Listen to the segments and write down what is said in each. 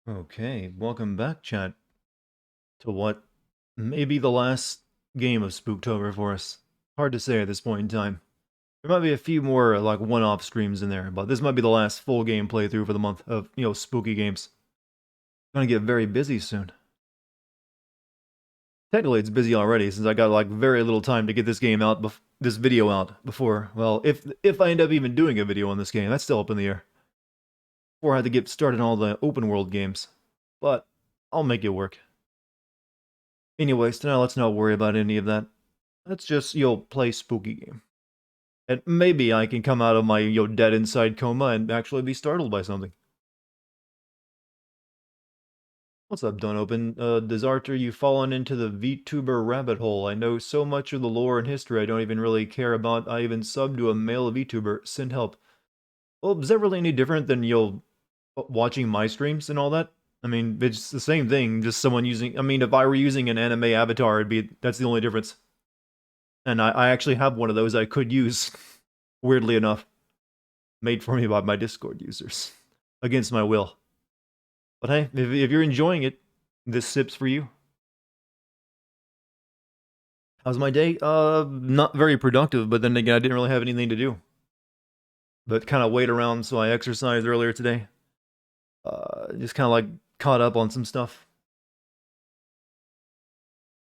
Okay, welcome back, chat, to what may be the last game of Spooktober for us. Hard to say at this point in time. There might be a few more like one-off streams in there, but this might be the last full game playthrough for the month of spooky games. Gonna get very busy soon. Technically, it's busy already since I got like very little time to get this game out, this video out before. Well, if I end up even doing a video on this game, that's still up in the air. Before I had to get started on all the open world games, but I'll make it work. Anyways, tonight let's not worry about any of that. Let's just, play spooky game. And maybe I can come out of my, dead inside coma and actually be startled by something. What's up, Don't Open? Does Arthur, you've fallen into the VTuber rabbit hole. I know so much of the lore and history I don't even really care about. I even subbed to a male VTuber. Send help. Well, is that really any different than, watching my streams and all that? I mean, it's the same thing, just someone using... I mean, if I were using an anime avatar, that's the only difference. And I actually have one of those I could use, weirdly enough. Made for me by my Discord users. Against my will. But hey, if you're enjoying it, this sip's for you. How's my day? Not very productive, but then again, I didn't really have anything to do. But kind of wait around, so I exercised earlier today. Just kind of like caught up on some stuff.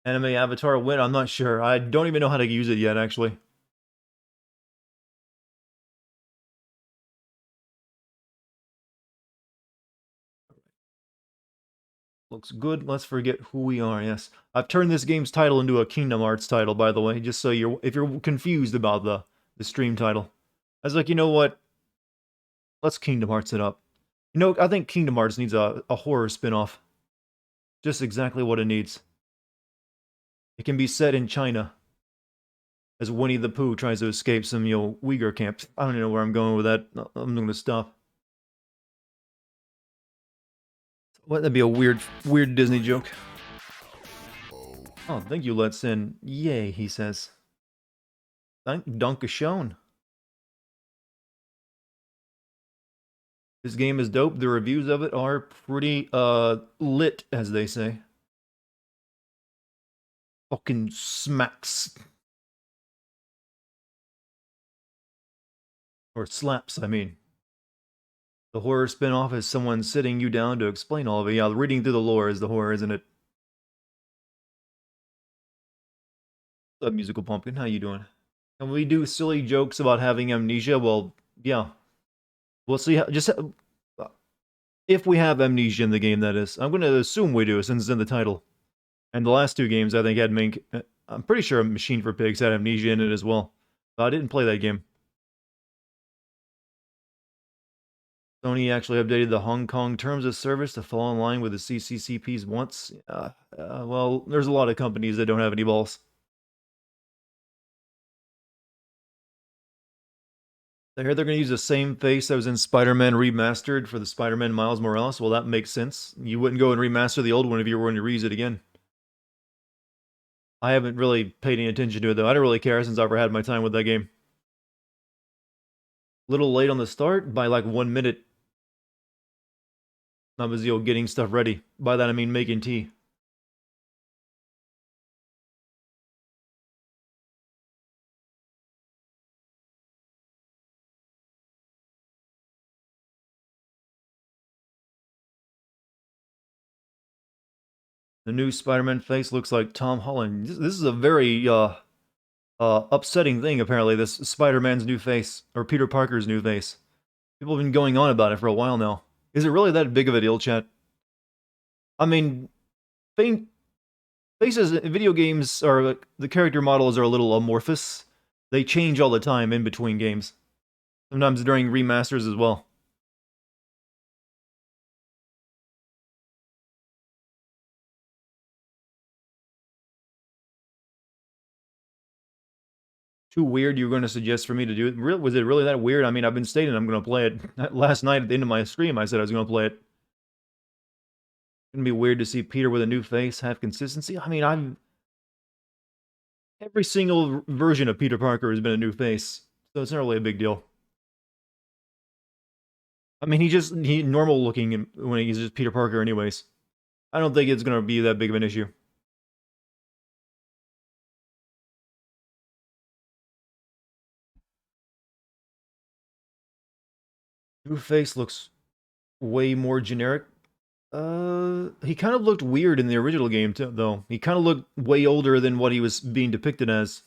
Anime avatar win? I'm not sure. I don't even know how to use it yet, actually. Looks good. Let's forget who we are. Yes, I've turned this game's title into a Kingdom Hearts title, by the way, just so if you're confused about the stream title. I was like, you know what? Let's Kingdom Hearts it up. I think Kingdom Hearts needs a horror spin-off. Just exactly what it needs. It can be set in China, as Winnie the Pooh tries to escape some, Uyghur camp. I don't even know where I'm going with that. I'm going to stop. What? That'd be a weird Disney joke. Oh, thank you, Let's In. Yay, he says. Thank Dunkashone. This game is dope. The reviews of it are pretty, lit, as they say. Fucking smacks. Or slaps, I mean. The horror spin-off is someone sitting you down to explain all of it. Yeah, reading through the lore is the horror, isn't it? What's up, Musical Pumpkin? How you doing? Can we do silly jokes about having amnesia? Well, yeah. We'll see how, if we have amnesia in the game, that is. I'm going to assume we do, since it's in the title. And the last two games, I think, had I'm pretty sure Machine for Pigs had amnesia in it as well. But I didn't play that game. Sony actually updated the Hong Kong terms of service to fall in line with the CCCP's wants. Well, there's a lot of companies that don't have any balls. I hear they're going to use the same face that was in Spider-Man Remastered for the Spider-Man Miles Morales. Well, that makes sense. You wouldn't go and remaster the old one if you were going to reuse it again. I haven't really paid any attention to it, though. I don't really care since I've ever had my time with that game. Little late on the start, by like 1 minute. I was, getting stuff ready. By that, I mean making tea. The new Spider-Man face looks like Tom Holland. This is a very, upsetting thing, apparently, this Spider-Man's new face, or Peter Parker's new face. People have been going on about it for a while now. Is it really that big of a deal, chat? I mean, faces in video games are, the character models are a little amorphous. They change all the time in between games. Sometimes during remasters as well. Too weird you were going to suggest for me to do it? Was it really that weird? I mean, I've been stating I'm going to play it. Last night at the end of my stream, I said I was going to play it. It's going to be weird to see Peter with a new face have consistency. I mean, every single version of Peter Parker has been a new face, so it's not really a big deal. I mean, he normal looking when he's just Peter Parker anyways. I don't think it's gonna be that big of an issue. New face looks way more generic. He kind of looked weird in the original game too, though. He kind of looked way older than what he was being depicted as,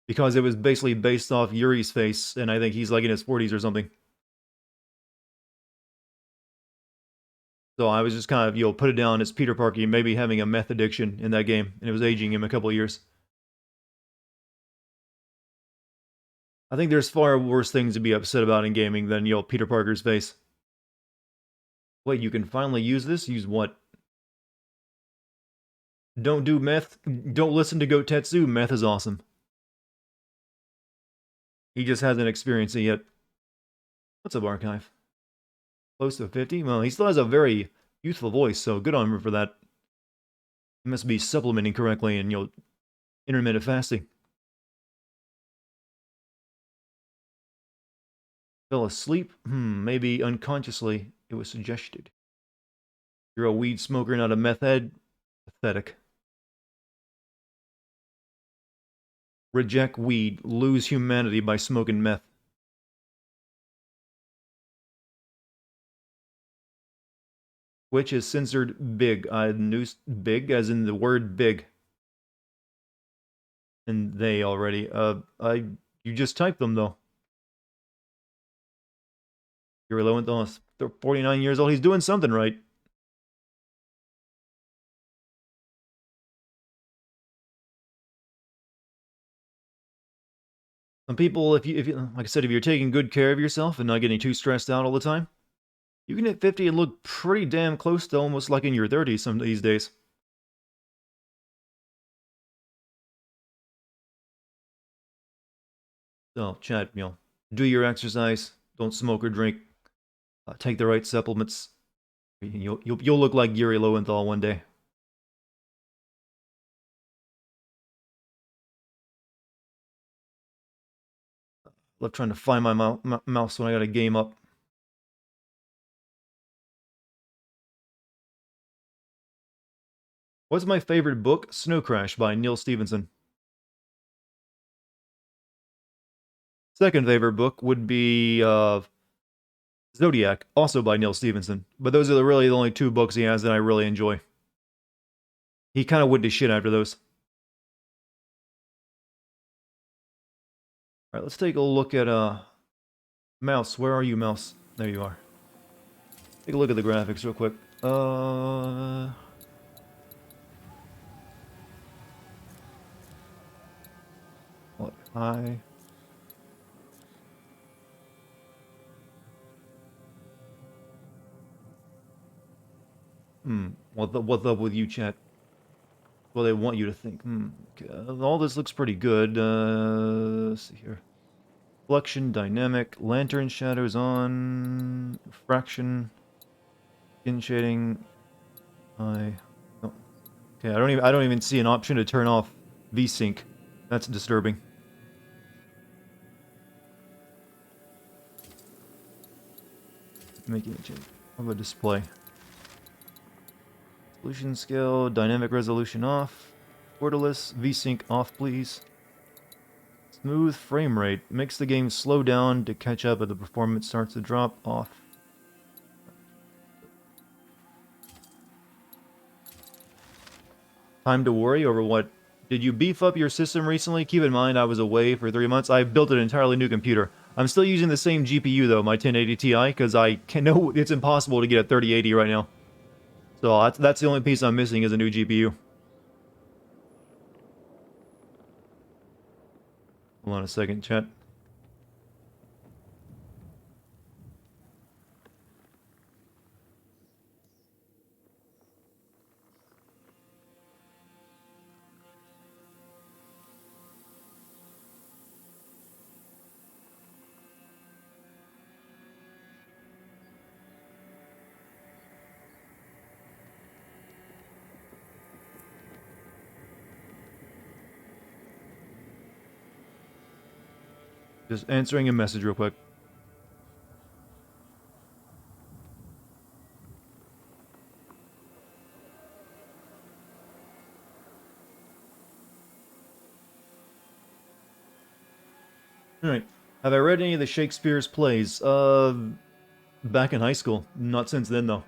because it was basically based off Yuri's face, and I think he's like in his 40s or something. So I was just kind of, put it down as Peter Parker maybe having a meth addiction in that game, and it was aging him a couple of years. I think there's far worse things to be upset about in gaming than, Peter Parker's face. Wait, you can finally use this? Use what? Don't do meth. Don't listen to Gotetsu. Meth is awesome. He just hasn't experienced it yet. What's up, Archive? Close to 50? Well, he still has a very youthful voice, so good on him for that. He must be supplementing correctly and, intermittent fasting. Fell asleep? Maybe unconsciously it was suggested. You're a weed smoker, not a meth head? Pathetic. Reject weed. Lose humanity by smoking meth. Twitch is censored big. I knew big as in the word big. And they already. You just typed them though. You're Lowenthal is 49 years old. He's doing something right. Some people, if you, like I said, if you're taking good care of yourself and not getting too stressed out all the time, you can hit 50 and look pretty damn close to almost like in your 30s some these days. So, chat, do your exercise, don't smoke or drink, take the right supplements. You'll look like Yuri Lowenthal one day. Love trying to find my mouse when I got a game up. What's my favorite book? Snow Crash by Neil Stephenson. Second favorite book would be Zodiac, also by Neil Stephenson. But those are really the only two books he has that I really enjoy. He kind of went to shit after those. Alright, let's take a look at Mouse. Where are you, Mouse? There you are. Take a look at the graphics real quick. What? Hi. What's up with you, chat? Well, they want you to think. Okay. All this looks pretty good. Let's see here. Reflection, dynamic, lantern shadows on, fraction, skin shading. Oh. Okay, I don't even see an option to turn off VSync. That's disturbing. Making a change. How about display? Resolution scale, dynamic resolution off. Borderless, VSync off, please. Smooth frame rate makes the game slow down to catch up as the performance starts to drop off. Time to worry over what? Did you beef up your system recently? Keep in mind I was away for 3 months. I built an entirely new computer. I'm still using the same GPU though, my 1080 Ti, because I know it's impossible to get a 3080 right now. So that's the only piece I'm missing is a new GPU. Hold on a second, chat. Just answering a message real quick. Have I read any of the Shakespeare's plays? Back in high school. Not since then, though.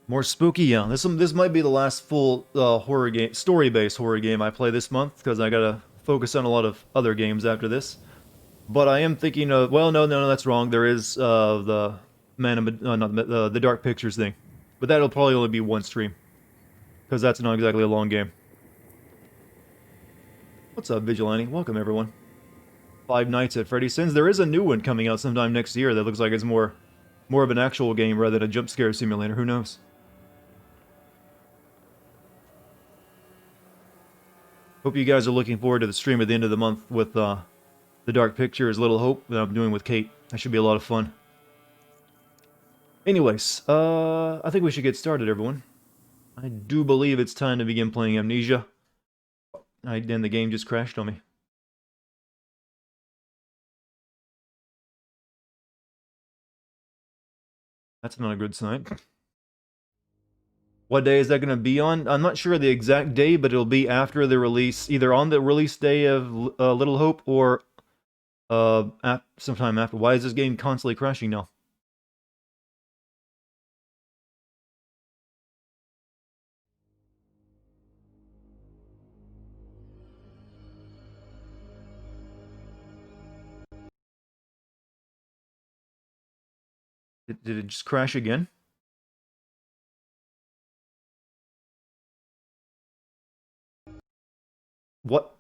More spooky, yeah. This might be the last full horror game, story-based horror game I play this month, because I gotta focus on a lot of other games after this. But I am thinking of, well, no, that's wrong. There is the not the Dark Pictures thing, but that'll probably only be one stream, because that's not exactly a long game. What's up, Vigilante? Welcome, everyone. Five Nights at Freddy's Sins. There is a new one coming out sometime next year that looks like it's more of an actual game rather than a jump scare simulator. Who knows? Hope you guys are looking forward to the stream at the end of the month with the Dark Pictures Little Hope that I'm doing with Kate. That should be a lot of fun. Anyways, I think we should get started, everyone. I do believe it's time to begin playing Amnesia. And the game just crashed on me. That's not a good sign. What day is that going to be on? I'm not sure the exact day, but it'll be after the release, either on the release day of Little Hope or sometime after. Why is this game constantly crashing now? Did it just crash again? What?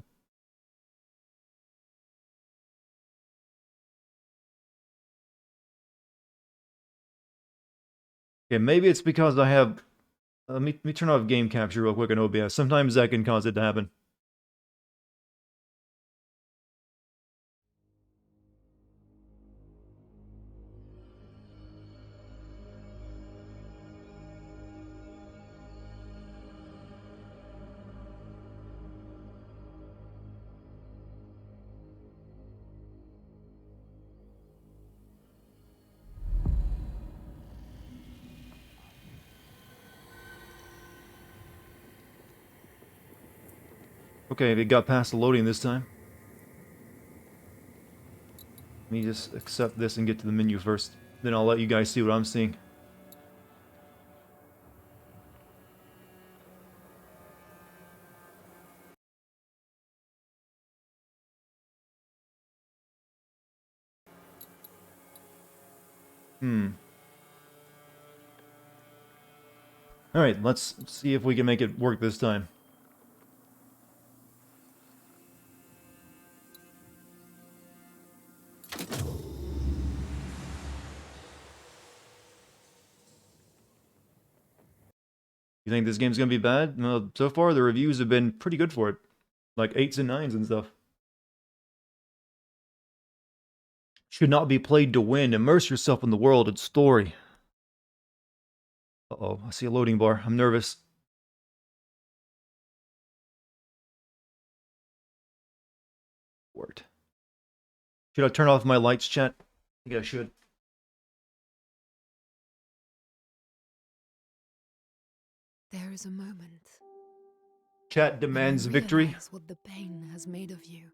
Okay, maybe it's because I have... let me turn off game capture real quick in OBS. Sometimes that can cause it to happen. Okay, it got past the loading this time. Let me just accept this and get to the menu first. Then I'll let you guys see what I'm seeing. Alright, let's see if we can make it work this time. You think this game's gonna be bad? Well, so far the reviews have been pretty good for it. Like 8s and 9s and stuff. Should not be played to win. Immerse yourself in the world and story. Uh-oh, I see a loading bar. I'm nervous. Worked. Should I turn off my lights, chat? I think I should. There is a moment. Chat demands when you victory. realize what the pain has made of you.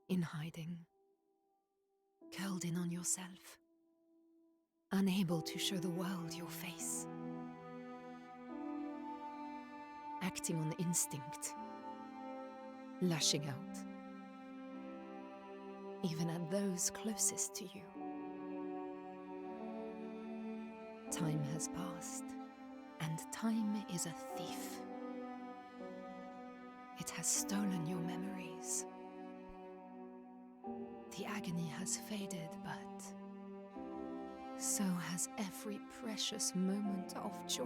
In hiding. Curled in on yourself. Unable to show the world your face. Acting on instinct. Lashing out. Even at those closest to you. Time has passed, and time is a thief. It has stolen your memories. The agony has faded, but so has every precious moment of joy.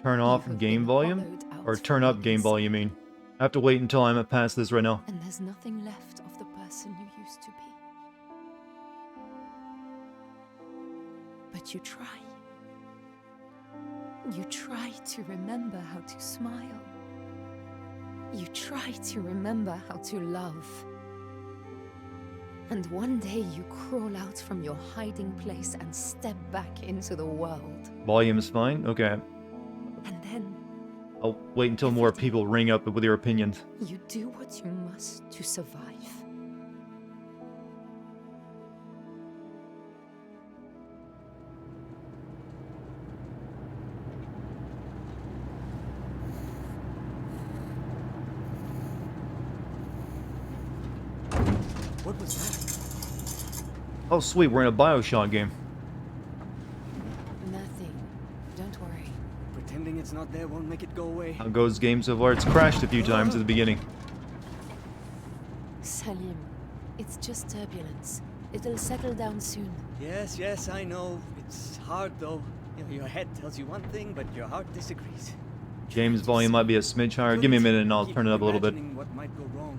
Turn off game volume? Or turn up game volume, you mean? I have to wait until I'm past this right now. And there's nothing left of the person you used to be. But you try. You try to remember how to smile. You try to remember how to love. And one day you crawl out from your hiding place and step back into the world. Volume's fine? Okay. And then I'll wait until more people ring up with their opinions. You do what you must to survive. What was that? Oh, sweet, we're in a Bioshock game. Nothing. Don't worry. Pretending it's not there won't make it go away. How goes game so far? It's crashed a few times at the beginning. Salim, it's just turbulence. It'll settle down soon. Yes, yes, I know. It's hard though. You know, your head tells you one thing, but your heart disagrees. Game's volume might be a smidge higher. Give me a minute and I'll turn it up a little bit. What might go wrong.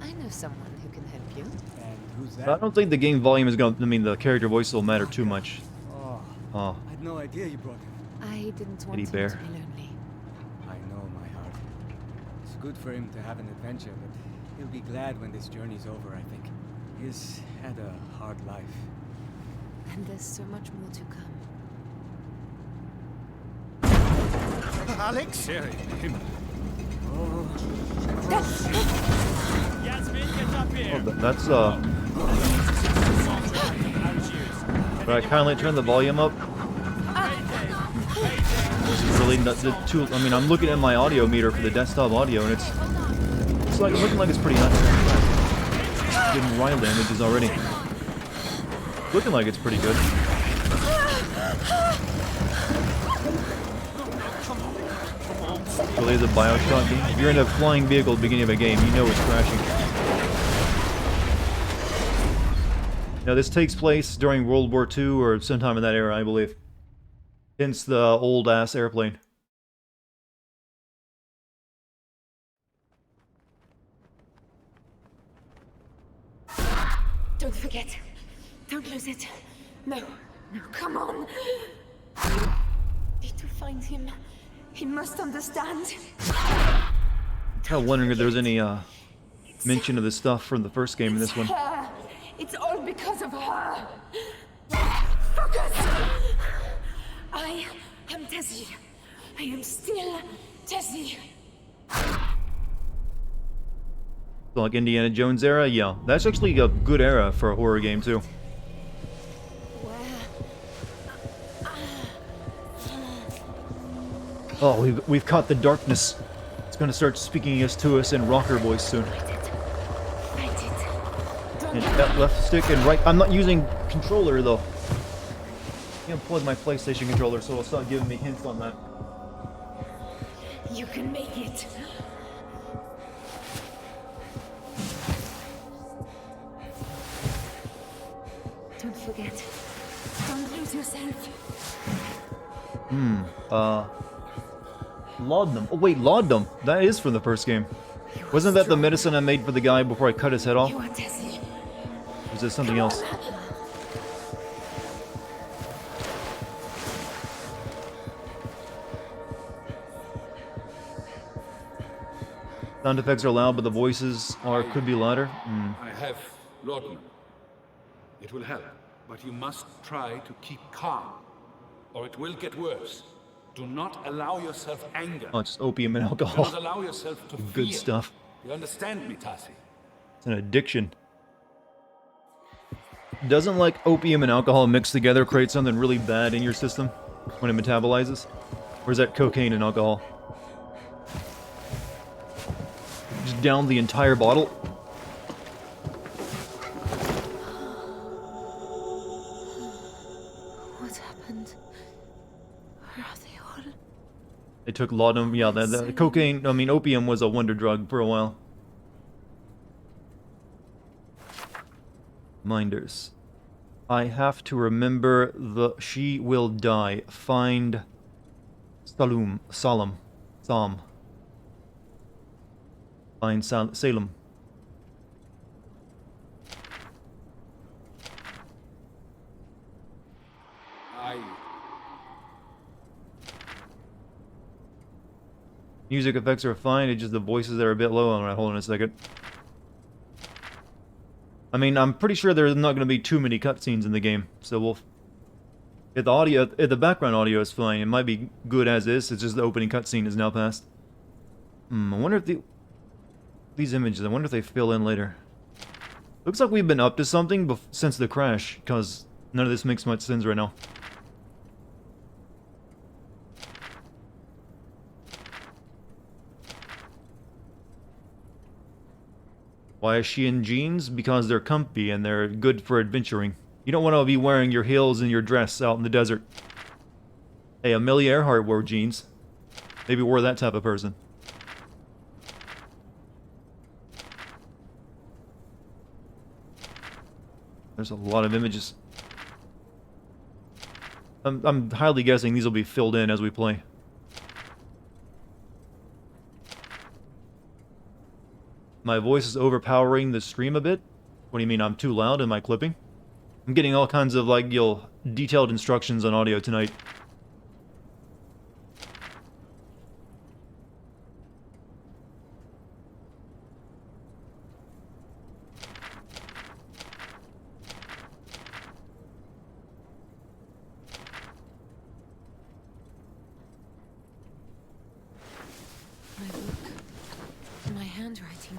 I know someone who can help you. And who's that? I don't think the game volume is going to, I mean, the character voice will matter too much. Oh, Oh, I had no idea you brought him. I didn't want Teddy him bear. to be lonely. I know, my heart. It's good for him to have an adventure, but he'll be glad when this journey's over, I think. He's had a hard life. And there's so much more to come. Alex? Oh, Yasmin, get up here. that's, but I kindly turn the volume up. This is really not the too. I mean, I'm looking at my audio meter for the desktop audio, and it's like looking like it's pretty nuts. Getting wild damages already. Looking like it's pretty good. Really, the Bioshock game. If you're in a flying vehicle at the beginning of a game, you know it's crashing. Now, this takes place during World War II or sometime in that era, I believe. Hence the old-ass airplane. Don't forget. Don't lose it. No. No, come on. Need to find him. He must understand. I'm kind of wondering if there's any mention of the stuff from the first game in this one. Her. It's all because of her. Focus! I am Tessie. I am still Tessie. So like Indiana Jones era, yeah. That's actually a good era for a horror game too. Oh, we've caught the darkness. It's gonna start speaking to us in rocker voice soon. Fight it. Don't And that left stick and right. I'm not using controller though. I unplugged my PlayStation controller, so it'll start giving me hints on that. You can make it. Don't forget. Don't lose yourself. Laudanum. Oh wait, laudanum. That is from the first game. Wasn't that the medicine I made for the guy before I cut his head off? You are Tessie. Or is this something else? Sound effects are loud, but the voices could be louder. I have laudanum. It will help, but you must try to keep calm, or it will get worse. Do not allow yourself anger. Oh, it's opium and Do alcohol. not allow yourself to Good fear. stuff. You understand me, Tassi? It's an addiction. Doesn't like opium and alcohol mixed together create something really bad in your system when it metabolizes? Or is that cocaine and alcohol? Just down the entire bottle? What happened? Where are they all? They took laudanum. Yeah, the cocaine, I mean, opium was a wonder drug for a while. Minders. I have to remember the she will die. Find Salem. Find Salem. Music effects are fine, it's just the voices that are a bit low. Alright, hold on a second. I mean, I'm pretty sure there's not going to be too many cutscenes in the game, so we'll If the audio, if the background audio is fine, it might be good as is. It's just the opening cutscene is now past. I wonder if these images, I wonder if they fill in later. Looks like we've been up to something since the crash, because none of this makes much sense right now. Why is she in jeans? Because they're comfy and they're good for adventuring. You don't want to be wearing your heels and your dress out in the desert. Hey, Amelia Earhart wore jeans. Maybe we're that type of person. There's a lot of images. I'm highly guessing these will be filled in as we play. My voice is overpowering the stream a bit. What do you mean I'm too loud? Am I clipping? I'm getting all kinds of like detailed instructions on audio tonight. My book. My handwriting.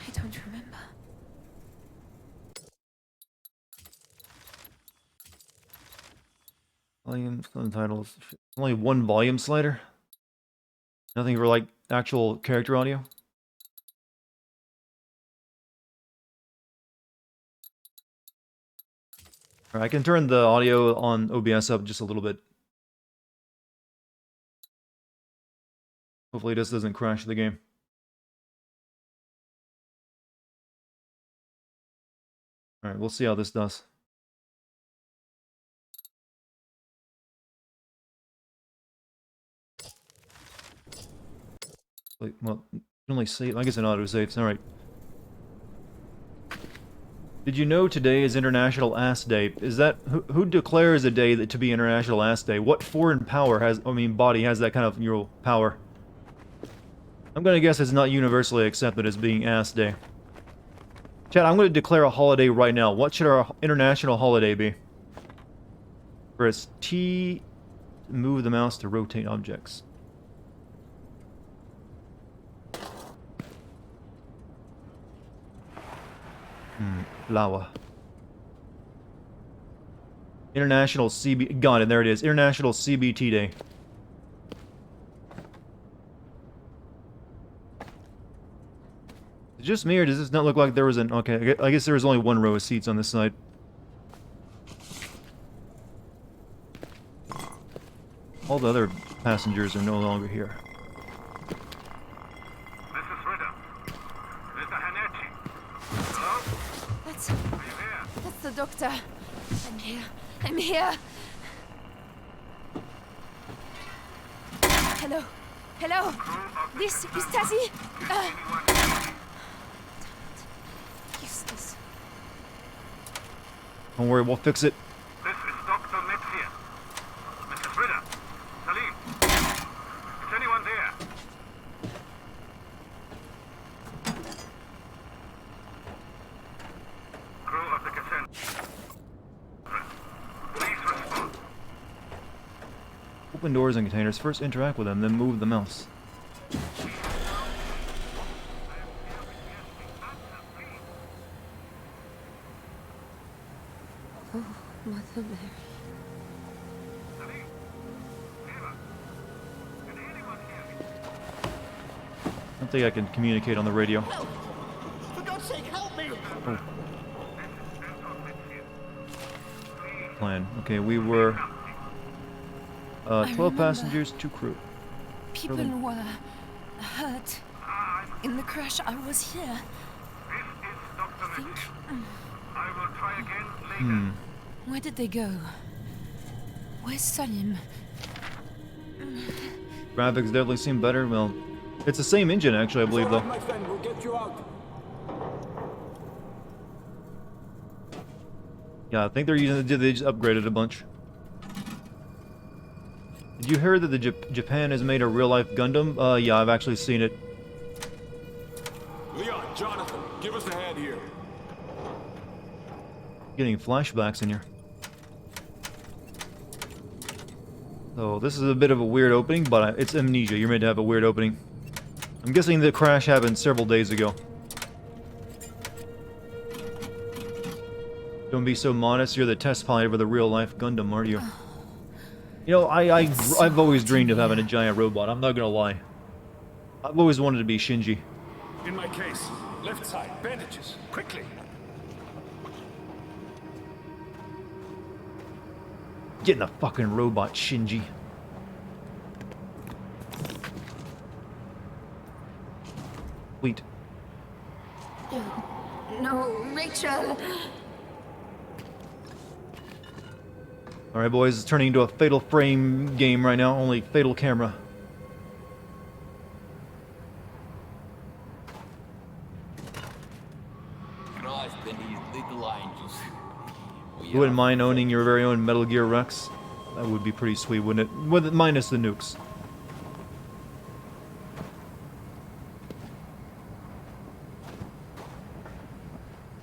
I don't remember. Volume, subtitles. Only one volume slider? Nothing for like actual character audio? Alright, I can turn the audio on OBS up just a little bit. Hopefully this doesn't crash the game. Alright, we'll see how this does. Like, well, you can only save. I guess it auto-saves. Alright. Did you know today is International Ass Day? Is that... Who declares a day to be International Ass Day? What foreign power has... body has that kind of, power? I'm gonna guess it's not universally accepted as being Ass Day. Chat, I'm gonna declare a holiday right now. What should our international holiday be? Press T... Move the mouse to rotate objects. Flower. International CB... Got it, there it is. International CBT Day. Is it just me, or does this not look like there was an... Okay, I guess there was only one row of seats on this side. All the other passengers are no longer here. Mrs. Ritter. Mr. Hanechi. Hello? That's... Are you here? That's the doctor. I'm here. I'm here. Hello. Hello. This is Tazzy. Useless. Don't worry, we'll fix it. This is Dr. Metzia. Mrs. Ritter. Salim. Is anyone there? Crew of the Cassandra. Please respond. Open doors and containers. First interact with them, then move the mouse. Oh, Mother Mary. Salim. Eva. Can anyone hear me? I don't think I can communicate on the radio. For God's sake, help me! Plan. Okay, we were... 12 remember. passengers, 2 crew. People Really? were hurt. In the crash, I was here. This is Dr. I think. Metzia. I will try again later. Where did they go? Where's Salim? Graphics definitely seem better. Well, it's the same engine, actually, I believe, though. My friend, we'll get you out. Yeah, I think they're using they just upgraded a bunch. Did you hear that the Japan has made a real-life Gundam? Yeah, I've actually seen it. Leon, Jonathan, give us a hand here. Getting flashbacks in here. So this is a bit of a weird opening, but it's Amnesia. You're meant to have a weird opening. I'm guessing the crash happened several days ago. Don't be so modest. You're the test pilot for the real-life Gundam, aren't you? You know, I've always dreamed of having a giant robot. I'm not gonna lie. I've always wanted to be Shinji. In my case, left side, bandages, quickly. Get in the fucking robot, Shinji. Wait. No, Rachel! Alright, boys, it's turning into a Fatal Frame game right now. Only Fatal Camera. You wouldn't mind owning your very own Metal Gear Rex? That would be pretty sweet, wouldn't it? With minus the nukes.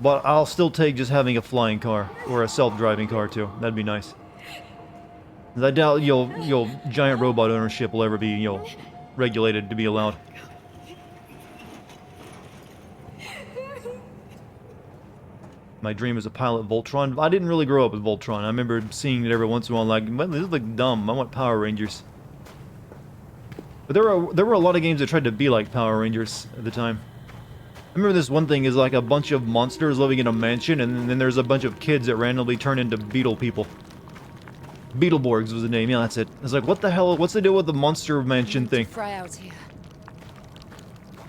But I'll still take just having a flying car or a self-driving car too. That'd be nice. I doubt your giant robot ownership will ever be, regulated to be allowed. My dream is a pilot Voltron. I didn't really grow up with Voltron. I remember seeing it every once in a while like, well, this is like dumb. I want Power Rangers. But there were a lot of games that tried to be like Power Rangers at the time. I remember this one thing is like a bunch of monsters living in a mansion, and then there's a bunch of kids that randomly turn into beetle people. Beetleborgs was the name. Yeah, that's it. I was like, what the hell? What's the deal with the monster mansion thing? Fry out here.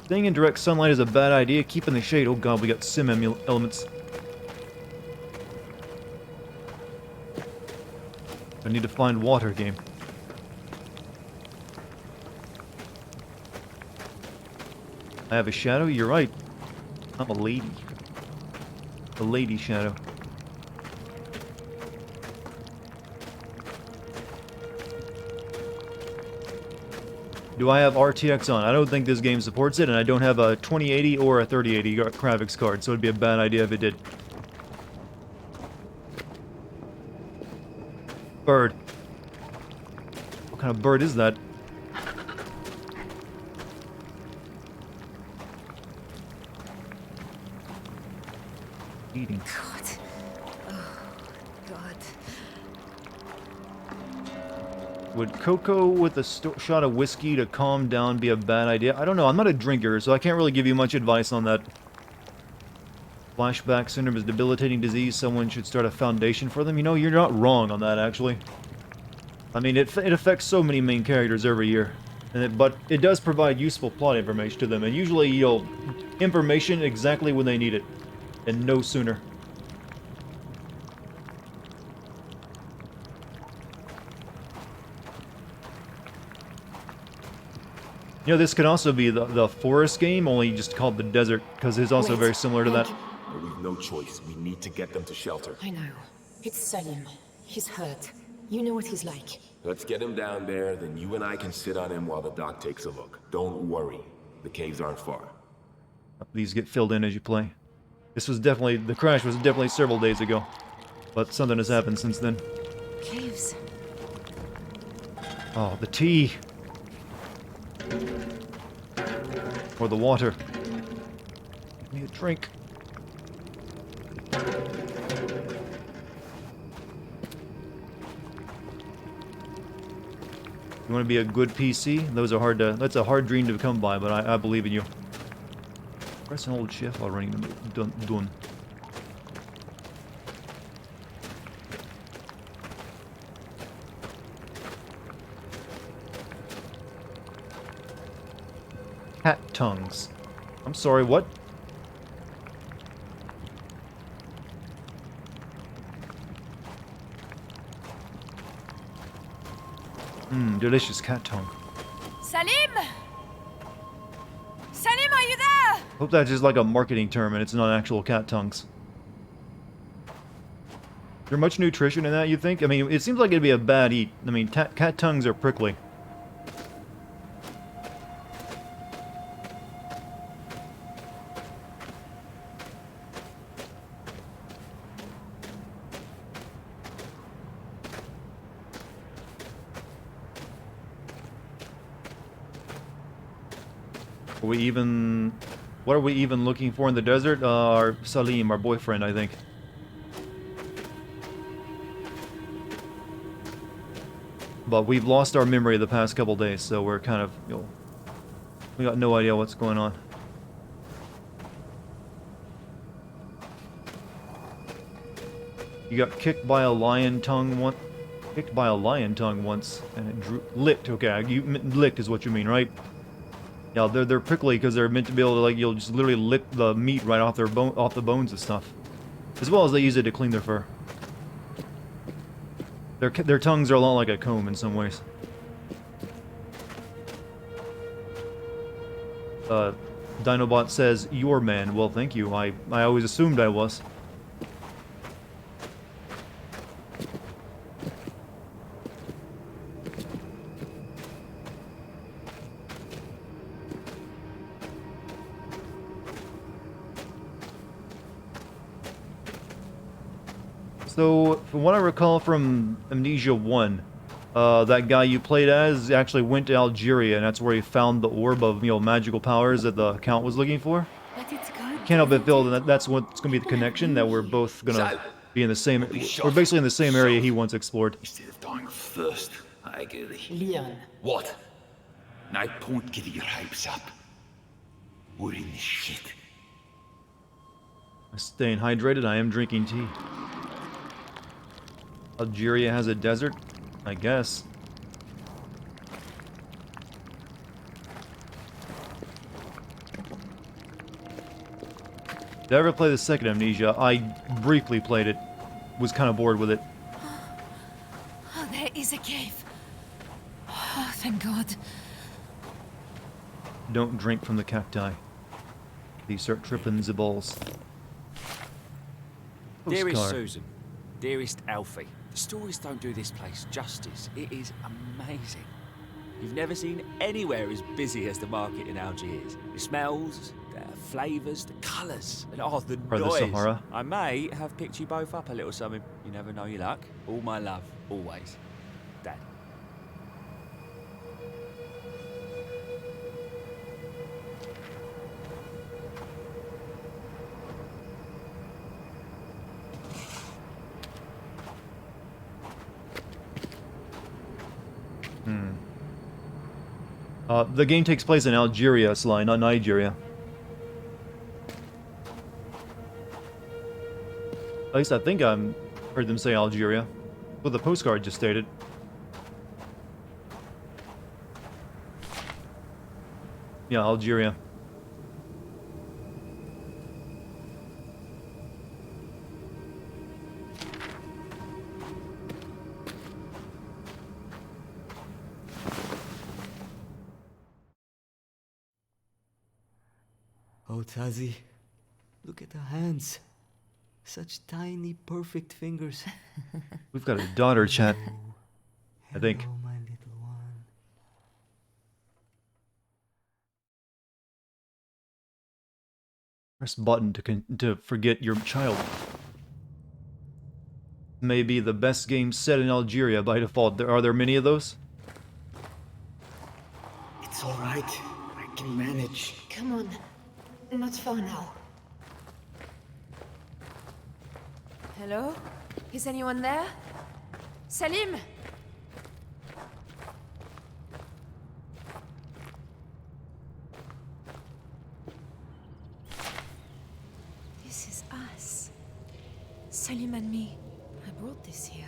Staying in direct sunlight is a bad idea. Keep in the shade. Oh god, we got sim elements. I need to find water game. I have a shadow? You're right. I'm a lady. A lady shadow. Do I have RTX on? I don't think this game supports it, and I don't have a 2080 or a 3080 graphics card, so it'd be a bad idea if it did. Bird. What kind of bird is that? Eating. God. Oh, God. Would cocoa with a shot of whiskey to calm down be a bad idea? I don't know. I'm not a drinker, so I can't really give you much advice on that. Flashback syndrome is a debilitating disease. Someone should start a foundation for them. You know, you're not wrong on that, actually. I mean, it affects so many main characters every year. But it does provide useful plot information to them. And usually, information exactly when they need it. And no sooner. You know, this could also be the forest game, only just called the desert, because it's also very similar to that. We've no choice. We need to get them to shelter. I know. It's Salim. He's hurt. You know what he's like. Let's get him down there, then you and I can sit on him while the doc takes a look. Don't worry. The caves aren't far. These get filled in as you play. The crash was definitely several days ago. But something has happened since then. Caves. Oh, the tea! Or the water. Give me a drink. You want to be a good PC? That's a hard dream to come by, but I believe in you. Press and hold shift while running the done. Cat tongues. I'm sorry, what? Delicious cat tongue. Salim! Salim, are you there? Hope that's just like a marketing term and it's not actual cat tongues. Is there much nutrition in that, you think? I mean, it seems like it'd be a bad eat. I mean, cat tongues are prickly. Are we even... What are we even looking for in the desert? Our Salim, our boyfriend, I think. But we've lost our memory the past couple days, so we're kind of, you know, we got no idea what's going on. You got kicked by a lion tongue once. Kicked by a lion tongue once, and it licked. Okay, licked is what you mean, right? Yeah, they're prickly because they're meant to be able to, like, you'll just literally lick the meat right off off the bones and stuff, as well as they use it to clean their fur. Their tongues are a lot like a comb in some ways. Dinobot says, "Your man." Well, thank you. I always assumed I was. So, from what I recall from Amnesia 1, that guy you played as actually went to Algeria, and that's where he found the orb of, you know, magical powers that the Count was looking for. But it's good. Can't help but feel that that's what's going to be the connection, that we're both going to be in the same... We're basically in the same area he once explored. Instead of dying of thirst, I agree. Leon, What? Now don't get your hopes up. We're in this shit. Staying hydrated, I am drinking tea. Algeria has a desert? I guess. Did I ever play the second Amnesia? I briefly played it. Was kind of bored with it. Oh, there is a cave. Oh, thank God. Don't drink from the cacti. These start tripping the balls. Dearest Postcard. Susan, dearest Alfie, the stories don't do this place justice. It is amazing. You've never seen anywhere as busy as the market in Algiers. The smells, the flavours, the colours, and the Or the noise. Sahara. I may have picked you both up a little something. You never know your luck. All my love, always. Dad. The game takes place in Algeria, Sly, not Nigeria. At least I think I heard them say Algeria. Well, the postcard just stated. Yeah, Algeria. Oh, Tazi, look at the hands. Such tiny, perfect fingers. We've got a daughter, chat. I think. Hello, my little one. Press button to forget your child. May be the best game set in Algeria by default. Are there many of those? it's all right. I can manage. Come on. Not far now. Hello? Is anyone there? Salim? This is us. Salim and me. I brought this here.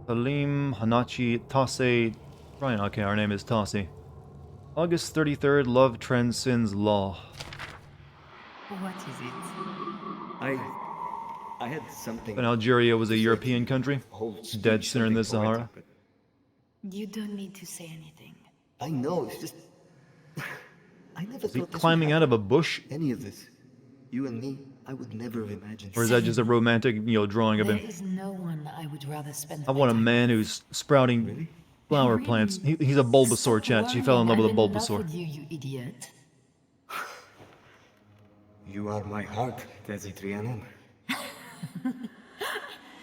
Salim, Hanachi, Tase... Ryan, okay, our name is Tase. August 33rd, love transcends law. What is it? I had something. And Algeria was a European country? Whole speech, Dead center in the something Sahara? poetic, You don't need to say anything. but I know, it's just... I never Is he thought this climbing would out of a bush? happen. Any of this. You and me, I would never have imagined. Or is that just a romantic, drawing of There him? is no one I would rather spend I want a man who's sprouting Really? flower plants. He's a Bulbasaur, chat. She fell in love with a Bulbasaur. You idiot. You are my heart, Tazitrianum.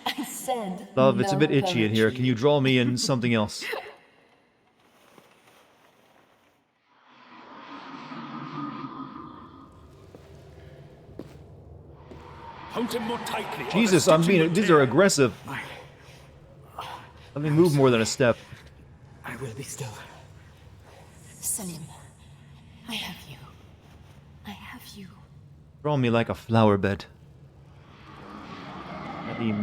I said. Love, it's a bit itchy in here. Can you draw me in something else? Hold him more tightly. Jesus, I'm being. These are aggressive. Let me move more than a step. I will be still. Salim, I have you. I have you. Draw me like a flower bed.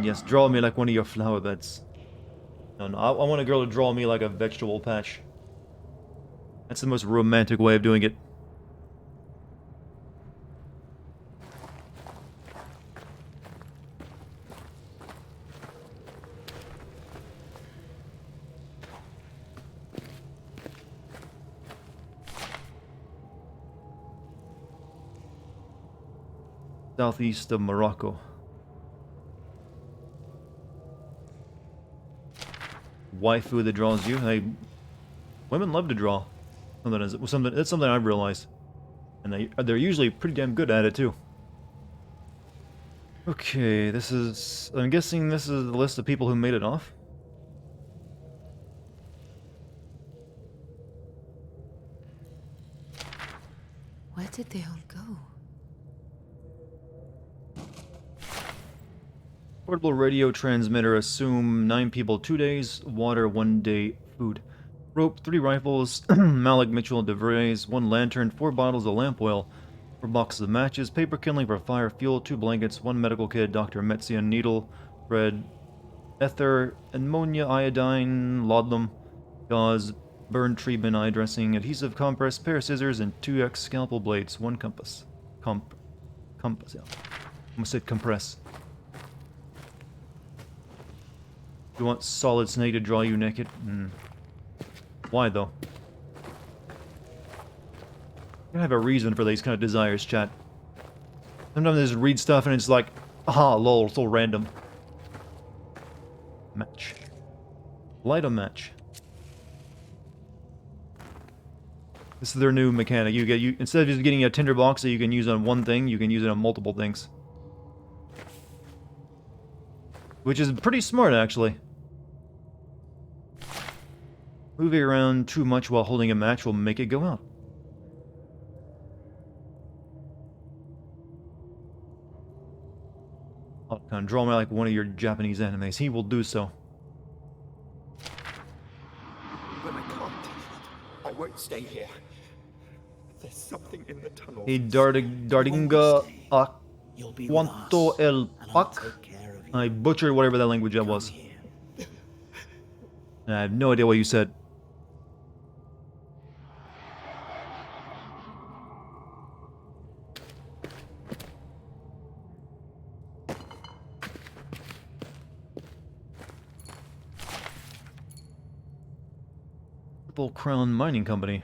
Yes, draw me like one of your flower beds. No, I want a girl to draw me like a vegetable patch. That's the most romantic way of doing it. Southeast of Morocco. Waifu that draws you. Hey, women love to draw. That's something I've realized, and they're usually pretty damn good at it too. Okay, this is. I'm guessing this is the list of people who made it off. Where did they all go? Portable radio transmitter. Assume 9 people 2 days. Water 1 day. Food. Rope 3 rifles. Malik Mitchell DeVries 1 lantern. 4 bottles of lamp oil. 4 boxes of matches. Paper kindling for fire. Fuel. 2 blankets. 1 medical kit. Dr. Metzian needle. Bread. Ether. Ammonia. Iodine. Laudanum. Gauze. Burn treatment. Eye dressing. Adhesive compress. Pair of scissors. And 2x scalpel blades. 1 compass. Compass. Yeah. Almost said compress. You want Solid Snake to draw you naked? Why, though? You gotta have a reason for these kind of desires, chat. Sometimes I just read stuff and it's like, aha, lol, it's all random. Match. Light a match. This is their new mechanic. You instead of just getting a tinderbox that you can use on one thing, you can use it on multiple things. Which is pretty smart, actually. Moving around too much while holding a match will make it go out. I'll kind of draw me like one of your Japanese animes. He will do so. But I can't. I won't stay here. There's something in the tunnel. Hey, Dartigan a quanto el pac? I butchered whatever that language that was. I have no idea what you said. Triple Crown Mining Company.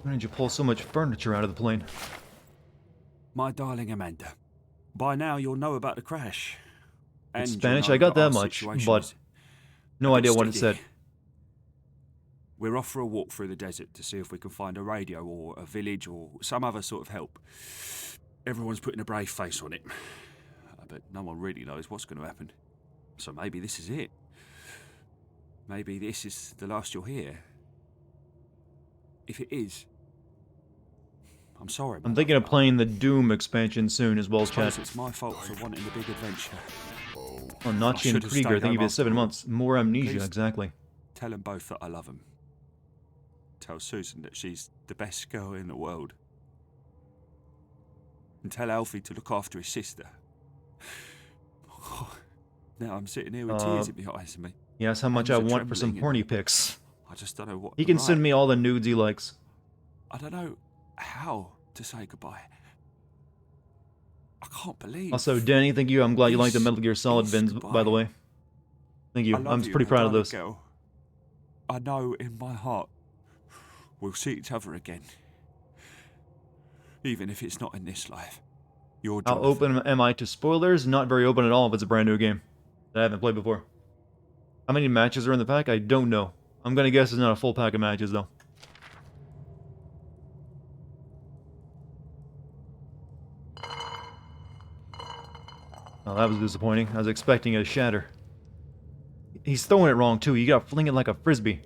Why did you pull so much furniture out of the plane? My darling Amanda, by now you'll know about the crash. In And Spanish, you'll I know got that our much, situation but is no a idea bit what it sticky. said. We're off for a walk through the desert to see if we can find a radio or a village or some other sort of help. Everyone's putting a brave face on it, but no one really knows what's going to happen. So maybe this is it. Maybe this is the last you'll hear. If it is, I'm sorry. I'm thinking of playing the Doom expansion soon as well, I suppose chat. it's my fault for wanting the big adventure. Oh, I Nachi should and have Krieger, stayed thank you home for 7 after all. months. More Amnesia, Please. exactly. Tell them both that I love them. Tell Susan that she's the best girl in the world. And tell Alfie to look after his sister. Now I'm sitting here with tears in my eyes. He asked how much I Hands are want for some trembling horny and pics. I just don't know what. He to can write. send me all the nudes he likes. I don't know how to say goodbye. I can't believe. Also, Danny, thank you. I'm glad you like the Metal Gear Solid is bins, by goodbye. the way. Thank you. I love I'm you, pretty my proud of darling those. girl. I know in my heart we'll see each other again. Even if it's not in this life. You're How Jonathan. open am I to spoilers? Not very open at all if it's a brand new game that I haven't played before. How many matches are in the pack? I don't know. I'm gonna guess it's not a full pack of matches, though. Oh, that was disappointing. I was expecting a shatter. He's throwing it wrong, too. You gotta fling it like a frisbee.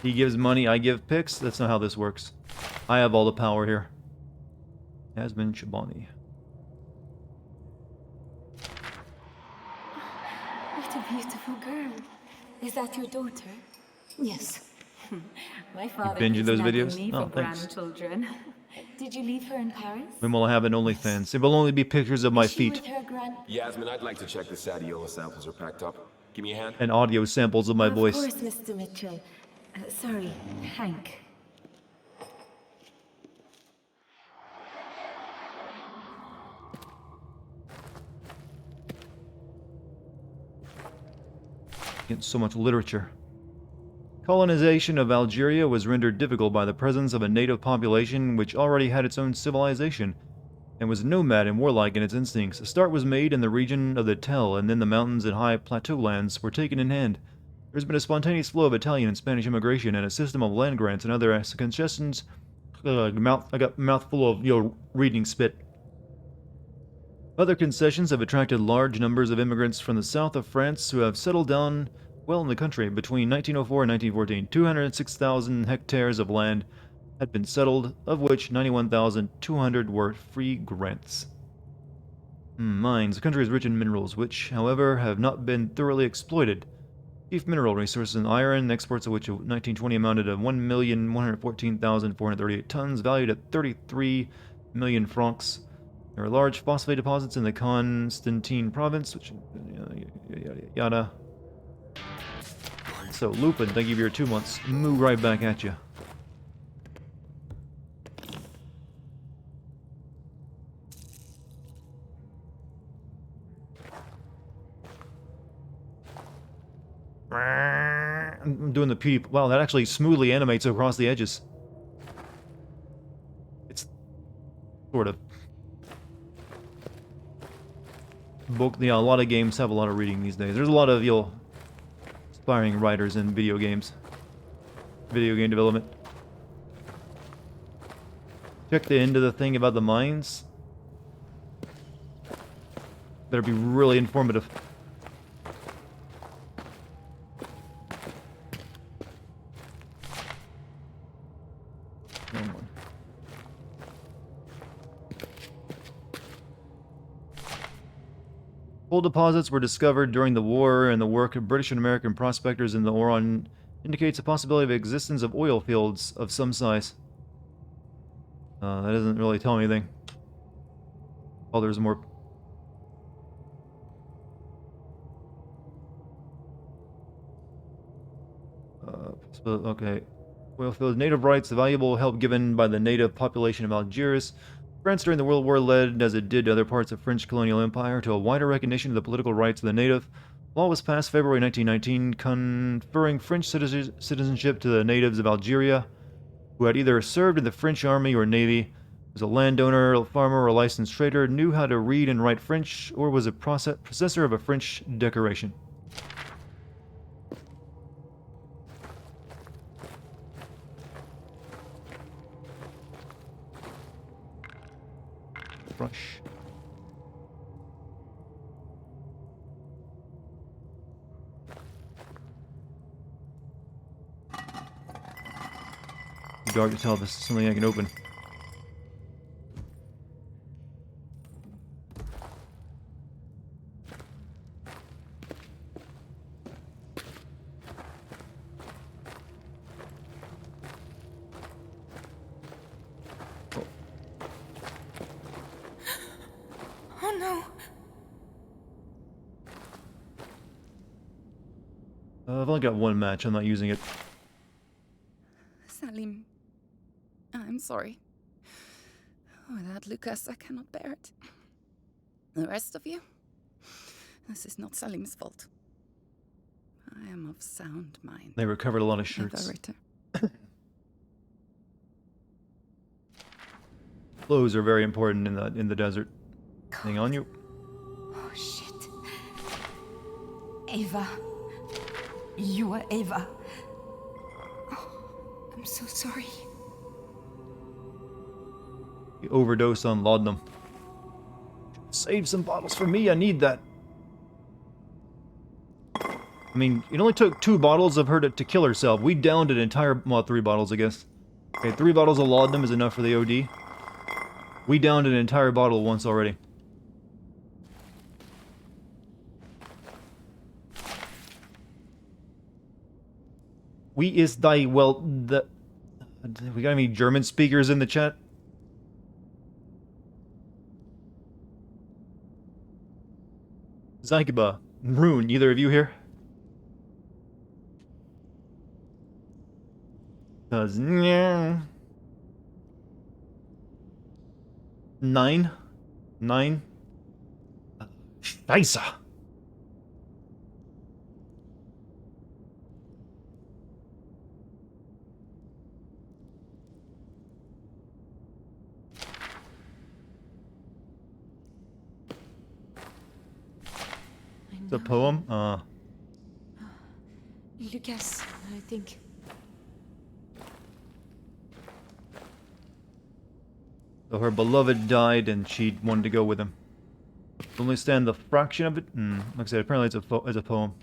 He gives money, I give picks. That's not how this works. I have all the power here. Yasmin Shabani. What a beautiful girl. Is that your daughter? Yes. My father binging keeps those nagging videos? me Oh, for thanks. grandchildren. Did you leave her in Paris? When will I have an OnlyFans? It will only be pictures of my Is she feet with her Yasmin, I'd like to check the Sadiola samples are packed up. Give me a hand. and audio samples of my Of voice. course, Mr. Mitchell. Sorry, Hank. Getting so much literature. Colonization of Algeria was rendered difficult by the presence of a native population which already had its own civilization and was nomad and warlike in its instincts. A start was made in the region of the Tell, and then the mountains and high plateau lands were taken in hand. There's been a spontaneous flow of Italian and Spanish immigration and a system of land grants and other concessions. I got mouthful of, reading spit. Other concessions have attracted large numbers of immigrants from the south of France who have settled down well in the country. Between 1904 and 1914, 206,000 hectares of land had been settled, of which 91,200 were free grants. Mines. The country is rich in minerals, which, however, have not been thoroughly exploited. Chief mineral resources in iron, exports of which in 1920 amounted to 1,114,438 tons, valued at 33 million francs. There are large phosphate deposits in the Constantine province, which yada yada. So, Lupin, thank you for your 2 months. Move right back at you. I'm doing the PewDiePie. Wow, that actually smoothly animates across the edges. It's sort of. Book. Yeah, a lot of games have a lot of reading these days. There's a lot of aspiring writers in video games, video game development. Check the end of the thing about the mines. Better be really informative. Coal deposits were discovered during the war, and the work of British and American prospectors in the Oron indicates a possibility of existence of oil fields of some size. That doesn't really tell me anything. Oh, there's more. Okay. Oil fields. Native rights, the valuable help given by the native population of Algiers. France during the World War led, as it did to other parts of French colonial empire, to a wider recognition of the political rights of the native. Law was passed February 1919, conferring French citizenship to the natives of Algeria, who had either served in the French army or navy, was a landowner, a farmer, or a licensed trader, knew how to read and write French, or was a possessor of a French decoration. Brush. Dark to tell if this is something I can open. Oh no. I've only got one match, I'm not using it. Salim, I'm sorry. Without Lucas, I cannot bear it. The rest of you, this is not Salim's fault. I am of sound mind. They recovered a lot of shirts. Never return. Clothes are very important in the desert. Hang on you. Oh shit. Ava. You are Ava. Oh, I'm so sorry. You overdosed on laudanum. Save some bottles for me, I need that. I mean, it only took 2 bottles of her to kill herself. We downed an entire... well, 3 bottles, I guess. Okay, 3 bottles of laudanum is enough for the OD. We downed an entire bottle once already. We is die... well, the... we got any German speakers in the chat? Zykiba, Rune, either of you here? Cause, yeah. 9? Scheiße. It's a poem? Lucas, I think. So her beloved died and she wanted to go with him. Only stand the fraction of it? Like I said, apparently it's a poem.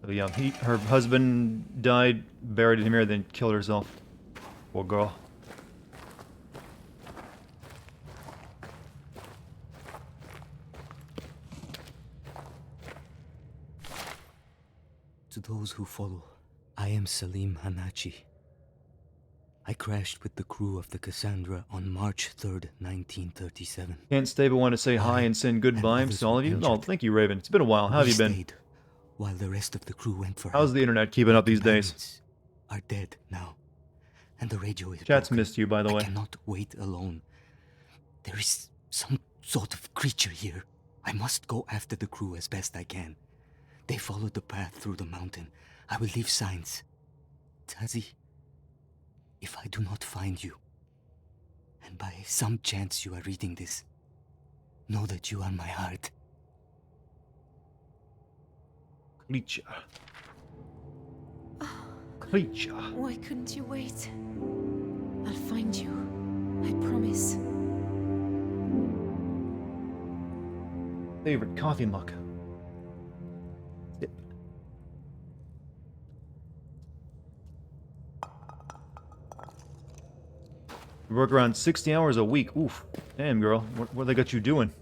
So yeah, her husband died, buried him here, then killed herself. Poor girl. To those who follow, I am Salim Hanachi. I crashed with the crew of the Cassandra on March 3rd, 1937. Can't stay but want to say hi and send good vibes to all of you. Oh, thank you, Raven. It's been a while. How have you been? While the rest of the crew went for How's the internet keeping up these days? Are dead now, and the radio is Chat's broken. missed you, by the way. I cannot wait alone. There is some sort of creature here. I must go after the crew as best I can. They followed the path through the mountain. I will leave signs. Tazi, if I do not find you, and by some chance you are reading this, know that you are my heart. Creature. Creature. Why couldn't you wait? I'll find you. I promise. Favorite coffee mug. Sip. You work around 60 hours a week. Oof. Damn, girl. What they got you doing?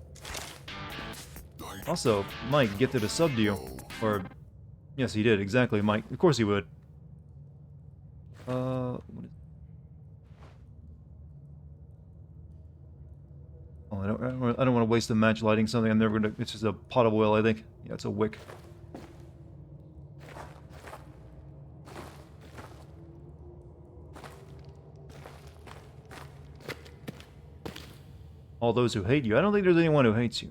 Also, Mike gifted a sub to you. Or, yes, he did. Exactly, Mike. Of course he would. What is... oh, I don't want to waste a match lighting something. I'm never gonna... it's just a pot of oil, I think. Yeah, it's a wick. All those who hate you. I don't think there's anyone who hates you.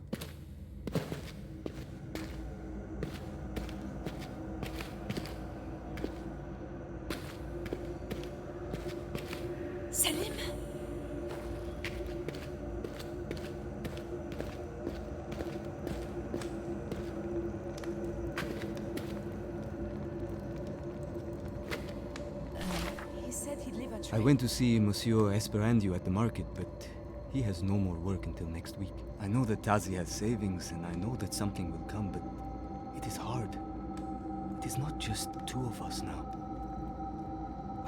Salim? He said he'd leave a I trail. went to see Monsieur Esperandio at the market, but he has no more work until next week. I know that Tazi has savings, and I know that something will come, but it is hard. It is not just 2 of us now.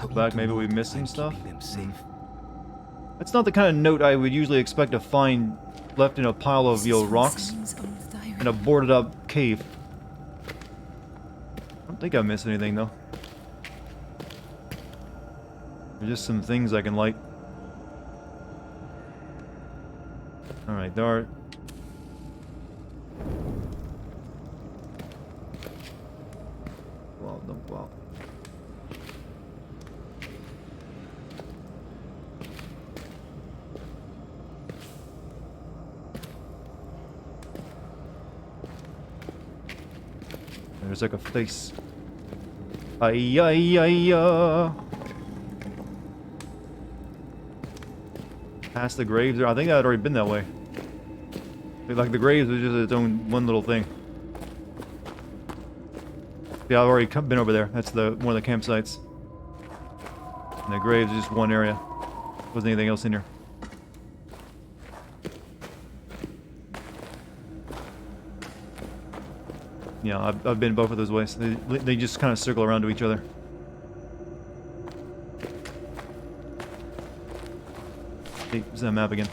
Go back, maybe we missed some stuff? Them safe. That's not the kind of note I would usually expect to find left in a pile of, rocks in a boarded up cave. I don't think I missed anything, though. There's just some things I can light. Alright, there are... well, no, well... there's like a face. Ay, ay, ay, past the graves there. I think I had already been that way. Like the graves was just its own one little thing. Yeah, I've already been over there. That's one of the campsites. And the graves is just one area. Wasn't anything else in here. Yeah, I've been both of those ways. They just kind of circle around to each other. Hey, there's that map again.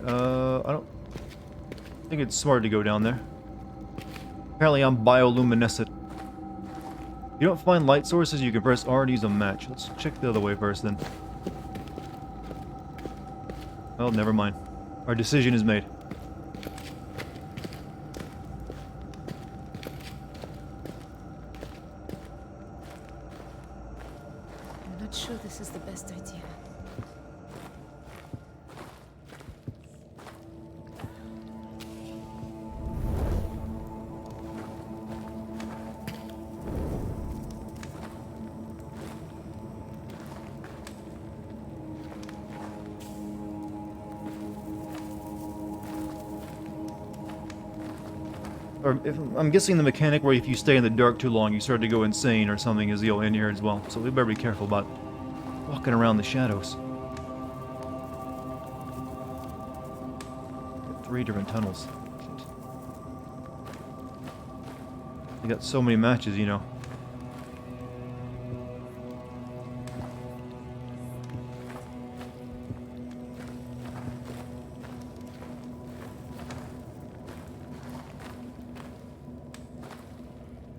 I don't think it's smart to go down there. Apparently I'm bioluminescent. If you don't find light sources, you can press R to use a match. Let's check the other way first then. Well, never mind. Our decision is made. I'm not sure this is the best idea. Or if, I'm guessing the mechanic where if you stay in the dark too long, you start to go insane or something is in here as well. So we better be careful about walking around the shadows. Got 3 different tunnels. You got so many matches, you know.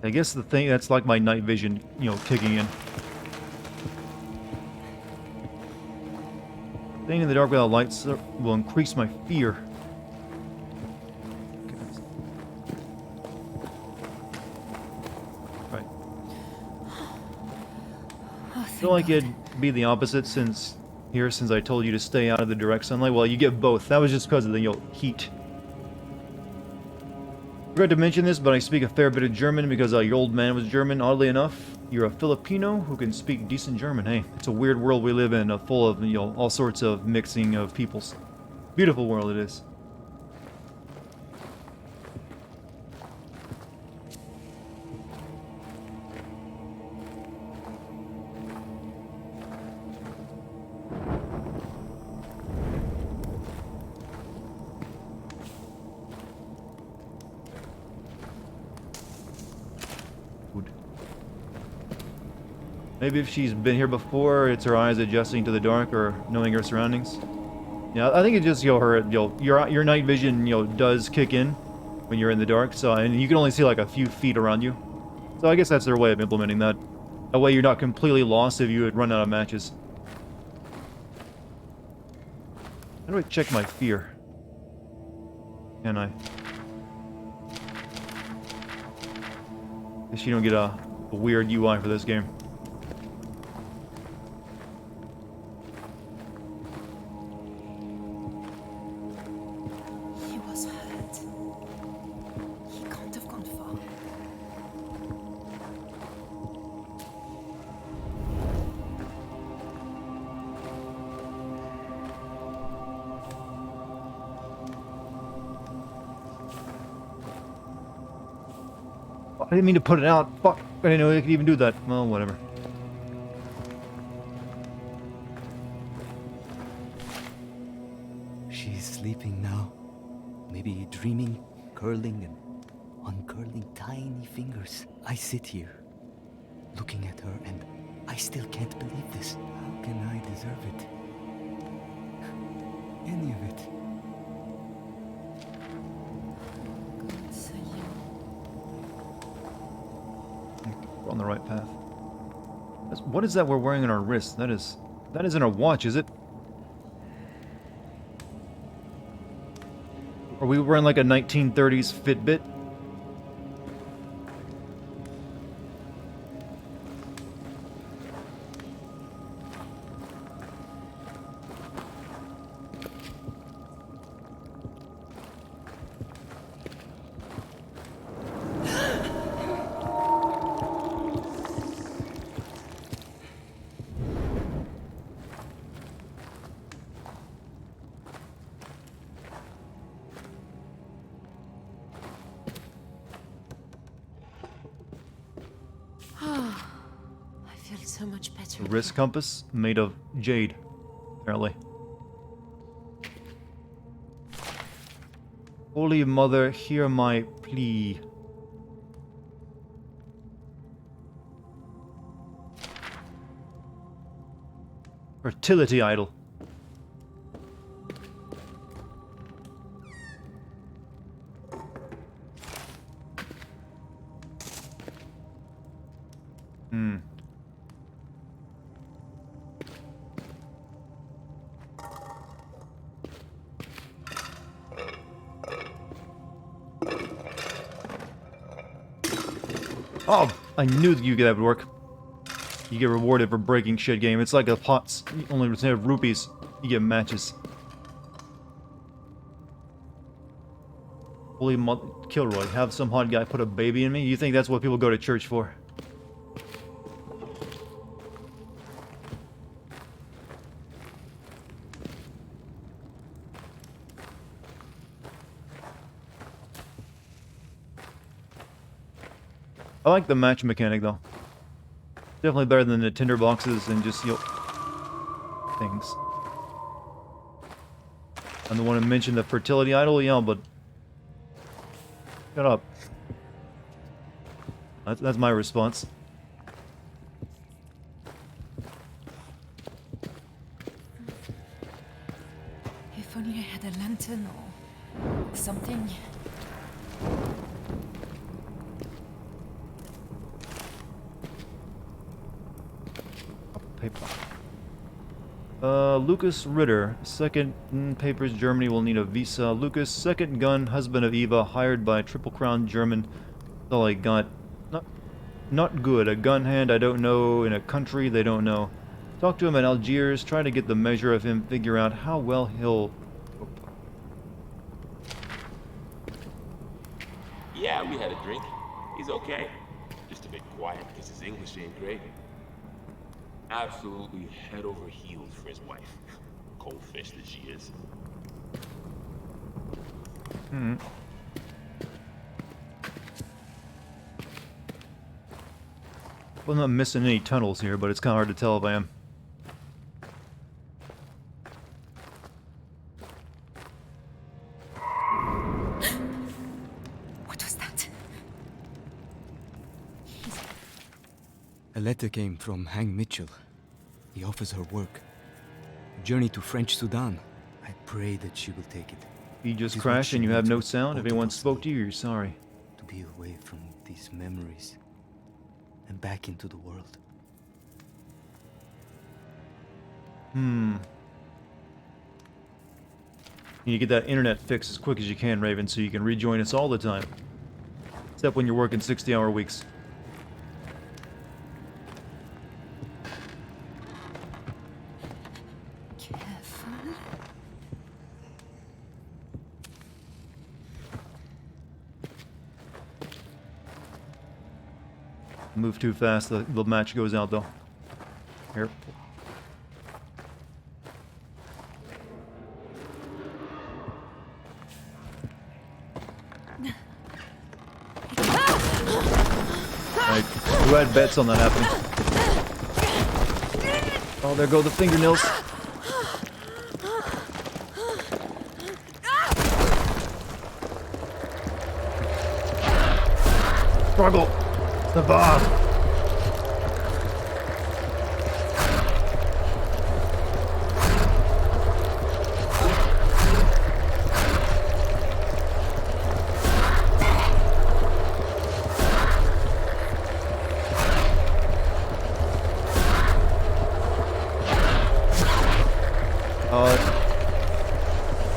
I guess the thing that's like my night vision, you know, kicking in. Staying in the dark without lights will increase my fear. Okay. Right. Oh, I feel like it'd be the opposite since I told you to stay out of the direct sunlight. Well, you get both. That was just because of the heat. Forgot to mention this, but I speak a fair bit of German because your old man was German, oddly enough. You're a Filipino who can speak decent German. Hey, it's a weird world we live in, full of, all sorts of mixing of peoples. Beautiful world it is. Maybe if she's been here before, it's her eyes adjusting to the dark or knowing her surroundings. Yeah, I think it just your night vision does kick in when you're in the dark. So and you can only see like a few feet around you. So I guess that's their way of implementing that. That way you're not completely lost if you would run out of matches. How do I check my fear? Can I? Guess you don't get a weird UI for this game. He was hurt. He can't have gone far. I didn't mean to put it out. Fuck. I didn't know they could even do that. Well, whatever. She's sleeping now. Maybe dreaming, curling and uncurling tiny fingers. I sit here, looking at her, and I still can't believe this. How can I deserve it? Any of it. Good for you. We're on the right path. What is that we're wearing on our wrist? That isn't a watch, is it? Are we wearing like a 1930s Fitbit? so much better. A wrist compass made of jade, apparently. Holy Mother, hear my plea. Fertility idol. Oh, I knew that that would work. You get rewarded for breaking shit game. It's like a pots. Only instead of rupees, you get matches. Holy Kilroy, have some hot guy put a baby in me? You think that's what people go to church for? I like the match mechanic though. Definitely better than the tinder boxes and just, you know, things. I'm the one who mentioned the fertility idol, yeah, but shut up. That's my response. If only I had a lantern or something. Paper. Lucas Ritter, second papers. Germany will need a visa. Lucas, second gun, husband of Eva, hired by Triple Crown German. That's all I got. Not good. A gun hand I don't know in a country they don't know. Talk to him in Algiers. Try to get the measure of him. Figure out how well he'll. Yeah, we had a drink. He's okay. Just a bit quiet because his English ain't great. Absolutely head over heels for his wife. Cold-faced as she is. Well, I'm not missing any tunnels here, but it's kind of hard to tell if I am. What was that? A letter came from Hang Mitchell. He offers her work. A journey to French Sudan. I pray that she will take it. You just It is what crashed she and you have needs no with sound? If anyone orthodoxy. spoke to you, you're sorry. To be away from these memories and back into the world. You need to get that internet fixed as quick as you can, Raven, so you can rejoin us all the time. Except when you're working 60-hour weeks. Careful. Move too fast, the match goes out, though. Here. Right. Who had bets on that happening? Oh, there go the fingernails. Struggle. Survive.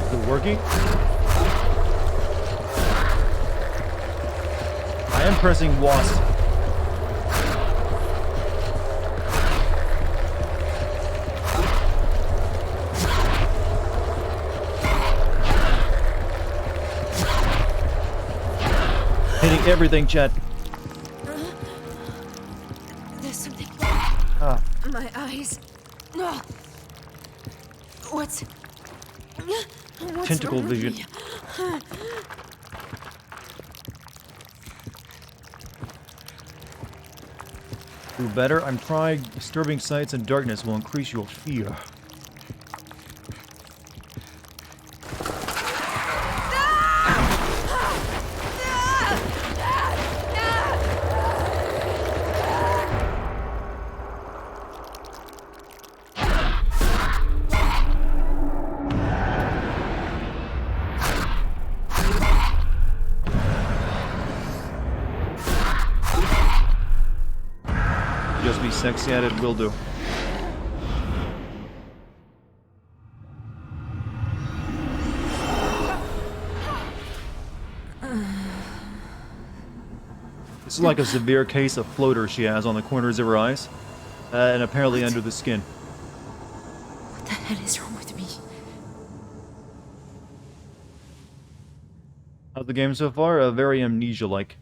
Is it working? I am pressing WASD. Hitting everything, chat. There's something. Ah. My eyes. Oh. What's Tentacle wrong with vision. me? Do better. I'm trying. Disturbing sights and darkness will increase your fear. Just be sexy at it, will do. This is like a severe case of floater she has on the corners of her eyes, and apparently under the skin. What the hell is wrong with me? How's the game so far? Very Amnesia-like.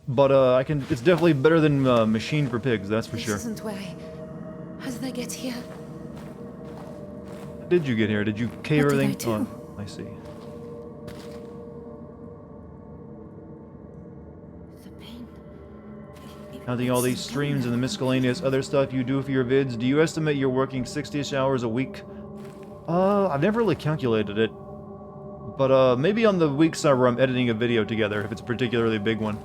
But, it's definitely better than Machine for Pigs, that's for sure. This isn't where how did I get here? How did you get here? Did you cave What did everything? I do? Oh, I see. The pain. Counting all these streams and the miscellaneous other stuff you do for your vids, do you estimate you're working 60-ish hours a week? I've never really calculated it. But, maybe on the weeks where I'm editing a video together, if it's a particularly big one.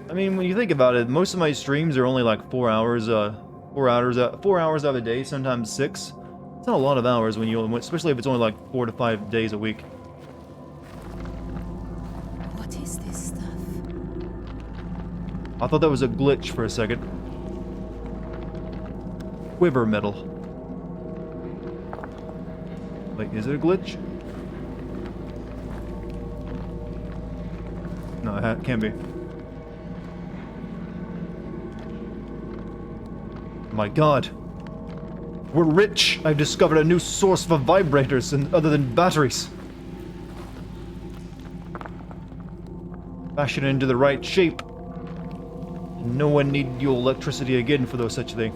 I mean, when you think about it, most of my streams are only like 4 hours, 4 hours out of a day, sometimes 6. It's not a lot of hours when you, especially if it's only like 4 to 5 days a week. What is this stuff? I thought that was a glitch for a second. Quiver metal. Wait, is it a glitch? No, it can't be. My god. We're rich! I've discovered a new source for vibrators other than batteries. Fashion it into the right shape. And no one need your electricity again for those such thing.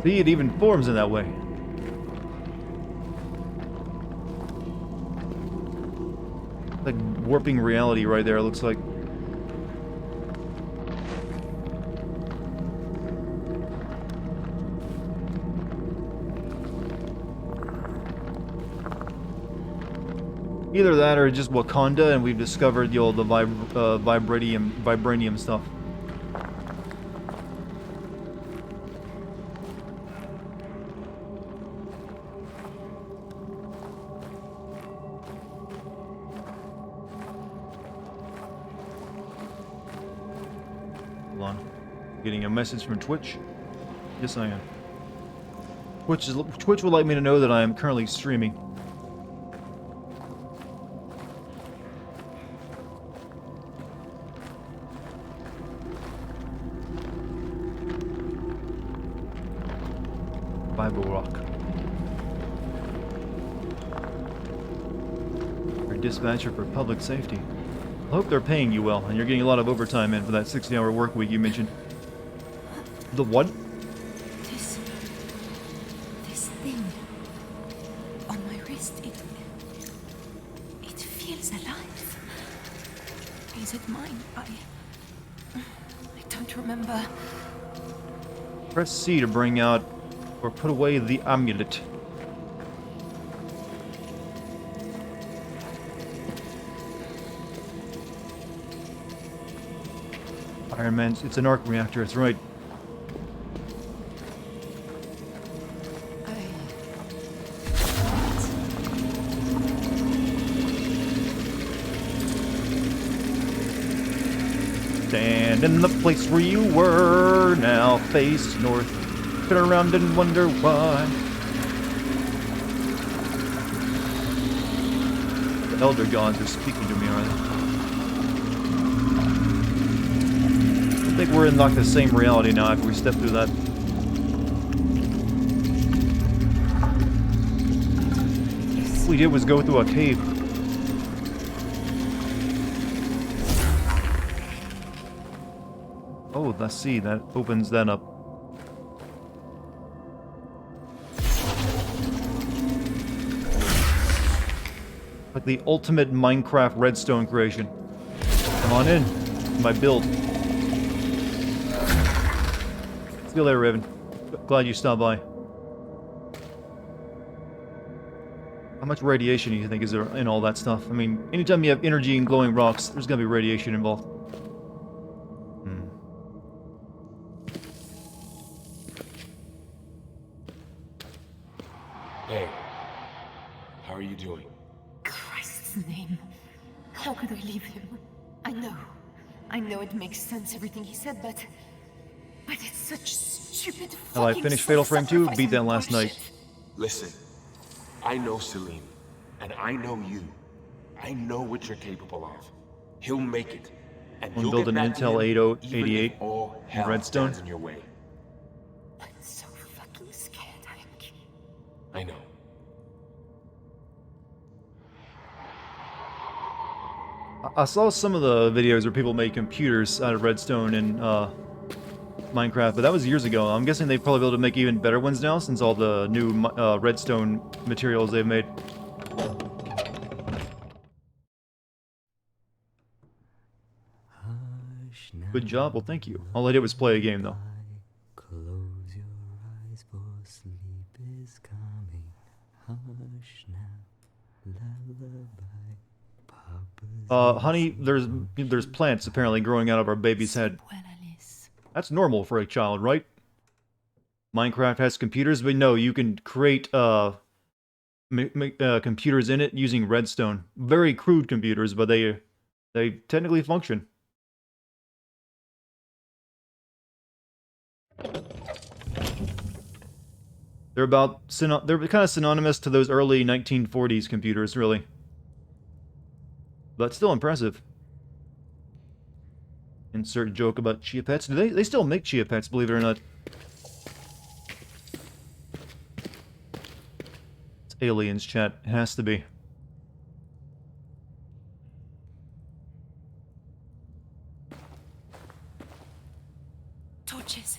See, it even forms in that way. Like warping reality right there, it looks like. Either that or just Wakanda, and we've discovered the vibranium stuff. Hold on. Getting a message from Twitch? Yes, I am. Twitch would like me to know that I am currently streaming. Bible Rock. You're a dispatcher for public safety. I hope they're paying you well, and you're getting a lot of overtime in for that 60-hour work week you mentioned. The what? This thing on my wrist, it feels alive. Is it mine? I don't remember. Press C to bring out or put away the amulet. Iron Man, it's an arc reactor, it's right. Stand in the place where you were, now face north. Turn around and wonder why. The elder gods are speaking to me, are they? I think we're in like the same reality now after we step through that. All we did was go through a cave. Oh, let's see, that opens that up. Like the ultimate Minecraft redstone creation. Come on in. My build. See you later, Raven. Glad you stopped by. How much radiation do you think is there in all that stuff? I mean, anytime you have energy and glowing rocks, there's gonna be radiation involved. Hey, how are you doing? Christ's name. How could I leave him? I know it makes sense, everything he said, but it's such stupid Oh, I finished Fatal Frame 2, beat that last night. Listen, I know Selim, and I know you. I know what you're capable of. He'll make it, and I'm you'll building get an back to Intel him, 8088 even if all in hell Redstone. stands in your way. I'm so fucking scared, Hank. I know. I saw some of the videos where people made computers out of redstone in Minecraft, but that was years ago. I'm guessing they'd probably be able to make even better ones now since all the new redstone materials they've made. Good job, well thank you. All I did was play a game though. Close your eyes, for sleep is coming. Hush now, lullaby. Honey, there's plants apparently growing out of our baby's head. That's normal for a child, right? Minecraft has computers, but no, you can create computers in it using redstone. Very crude computers, but they technically function. They're kind of synonymous to those early 1940s computers, really. But still impressive. Insert joke about Chia Pets. Do they still make Chia Pets, believe it or not? It's aliens, chat. It has to be. Torches.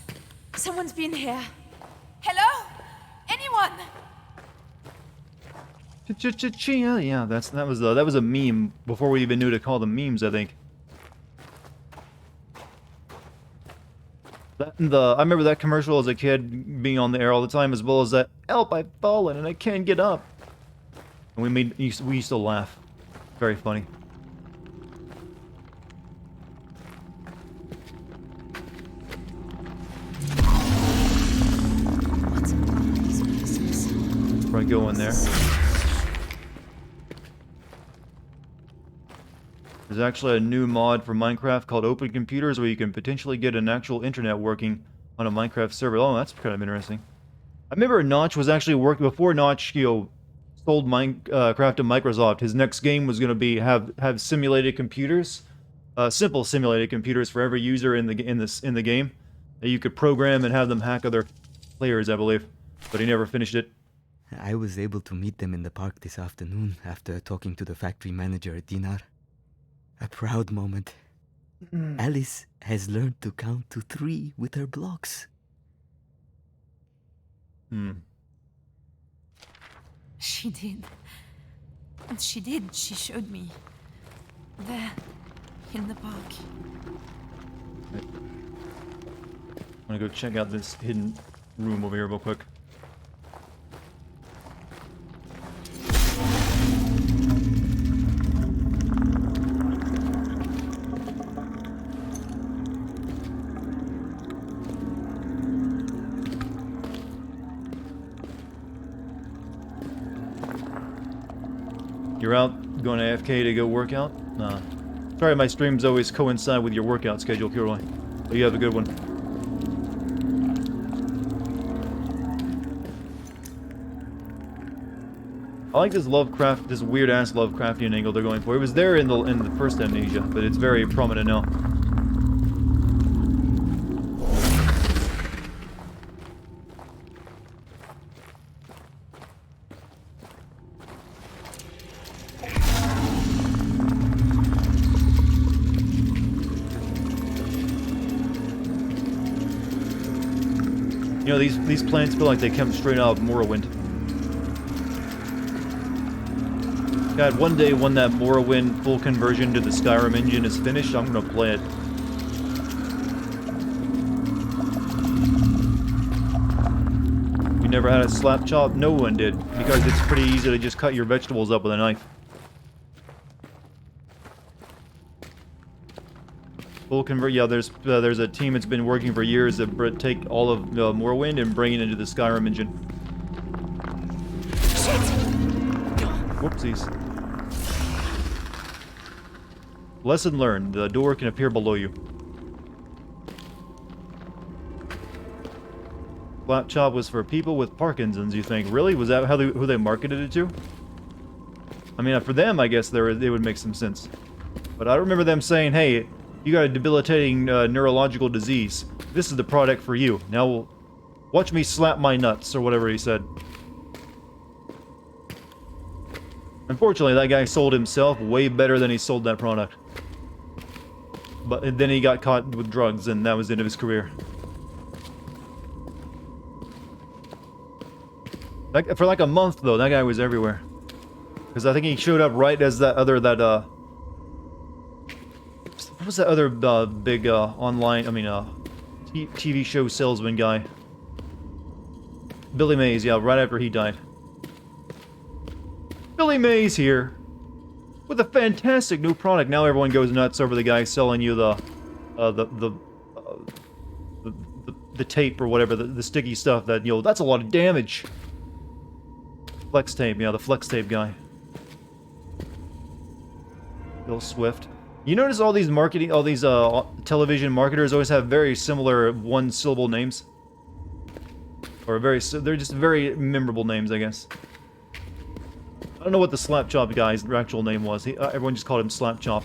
Someone's been here. Hello? Anyone? Chia, yeah, that was a meme before we even knew to call them memes, I think. I remember that commercial as a kid being on the air all the time, as well as that "Help! I've fallen and I can't get up." And we used to laugh. Very funny. Probably go in there. There's actually a new mod for Minecraft called Open Computers where you can potentially get an actual internet working on a Minecraft server. Oh, that's kind of interesting. I remember Notch was actually working before Notch, sold Minecraft to Microsoft. His next game was going to be have simulated computers, simple simulated computers for every user in the game that you could program and have them hack other players, I believe. But he never finished it. I was able to meet them in the park this afternoon after talking to the factory manager, Dinar. A proud moment. Alice has learned to count to 3 with her blocks. She did. And she did. She showed me. There. In the park. I'm gonna go check out this hidden room over here real quick. You're out going to AFK to go work out? Nah. Sorry, my streams always coincide with your workout schedule, Kilroy. But you have a good one. I like this this weird-ass Lovecraftian angle they're going for. It was there in the first Amnesia, but it's very prominent now. You know, these plants feel like they come straight out of Morrowind. God, one day when that Morrowind full conversion to the Skyrim engine is finished, I'm gonna play it. You never had a slap chop? No one did, because it's pretty easy to just cut your vegetables up with a knife. Full convert. Yeah, there's a team that's been working for years to take all of Morrowind and bring it into the Skyrim engine. Whoopsies. Lesson learned. The door can appear below you. Slap chop was for people with Parkinson's, you think? Really? Was that who they marketed it to? I mean, for them, I guess they would make some sense. But I remember them saying, hey, you got a debilitating neurological disease. This is the product for you. Now, watch me slap my nuts, or whatever he said. Unfortunately, that guy sold himself way better than he sold that product. But then he got caught with drugs, and that was the end of his career. For like a month, though, that guy was everywhere. Because I think he showed up right as what was that other big online, TV show salesman guy? Billy Mays, yeah, right after he died. Billy Mays here with a fantastic new product. Now everyone goes nuts over the guy selling you the tape or whatever, the sticky stuff that, you know, that's a lot of damage. Flex tape, yeah, the flex tape guy. Bill Swift. You notice all these television marketers always have very similar one-syllable names? Or they're just very memorable names, I guess. I don't know what the Slap Chop guy's actual name was. Everyone just called him Slap Chop.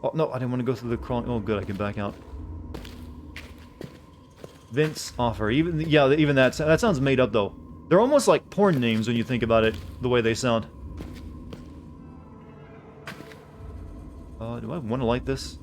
Oh, no, I didn't want to go through the crawling. Oh, good, I can back out. Vince Offer. Even that sounds made up, though. They're almost like porn names when you think about it, the way they sound. Do I want to light this?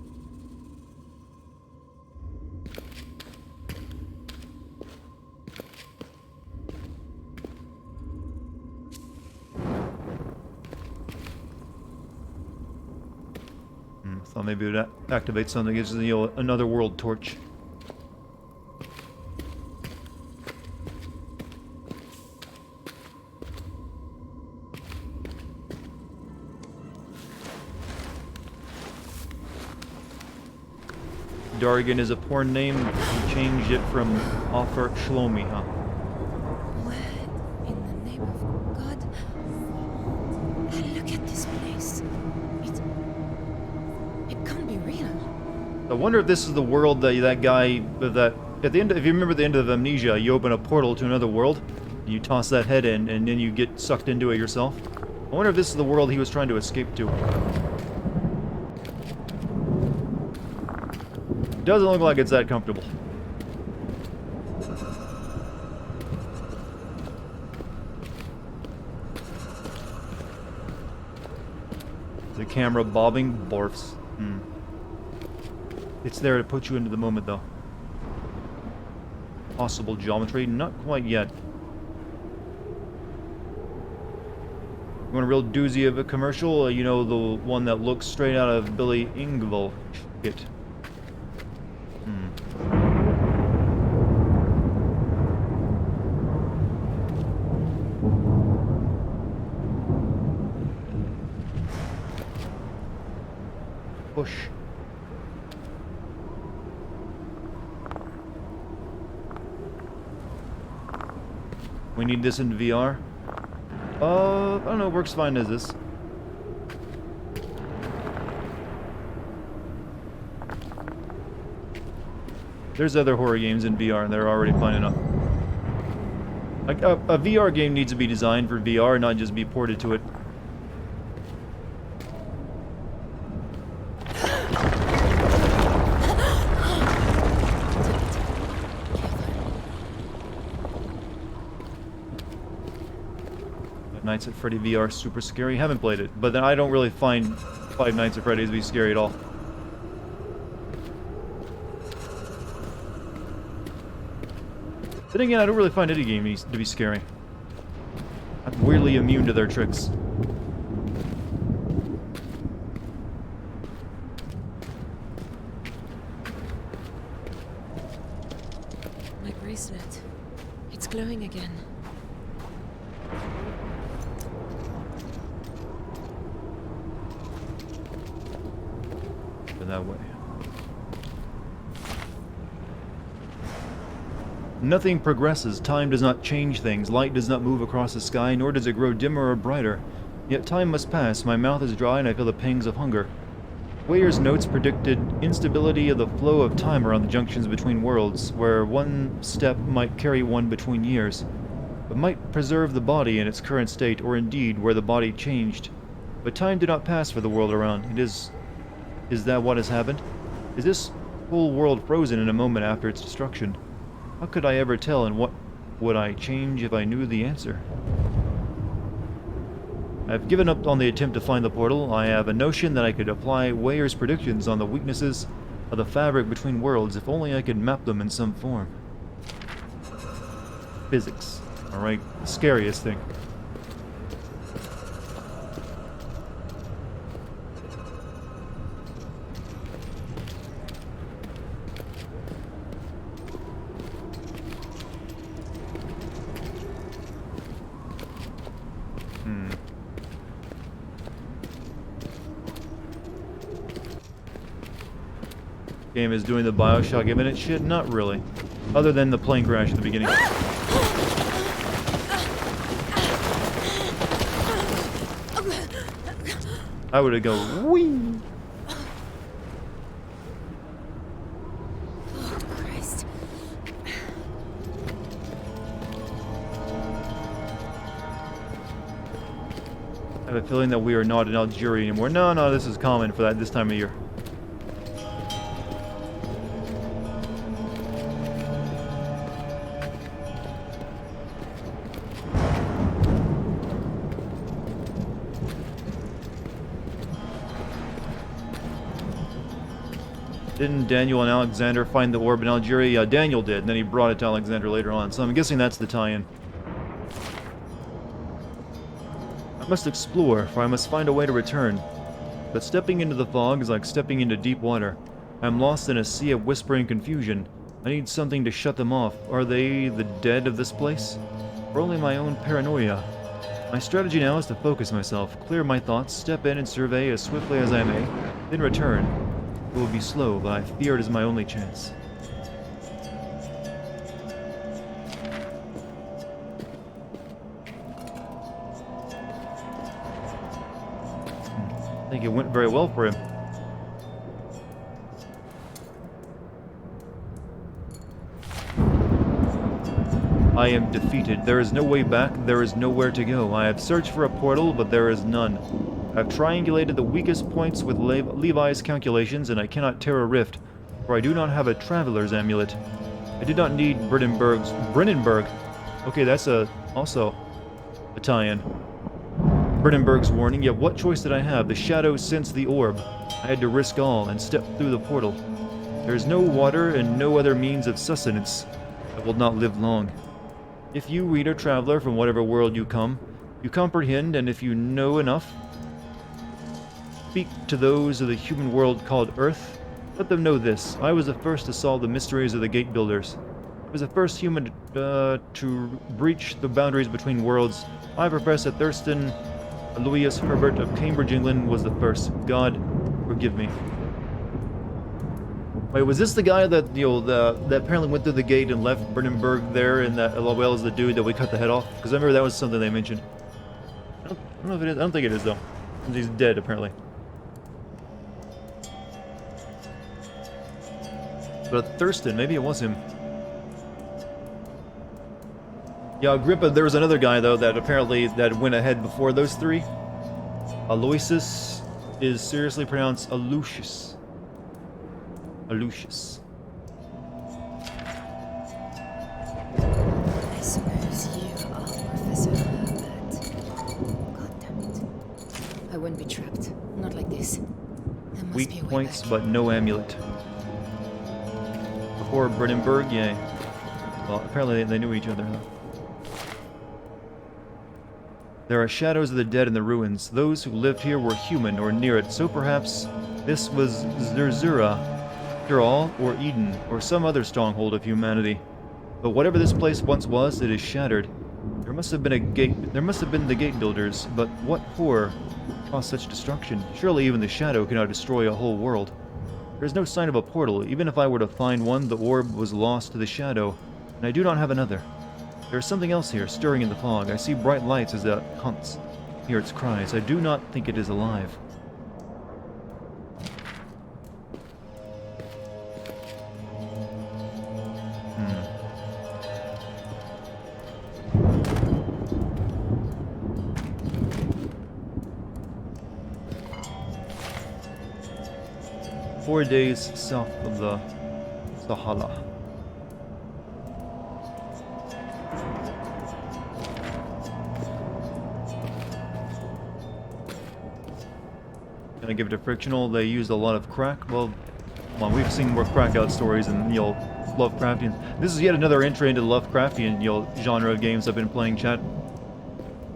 Thought maybe it would activate something. Gives you know, another world torch. Dartigan is a porn name. You changed it from Offer Shlomi, huh? What in the name of God? Look at this place. It can't be real. I wonder if this is the world that guy that at the end. If you remember the end of Amnesia, you open a portal to another world, and you toss that head in, and then you get sucked into it yourself. I wonder if this is the world he was trying to escape to. Doesn't look like it's that comfortable. The camera bobbing barfs. It's there to put you into the moment, though. Possible geometry? Not quite yet. You want a real doozy of a commercial? You know, the one that looks straight out of Billy Engvall shit. Push. We need this in VR? I don't know, works fine as this. There's other horror games in VR and they're already fine enough. Like, a VR game needs to be designed for VR, not just be ported to it. Nights at Freddy VR super scary. Haven't played it, but then I don't really find Five Nights at Freddy's to be scary at all. Then again, I don't really find any game to be scary. I'm weirdly immune to their tricks. My bracelet. It's glowing again. Go that way. Nothing progresses, time does not change things, light does not move across the sky, nor does it grow dimmer or brighter. Yet time must pass, my mouth is dry and I feel the pangs of hunger. Weyer's notes predicted instability of the flow of time around the junctions between worlds, where one step might carry one between years, but might preserve the body in its current state, or indeed where the body changed. But time did not pass for the world around. Is that what has happened? Is this whole world frozen in a moment after its destruction? How could I ever tell, and what would I change if I knew the answer? I've given up on the attempt to find the portal. I have a notion that I could apply Weyer's predictions on the weaknesses of the fabric between worlds if only I could map them in some form. Physics. Alright, the scariest thing. Game is doing the Bioshock Infinite shit? Not really. Other than the plane crash at the beginning. I would have go whee. Oh, Christ. I have a feeling that we are not in Algeria anymore. No, this is common for this time of year. Didn't Daniel and Alexander find the orb in Algeria? Yeah, Daniel did, and then he brought it to Alexander later on, so I'm guessing that's the tie-in. I must explore, for I must find a way to return. But stepping into the fog is like stepping into deep water. I am lost in a sea of whispering confusion. I need something to shut them off. Are they the dead of this place? Or only my own paranoia? My strategy now is to focus myself, clear my thoughts, step in and survey as swiftly as I may, then return. It will be slow, but I fear it is my only chance. I think it went very well for him. I am defeated. There is no way back. There is nowhere to go. I have searched for a portal, but there is none. I've triangulated the weakest points with Levi's calculations, and I cannot tear a rift, for I do not have a traveler's amulet. I did not need Brennenberg. Okay, that's also a tie-in. Brennenberg's warning, yet what choice did I have? The shadows sensed the orb. I had to risk all and step through the portal. There is no water and no other means of sustenance. I will not live long. If you, reader, traveler, from whatever world you come, you comprehend, and if you know enough, speak to those of the human world called Earth. Let them know this. I was the first to solve the mysteries of the Gate Builders. I was the first human to breach the boundaries between worlds. I profess that Thurston Aloysius Herbert of Cambridge, England was the first. God, forgive me. Wait, was this the guy that, that apparently went through the gate and left Brennenberg there, and that well as the dude that we cut the head off? Because I remember that was something they mentioned. I don't know if it is. I don't think it is, though. He's dead, apparently. But Thurston, maybe it was him. Yeah, Agrippa, there was another guy, though, that apparently that went ahead before those three. Aloysius is seriously pronounced Aloysius. Aloysius. I suppose you are Professor Herbert. God damn it. I wouldn't be trapped. Not like this. There must be Weak a way points, back. but no amulet. Before Brennenberg, yeah. Well, apparently they knew each other, though. There are shadows of the dead in the ruins. Those who lived here were human or near it, so perhaps this was Zerzura, Dural, or Eden, or some other stronghold of humanity. But whatever this place once was, it is shattered. There must have been the gate builders, but what horror caused such destruction? Surely even the shadow cannot destroy a whole world. There is no sign of a portal. Even if I were to find one, the orb was lost to the shadow, and I do not have another. There is something else here, stirring in the fog. I see bright lights as it hunts. Hear its cries. I do not think it is alive. Hmm. 4 days south of the Sahala. Gonna give it a frictional. They used a lot of crack. Well, we've seen more crack out stories and, you know, Lovecraftian. This is yet another entry into the Lovecraftian, you know, genre of games I've been playing, chat.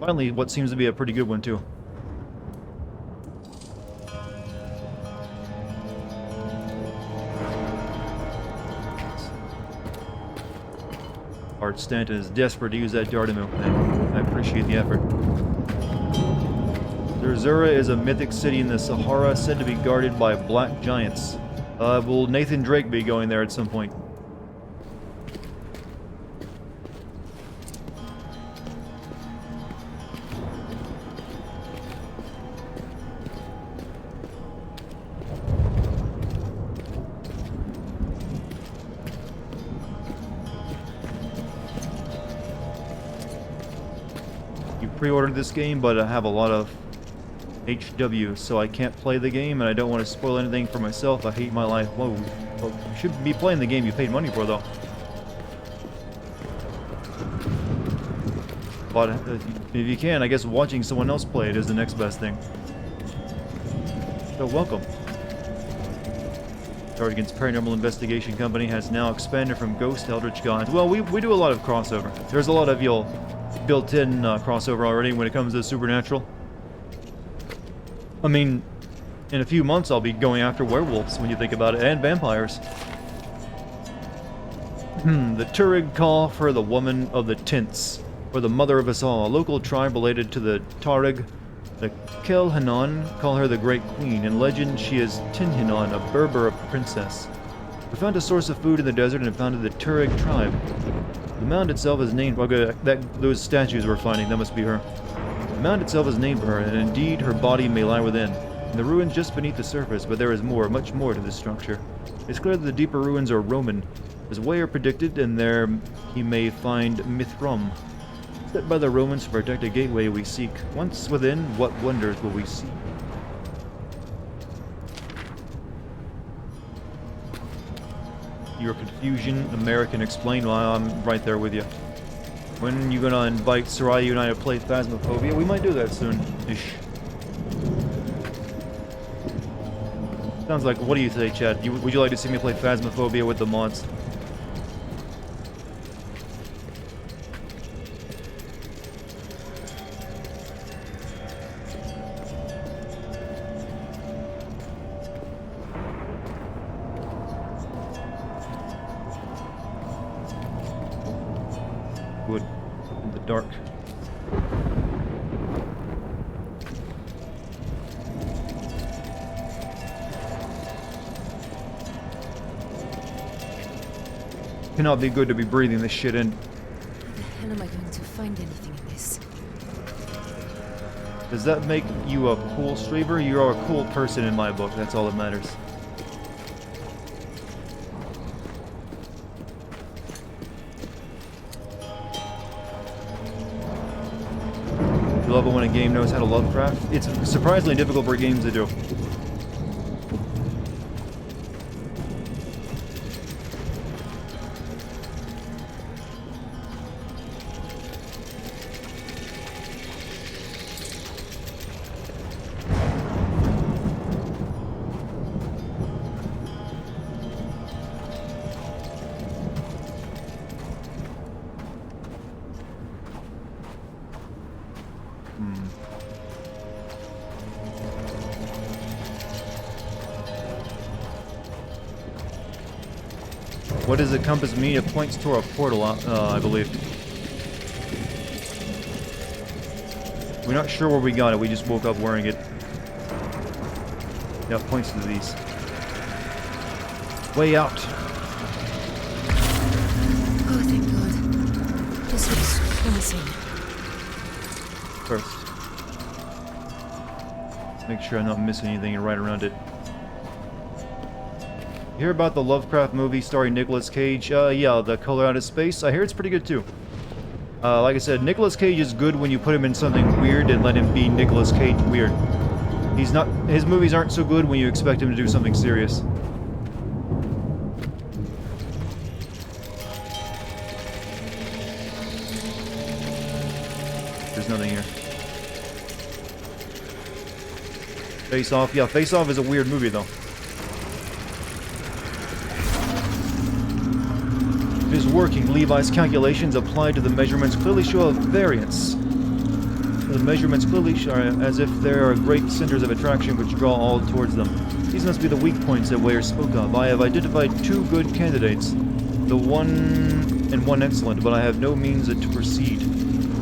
Finally, what seems to be a pretty good one, too. Art Stanton is desperate to use that Dartigan. I appreciate the effort. Zerzura is a mythic city in the Sahara said to be guarded by black giants. Will Nathan Drake be going there at some point? You pre-ordered this game, but I have a lot of HW, so I can't play the game, and I don't want to spoil anything for myself. I hate my life. Whoa. Well, you should be playing the game you paid money for, though. But if you can, I guess watching someone else play it is the next best thing. So, welcome. Dartigan's Paranormal Investigation Company has now expanded from ghost to eldritch gods. Well, we do a lot of crossover. There's a lot of, built-in crossover already when it comes to supernatural. I mean, in a few months I'll be going after werewolves when you think about it, and vampires. The Turig call her the woman of the Tints, or the mother of us all, a local tribe related to the Tarig. The Kelhanon call her the Great Queen. In legend, she is Tinhinon, a Berber princess. We found a source of food in the desert and founded the Turig tribe. The mound itself is named... Okay, those statues we're finding, that must be her. The mound itself is named for her, and indeed her body may lie within. In the ruins just beneath the surface, but there is more, much more to this structure. It's clear that the deeper ruins are Roman. As Weyer predicted, and there he may find Mithrum. Set by the Romans to protect a gateway we seek. Once within, what wonders will we see? Your confusion, American explain. Well, I'm right there with you. When you gonna invite Soraya and I to play Phasmophobia? We might do that soon-ish. Sounds like, what do you say, Chad? Would you like to see me play Phasmophobia with the mods? Wood in the dark. Cannot be good to be breathing this shit in. How am I going to find anything in this? Does that make you a cool streamer? You're a cool person in my book. That's all that matters. You love it when a game knows how to Lovecraft? It's surprisingly difficult for games to do. What does the compass mean? It points toward a portal, I believe. We're not sure where we got it, we just woke up wearing it. Yeah, it points to these. Way out. Oh, thank God. This looks promising. First. Make sure I'm not missing anything right around it. You hear about the Lovecraft movie starring Nicolas Cage? Yeah, The Color Out of Space. I hear it's pretty good too. Like I said, Nicolas Cage is good when you put him in something weird and let him be Nicolas Cage weird. He's not. His movies aren't so good when you expect him to do something serious. There's nothing here. Face Off. Yeah, Face Off is a weird movie though. It is working. Levi's calculations applied to the measurements clearly show a variance. The measurements clearly show as if there are great centers of attraction which draw all towards them. These must be the weak points that Weir spoke of. I have identified 2 good candidates. The one and one excellent, but I have no means to proceed.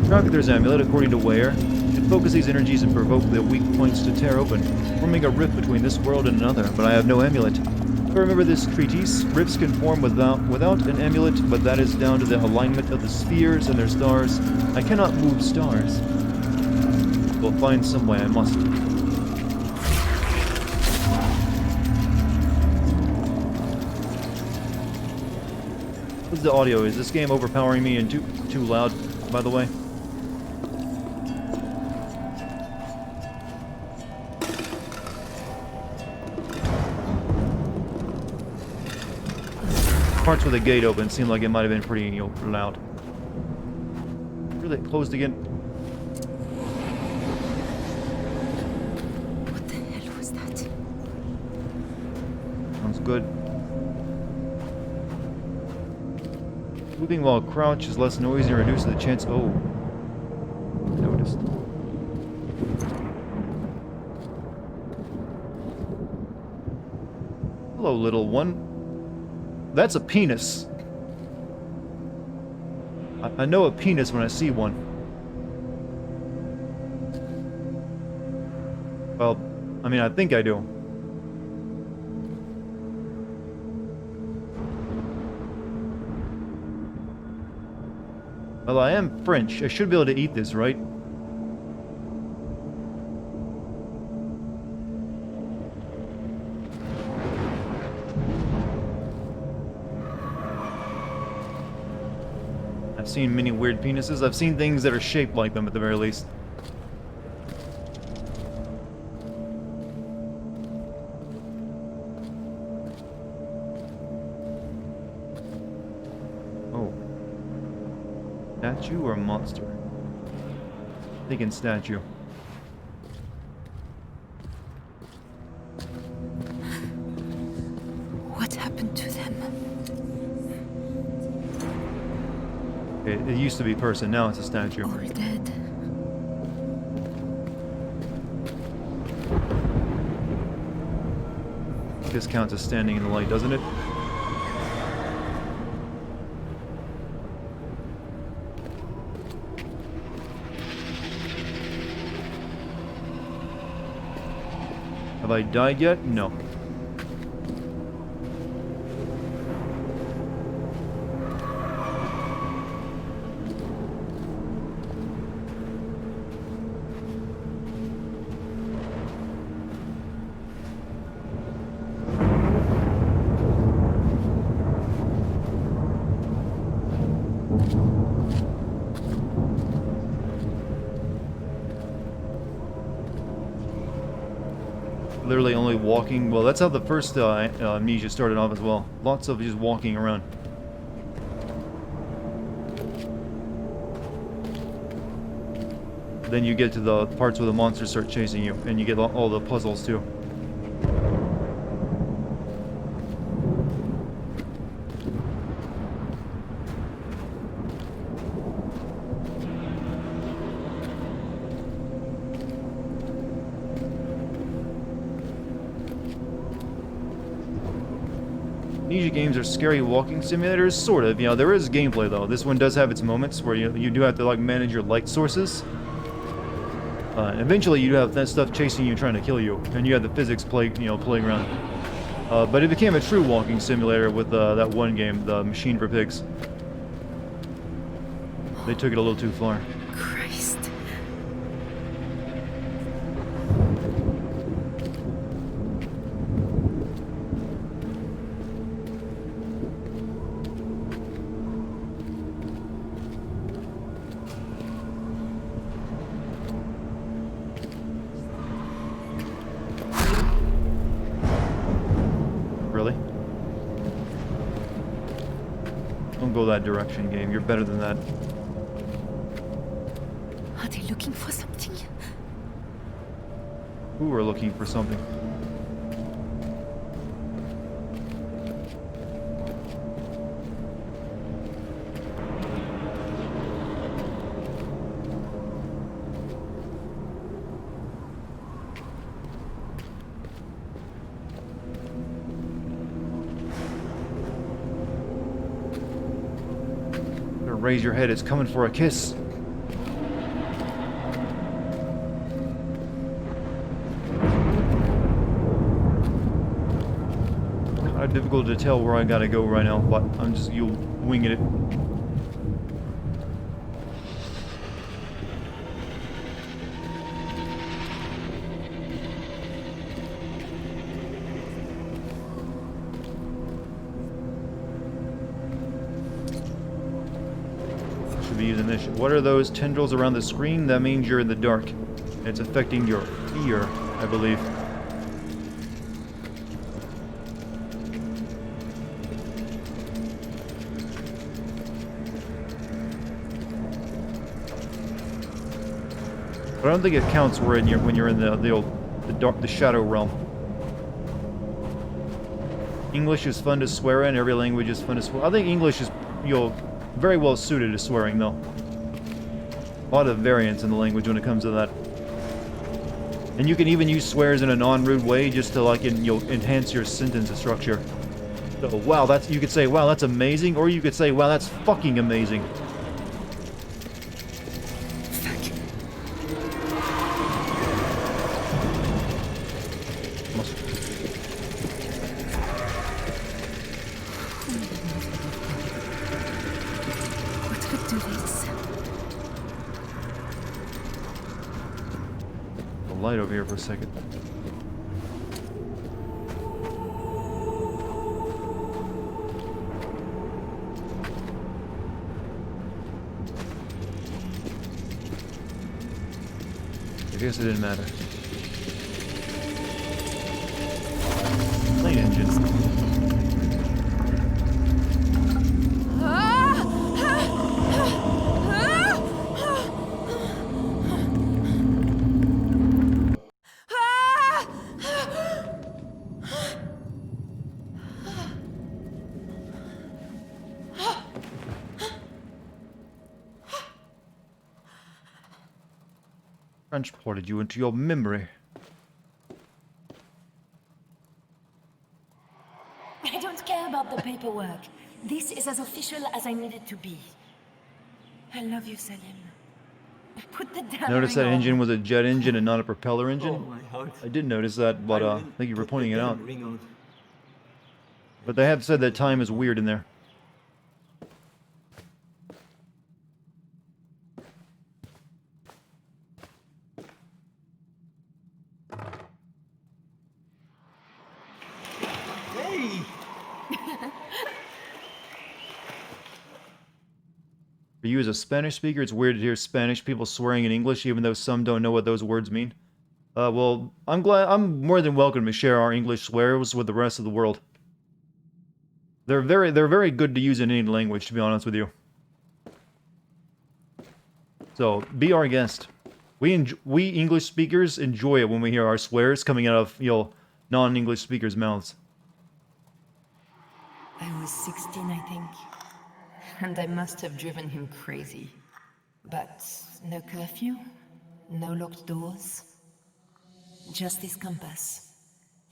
Dracuther's amulet, according to Weir, should focus these energies and provoke the weak points to tear open, forming a rift between this world and another, but I have no amulet. If I remember this treatise, rifts can form without an amulet, but that is down to the alignment of the spheres and their stars. I cannot move stars. We'll find some way, I must. What's the audio? Is this game overpowering me and too loud, by the way? Parts with the gate open seemed like it might have been pretty, loud. Really closed again. What the hell was that? Sounds good. Moving while crouched is less noisy and reduces the chance. Oh. Noticed. Hello, little one. That's a penis. I know a penis when I see one. Well, I mean, I think I do. Well, I am French. I should be able to eat this, right? I've seen many weird penises. I've seen things that are shaped like them at the very least. Oh. Statue or monster? Thinking statue. What happened to them? It used to be person, now it's a statue. All dead. This counts as standing in the light, doesn't it? Have I died yet? No. Literally only walking. Well, that's how the first Amnesia started off as well. Lots of just walking around. Then you get to the parts where the monsters start chasing you, and you get all the puzzles too. Amnesia games are scary walking simulators, sort of. You know, there is gameplay though. This one does have its moments where you do have to like manage your light sources. Eventually, you have that stuff chasing you, trying to kill you, and you have the physics playing around. But it became a true walking simulator with that one game, the Machine for Pigs. They took it a little too far. Christ. Really? Don't go that direction, game. You're better than that. Are they looking for something? Who are looking for something? Raise your head, it's coming for a kiss. Kind of difficult to tell where I gotta go right now, but you'll winging it. Be using this. What are those tendrils around the screen? That means you're in the dark. It's affecting your ear, I believe. But I don't think it counts when you're in the shadow realm. English is fun to swear in. Every language is fun to swear. I think English is very well suited to swearing, though. A lot of variance in the language when it comes to that. And you can even use swears in a non-rude way just to like enhance your sentence structure. So, wow, you could say, wow, that's amazing, or you could say, wow, that's fucking amazing. Light over here for a second. I guess it didn't matter. Plane engine. Transported you into your memory. I don't care about the paperwork. This is as official as I need it to be. I love you, Salim. Put the damn Notice that ring on. engine was a jet engine and not a propeller engine? Oh, my heart. I did notice that, but thank you for Put pointing the it out. damn ring on. But they have said that time is weird in there. Hey! For you as a Spanish speaker, it's weird to hear Spanish people swearing in English, even though some don't know what those words mean. Well, I'm more than welcome to share our English swears with the rest of the world. They're very good to use in any language, to be honest with you. So, be our guest. We English speakers enjoy it when we hear our swears coming out of, non-English speakers' mouths. I was 16, I think. And I must have driven him crazy. But no curfew, no locked doors. Just this compass.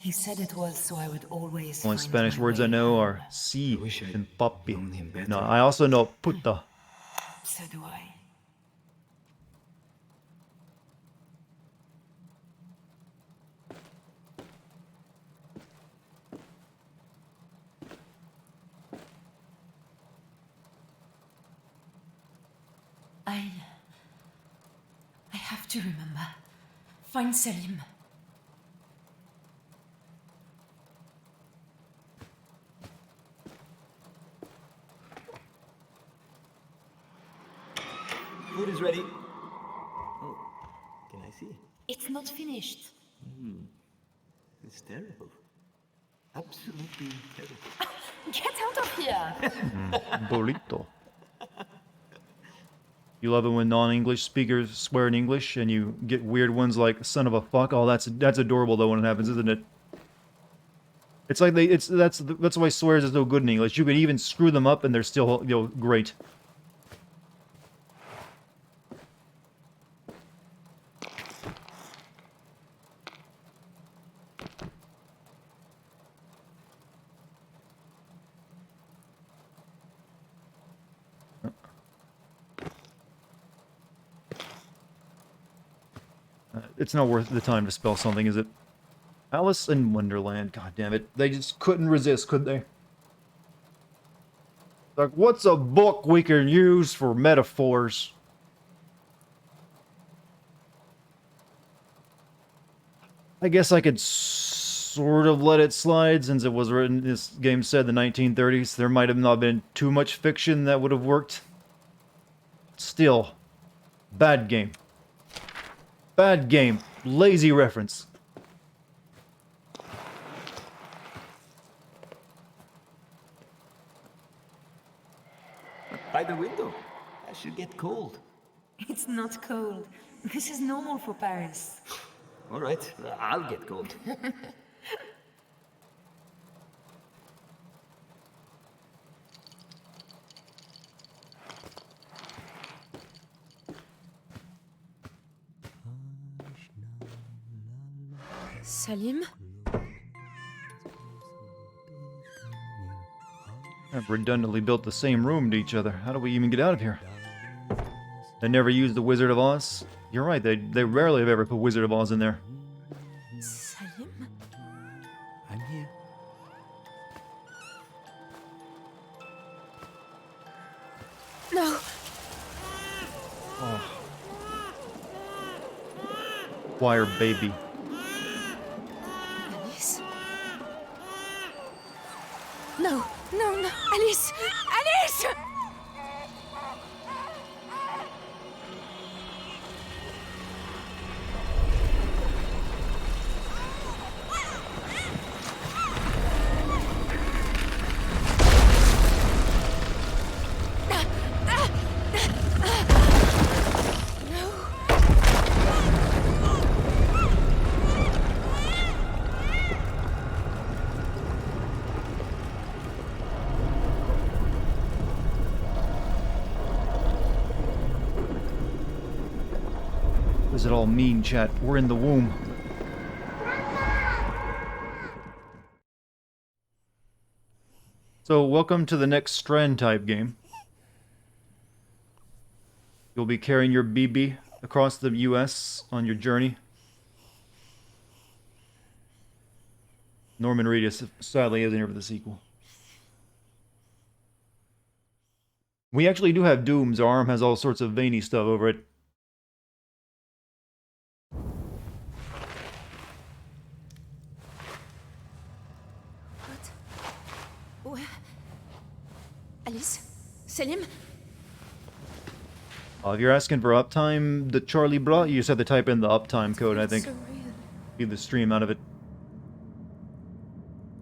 He said it was so I would always Only find Spanish my words I way know home. are si wish I'd and papi. known him better. No, I also know puta. So do I. I have to remember. Find Selim. Food is ready. Oh, can I see? It's not finished. It's terrible. Absolutely terrible. Get out of here! Burrito. You love it when non-English speakers swear in English and you get weird ones like "son of a fuck." Oh, that's adorable though when it happens, isn't it? It's like that's why swears is so good in English. You can even screw them up and they're still, you know, great. It's not worth the time to spell something, is it? Alice in Wonderland. God damn it. They just couldn't resist, could they? Like, what's a book we can use for metaphors? I guess I could sort of let it slide since it was written, this game said, the 1930s. There might have not been too much fiction that would have worked. Still, bad game. Bad game. Lazy reference. By the window. I should get cold. It's not cold. This is normal for Paris. All right, I'll get cold. Salim? I've redundantly built the same room to each other. How do we even get out of here? They never used the Wizard of Oz? You're right, they rarely have ever put Wizard of Oz in there. Salim? I'm here. No! Oh. Choir baby. Alice? No! No, no! Alice! Alice! What does it all mean, chat? We're in the womb. So, welcome to the next Strand type game. You'll be carrying your BB across the US on your journey. Norman Reedus sadly isn't here for the sequel. We actually do have Dooms. Our arm has all sorts of veiny stuff over it. What? Where? Alice? Selim? If you're asking for uptime, the Charlie brought, you just have to type in the uptime code, I think. So real. Be the stream out of it.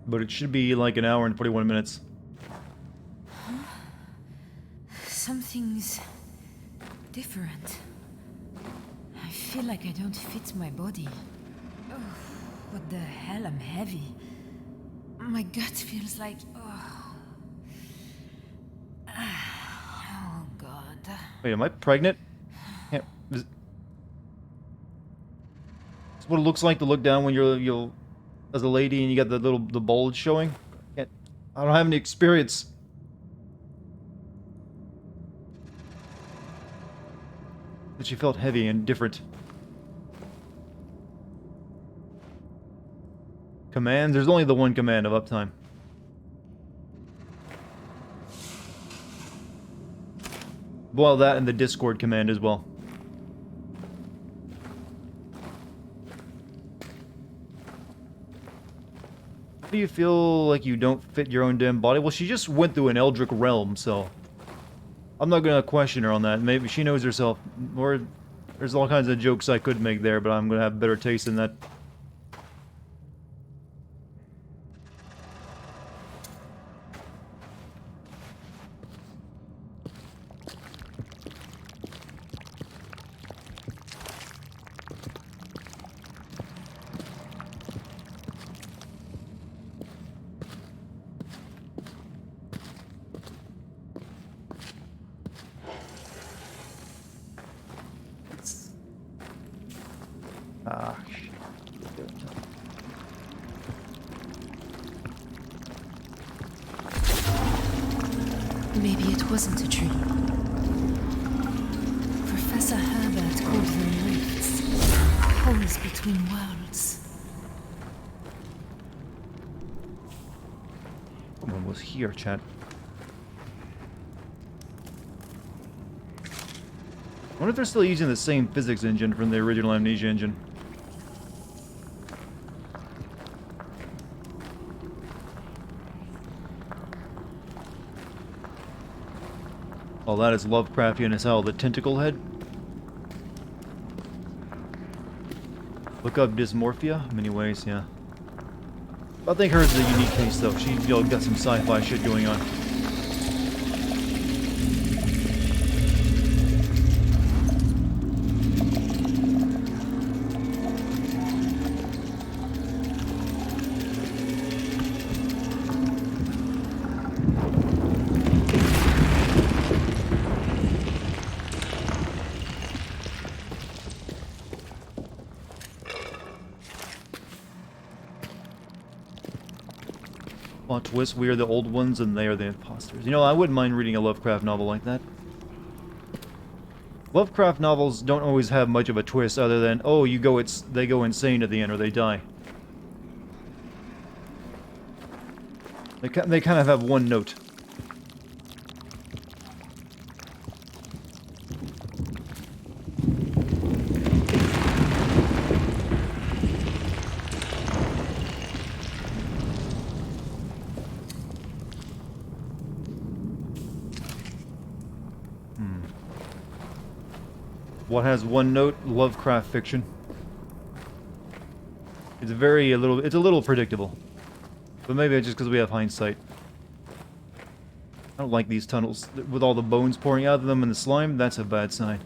But it should be like an hour and 41 minutes. Something's different. I feel like I don't fit my body. Oh, what the hell? I'm heavy. My gut feels like... Oh, oh God. Wait, am I pregnant? Can't, is, it's what it looks like to look down when you'll as a lady and you got the bulge showing. I don't have any experience. But she felt heavy and different. Commands? There's only the one command of uptime. Well, that and the Discord command as well. Do you feel like you don't fit your own damn body? Well, she just went through an Eldritch realm, so I'm not gonna question her on that. Maybe she knows herself. Or there's all kinds of jokes I could make there, but I'm gonna have better taste than that. Ah, shit. Maybe it wasn't a dream. Professor Herbert called them rifts. Holes between worlds. Someone was here, chat. I wonder if they're still using the same physics engine from the original Amnesia engine. Oh, that is Lovecraftian as hell. The tentacle head. Look up dysmorphia. Many ways, yeah. I think hers is a unique case, though. She's got some sci-fi shit going on. Plot twist, we are the old ones and they are the imposters. You know, I wouldn't mind reading a Lovecraft novel like that. Lovecraft novels don't always have much of a twist other than, oh, they go insane at the end or they die. They kind of have one note. What has one note? Lovecraft fiction. It's it's a little predictable. But maybe it's just because we have hindsight. I don't like these tunnels. With all the bones pouring out of them and the slime, that's a bad sign.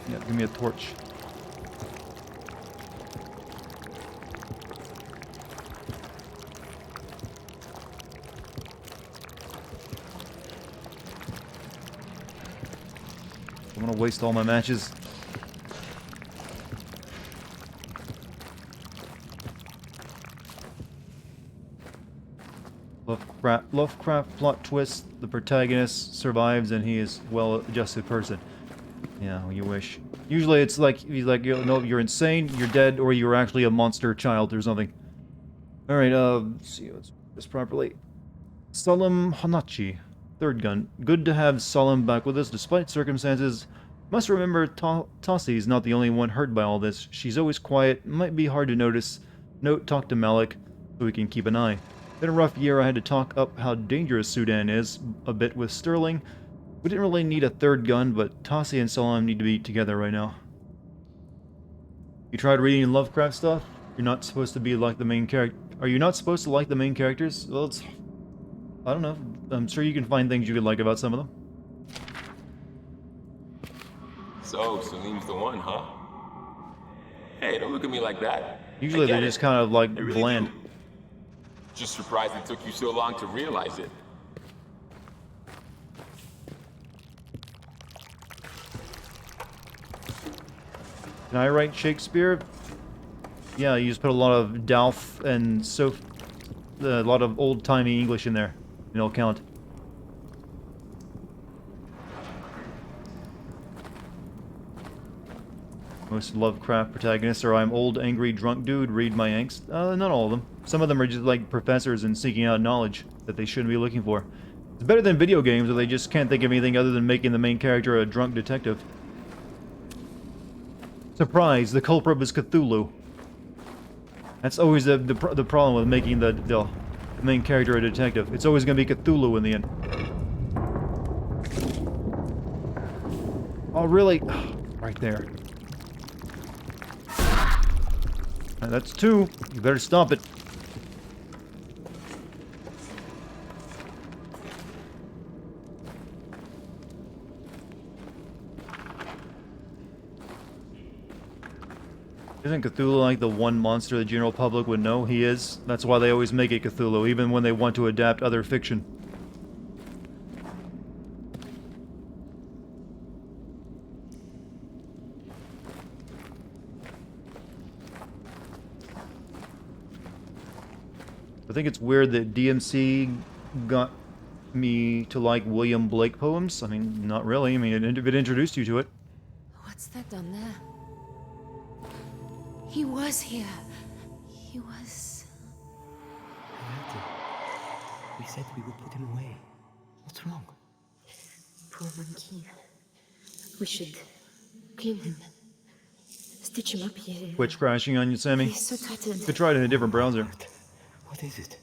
Yeah, give me a torch. I'm gonna waste all my matches. Lovecraft plot twist, the protagonist survives and he is a well-adjusted person. Yeah, well, you wish. Usually it's like, he's like, no, you're insane, you're dead, or you're actually a monster child or something. Alright, let's see, let's do this properly. Salim Hanachi, third gun. Good to have Salim back with us despite circumstances. Must remember Tassi is not the only one hurt by all this. She's always quiet, might be hard to notice. Talk to Malik, so we can keep an eye. Been a rough year. I had to talk up how dangerous Sudan is a bit with Sterling. We didn't really need a third gun, but Tassi and Salam need to be together right now. You tried reading Lovecraft stuff? You're not supposed to be like the main character. Are you not supposed to like the main characters? Well, I don't know. I'm sure you can find things you could like about some of them. So, Salim's the one, huh? Hey, don't look at me like that. I Usually they're get just it. kind of like I really bland. do. Just surprised it took you so long to realize it. Can I write Shakespeare? Yeah, you just put a lot of Dalf and a lot of old-timey English in there. And it'll count. Most Lovecraft protagonists are I'm old, angry, drunk dude, read my angst. Not all of them. Some of them are just like professors and seeking out knowledge that they shouldn't be looking for. It's better than video games where they just can't think of anything other than making the main character a drunk detective. Surprise, the culprit was Cthulhu. That's always the problem with making the main character a detective. It's always going to be Cthulhu in the end. Oh, really? Right there. That's two. You better stop it. Isn't Cthulhu like the one monster the general public would know he is? That's why they always make it Cthulhu, even when they want to adapt other fiction. I think it's weird that DMC got me to like William Blake poems. I mean, not really. I mean, it introduced you to it. What's that down there? He was here. He was... We said we would put him away. What's wrong? Poor monkey. We should clean him. Stitch him up here. Twitch crashing on you, Sammy? He's so tattered. Could try it in a different browser. What is it?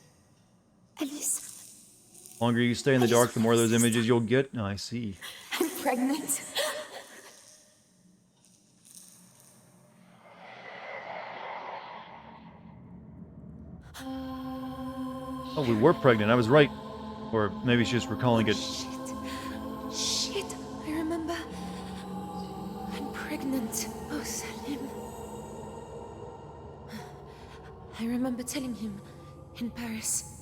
Alice, The longer you stay in the dark, the more of those images you'll get. I see. I'm pregnant. Oh, we were pregnant. I was right. Or maybe she's just recalling it. Shit, I remember. I'm pregnant. Oh, Salim. I remember telling him in Paris.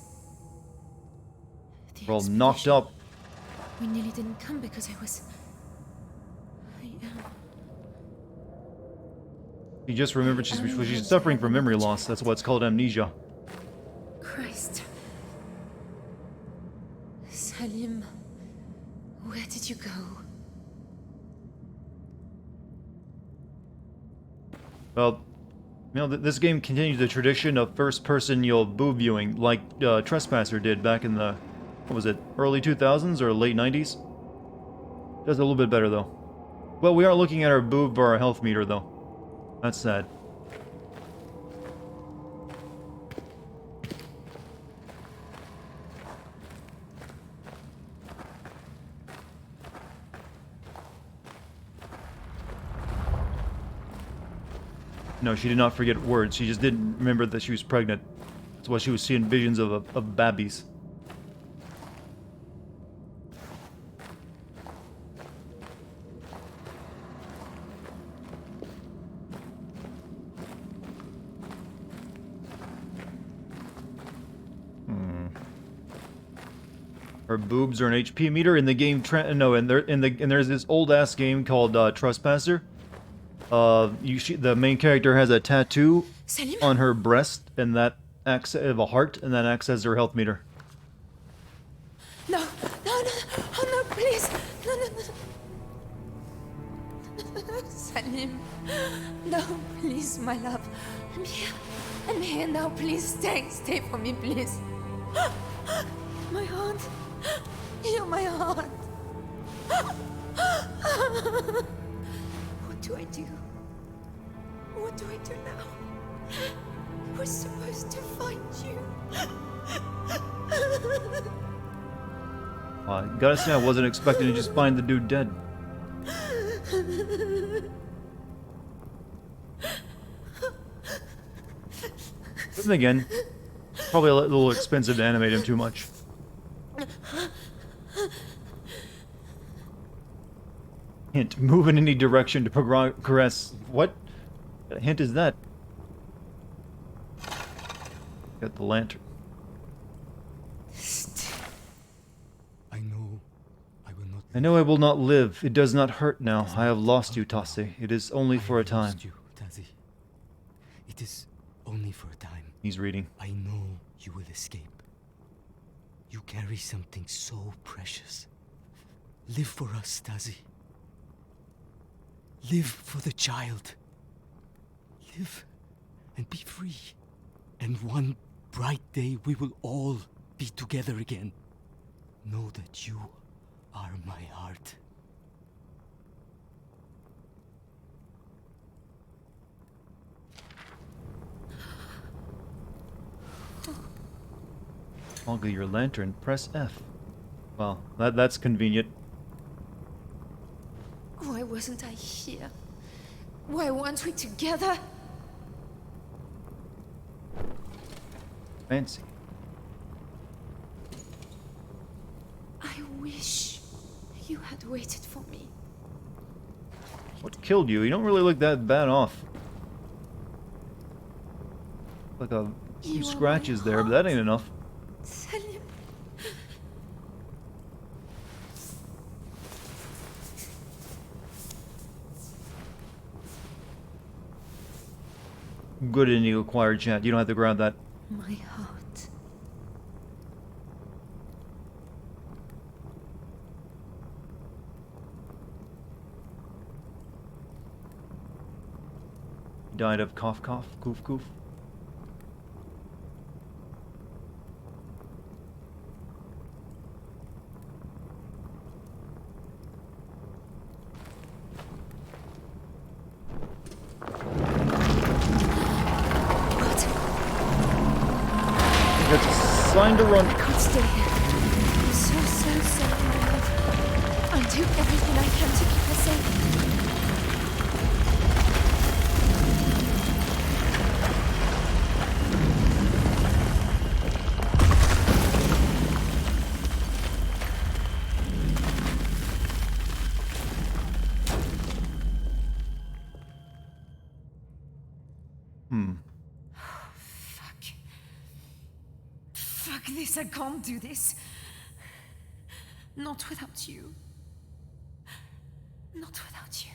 We're all knocked up. We nearly didn't come because I was... She just remembered she's suffering from memory loss. That's what's called amnesia. Christ. Salim, where did you go? Well, you know, this game continues the tradition of first-person boob viewing, like Trespasser did back in the, what was it, early 2000s or late 90s? Does a little bit better, though. Well, we are looking at our boob for our health meter, though. That's sad. No, she did not forget words. She just didn't remember that she was pregnant. That's why she was seeing visions of babbies. Her boobs are an HP meter in the game. And there's this old ass game called Trespasser. The main character has a tattoo Salim? on her breast, and that acts of a heart, and that acts as her health meter. No, no, no, oh no, please, no, no, no. Salim, no, please, my love. I'm here now, please, stay for me, please. My heart, you're my heart. What do I do? What do I do now? We're supposed to find you. Gotta say, I wasn't expecting to just find the dude dead. But then again, probably a little expensive to animate him too much. Hint, move in any direction to progress. What hint is that? Got the lantern. I know I will not live. It does not hurt now. I have lost you, Tasse. It is only for a time. Lost you, Tazi. It is only for a time. He's reading. I know you will escape. You carry something so precious. Live for us, Tazi. Live for the child. Live and be free. And one bright day we will all be together again. Know that you are my heart. Toggle your lantern. Press F. Well, that's convenient. Why wasn't I here? Why weren't we together? Fancy. I wish you had waited for me. What killed you? You don't really look that bad off. Like a few scratches there, but that ain't enough. Salim. Good in you acquired chat. You don't have to grab that. My heart. Died of cough, goof, goof. That's a sign to run. I can't stay here. I'm so sorry, my love. I'll do everything I can to keep her safe. Fuck this, I can't do this. Not without you. Not without you.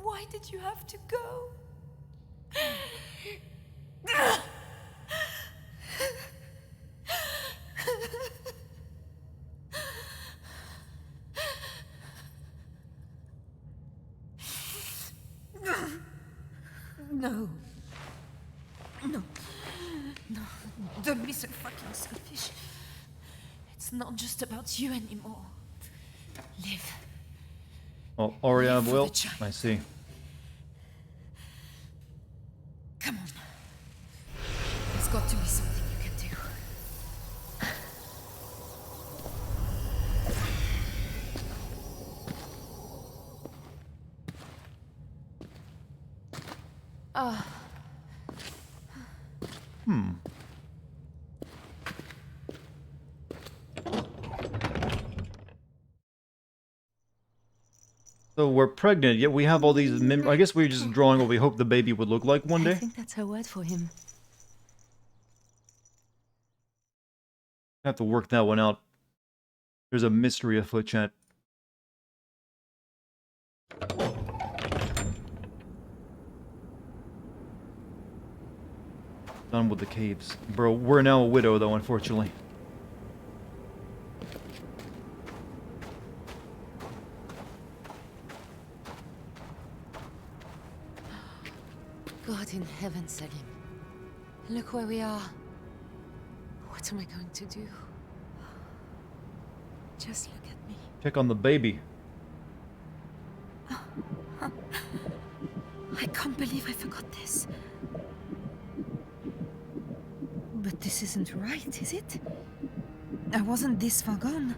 Why did you have to go? No. No. No. Don't be so fucking selfish. It's not just about you anymore. Live. Oh, Oriana for will. the child. I see. Come on. There's got to be something you can do. So we're pregnant, yet we have all these I guess we're just drawing what we hope the baby would look like one I day. think that's her word for him. Have to work that one out. There's a mystery afoot, chat. Done with the caves. Bro, we're now a widow though, unfortunately. God in heaven, Selim. Look where we are. What am I going to do? Just look at me. Check on the baby. I can't believe I forgot this. But this isn't right, is it? I wasn't this far gone.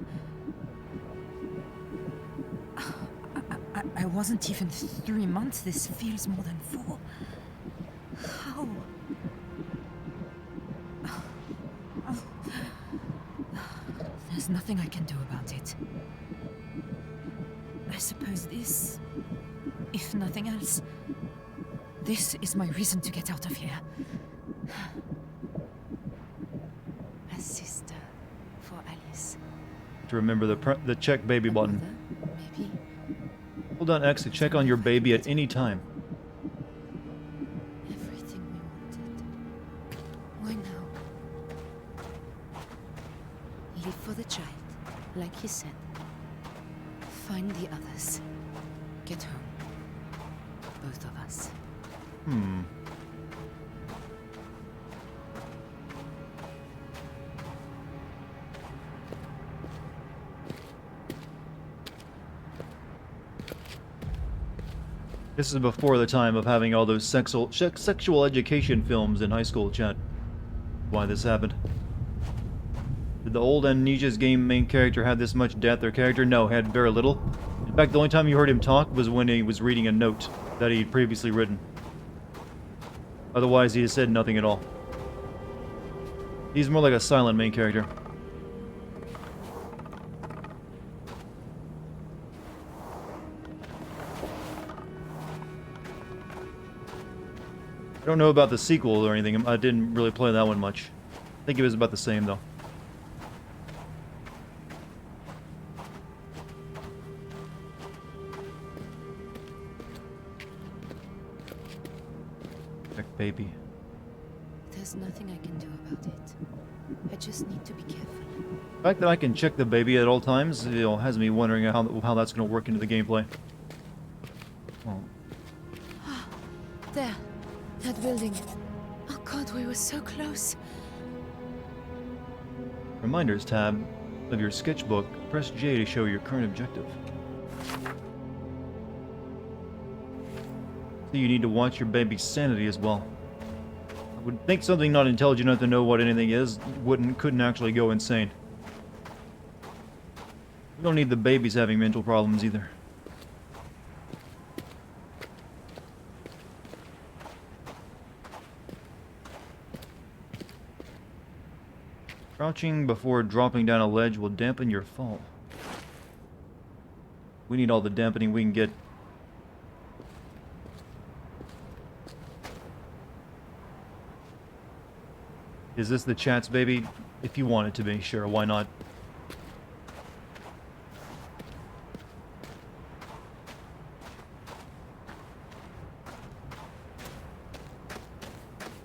I wasn't even 3 months. This feels more than 4. How? There's nothing I can do about it. I suppose this, if nothing else, this is my reason to get out of here. A sister for Alice. To remember the check baby button. Maybe. Hold on X to check on your baby at any time. Everything we wanted. Why now? Live for the child, like he said. Find the others. Get home. Both of us. This is before the time of having all those sexual education films in high school, chat. Why this happened. Did the old Amnesia's game main character have this much depth or character? No, had very little. In fact, the only time you heard him talk was when he was reading a note that he'd previously written. Otherwise, he has said nothing at all. He's more like a silent main character. I don't know about the sequel or anything. I didn't really play that one much. I think it was about the same, though. Check baby. There's nothing I can do about it. I just need to be careful. The fact that I can check the baby at all times, you know, has me wondering how that's going to work into the gameplay. Oh. There. That building. Oh god, we were so close. Reminders tab of your sketchbook. Press J to show your current objective. So you need to watch your baby's sanity as well. I would think something not intelligent enough to know what anything is couldn't actually go insane. You don't need the babies having mental problems either. Crouching before dropping down a ledge will dampen your fall. We need all the dampening we can get. Is this the chat's baby? If you want it to be, sure, why not?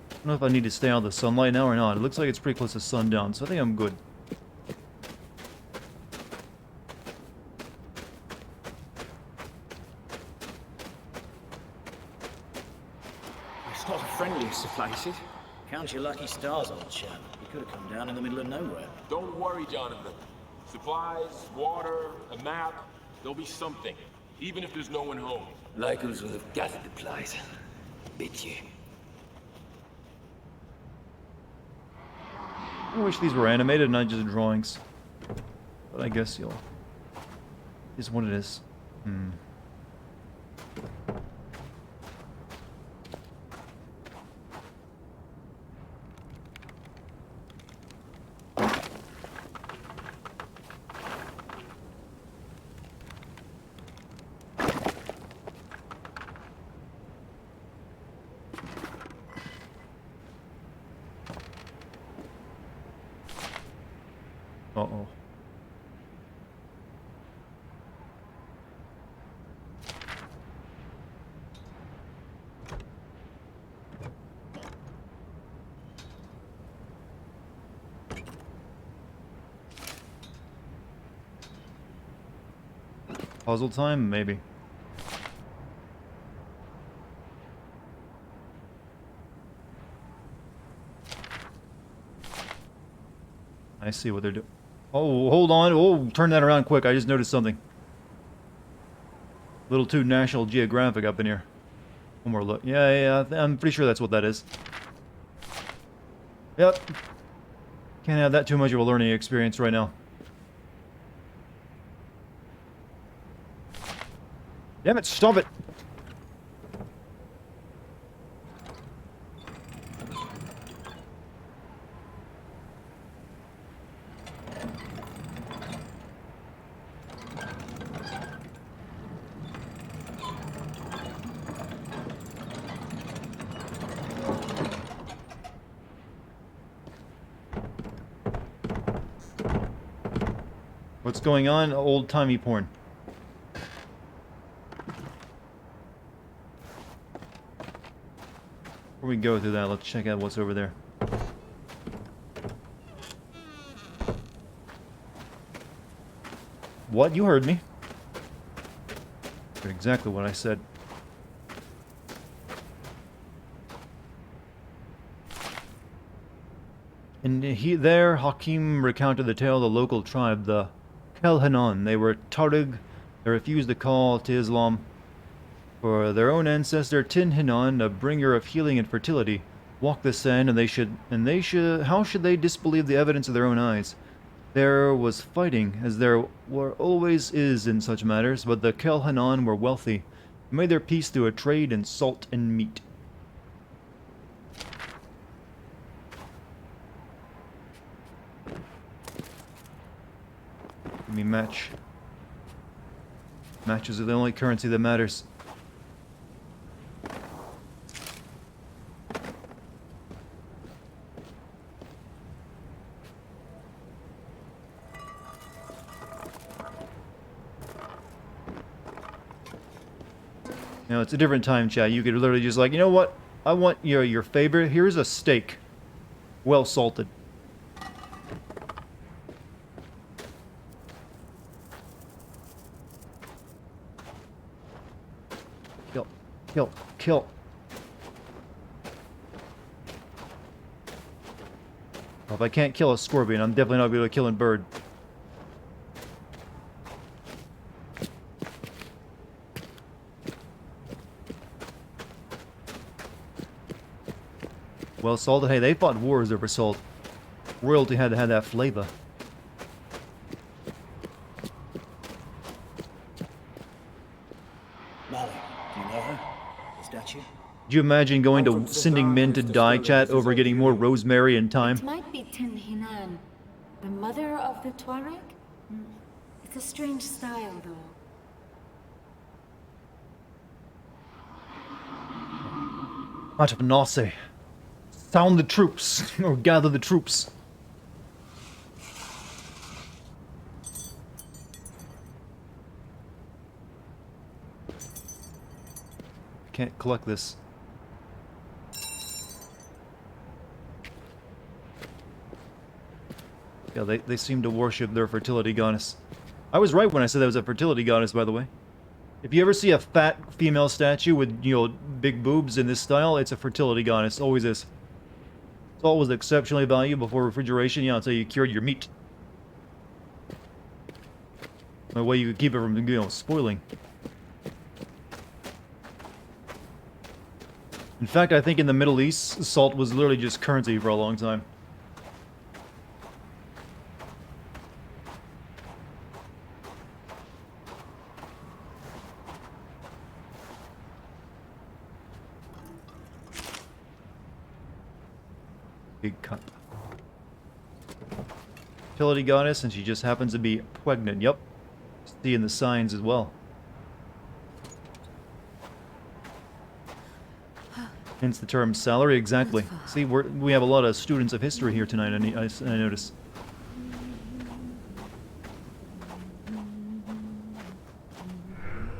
I don't know if I need to stay out of the sunlight now or not. It looks like it's pretty close to sundown, so I think I'm good. It's not the friendliest of places. Count your lucky stars, old chap. You could have come down in the middle of nowhere. Don't worry, Jonathan. Supplies, water, a map, there'll be something. Even if there's no one home. Locals will have gathered the place. Bet you. I wish these were animated, not just drawings. But I guess you'll... is what it is. Uh-oh. Puzzle time? Maybe. I see what they're doing. Oh, hold on. Oh, turn that around quick. I just noticed something. A little too National Geographic up in here. One more look. Yeah, I'm pretty sure that's what that is. Yep. Can't have that too much of a learning experience right now. Damn it, stop it! going on? Old-timey porn. Before we go through that, let's check out what's over there. What? You heard me. Exactly what I said. And there, Hakim recounted the tale of the local tribe, the Kelhanon. They were Tarig. They refused the call to Islam. For their own ancestor Tin Hinan, a bringer of healing and fertility, walked the sand, how should they disbelieve the evidence of their own eyes? There was fighting, as there always is in such matters, but the Kelhanon were wealthy, and made their peace through a trade in salt and meat. Give me match. Matches are the only currency that matters. You know, it's a different time, chat. You could literally just like, you know what? I want your favorite. Here's a steak. Well salted. Kill. Kill. Kill. Well, if I can't kill a scorpion, I'm definitely not going to be able to kill a bird. Well salted. Hey, they fought wars over salt. Royalty had to have that flavor. Malik, do you know her? The statue? Do you imagine going to sending men to die, chat, over getting more rosemary and thyme? It might be Tin Hinan, the mother of the Tuareg? It's a strange style, though. Out of Nase. Sound the troops, or gather the troops. I can't collect this. Yeah, they seem to worship their fertility goddess. I was right when I said that was a fertility goddess, by the way. If you ever see a fat female statue with, you know, big boobs in this style, it's a fertility goddess. Always is. Salt was exceptionally valuable before refrigeration, yeah, until you cured your meat. The way you could keep it from, you know, spoiling. In fact, I think in the Middle East, salt was literally just currency for a long time. Big cup. Fertility goddess, and she just happens to be pregnant. Yep. Seeing the signs as well. Hence the term salary, exactly. See, we have a lot of students of history here tonight, I notice.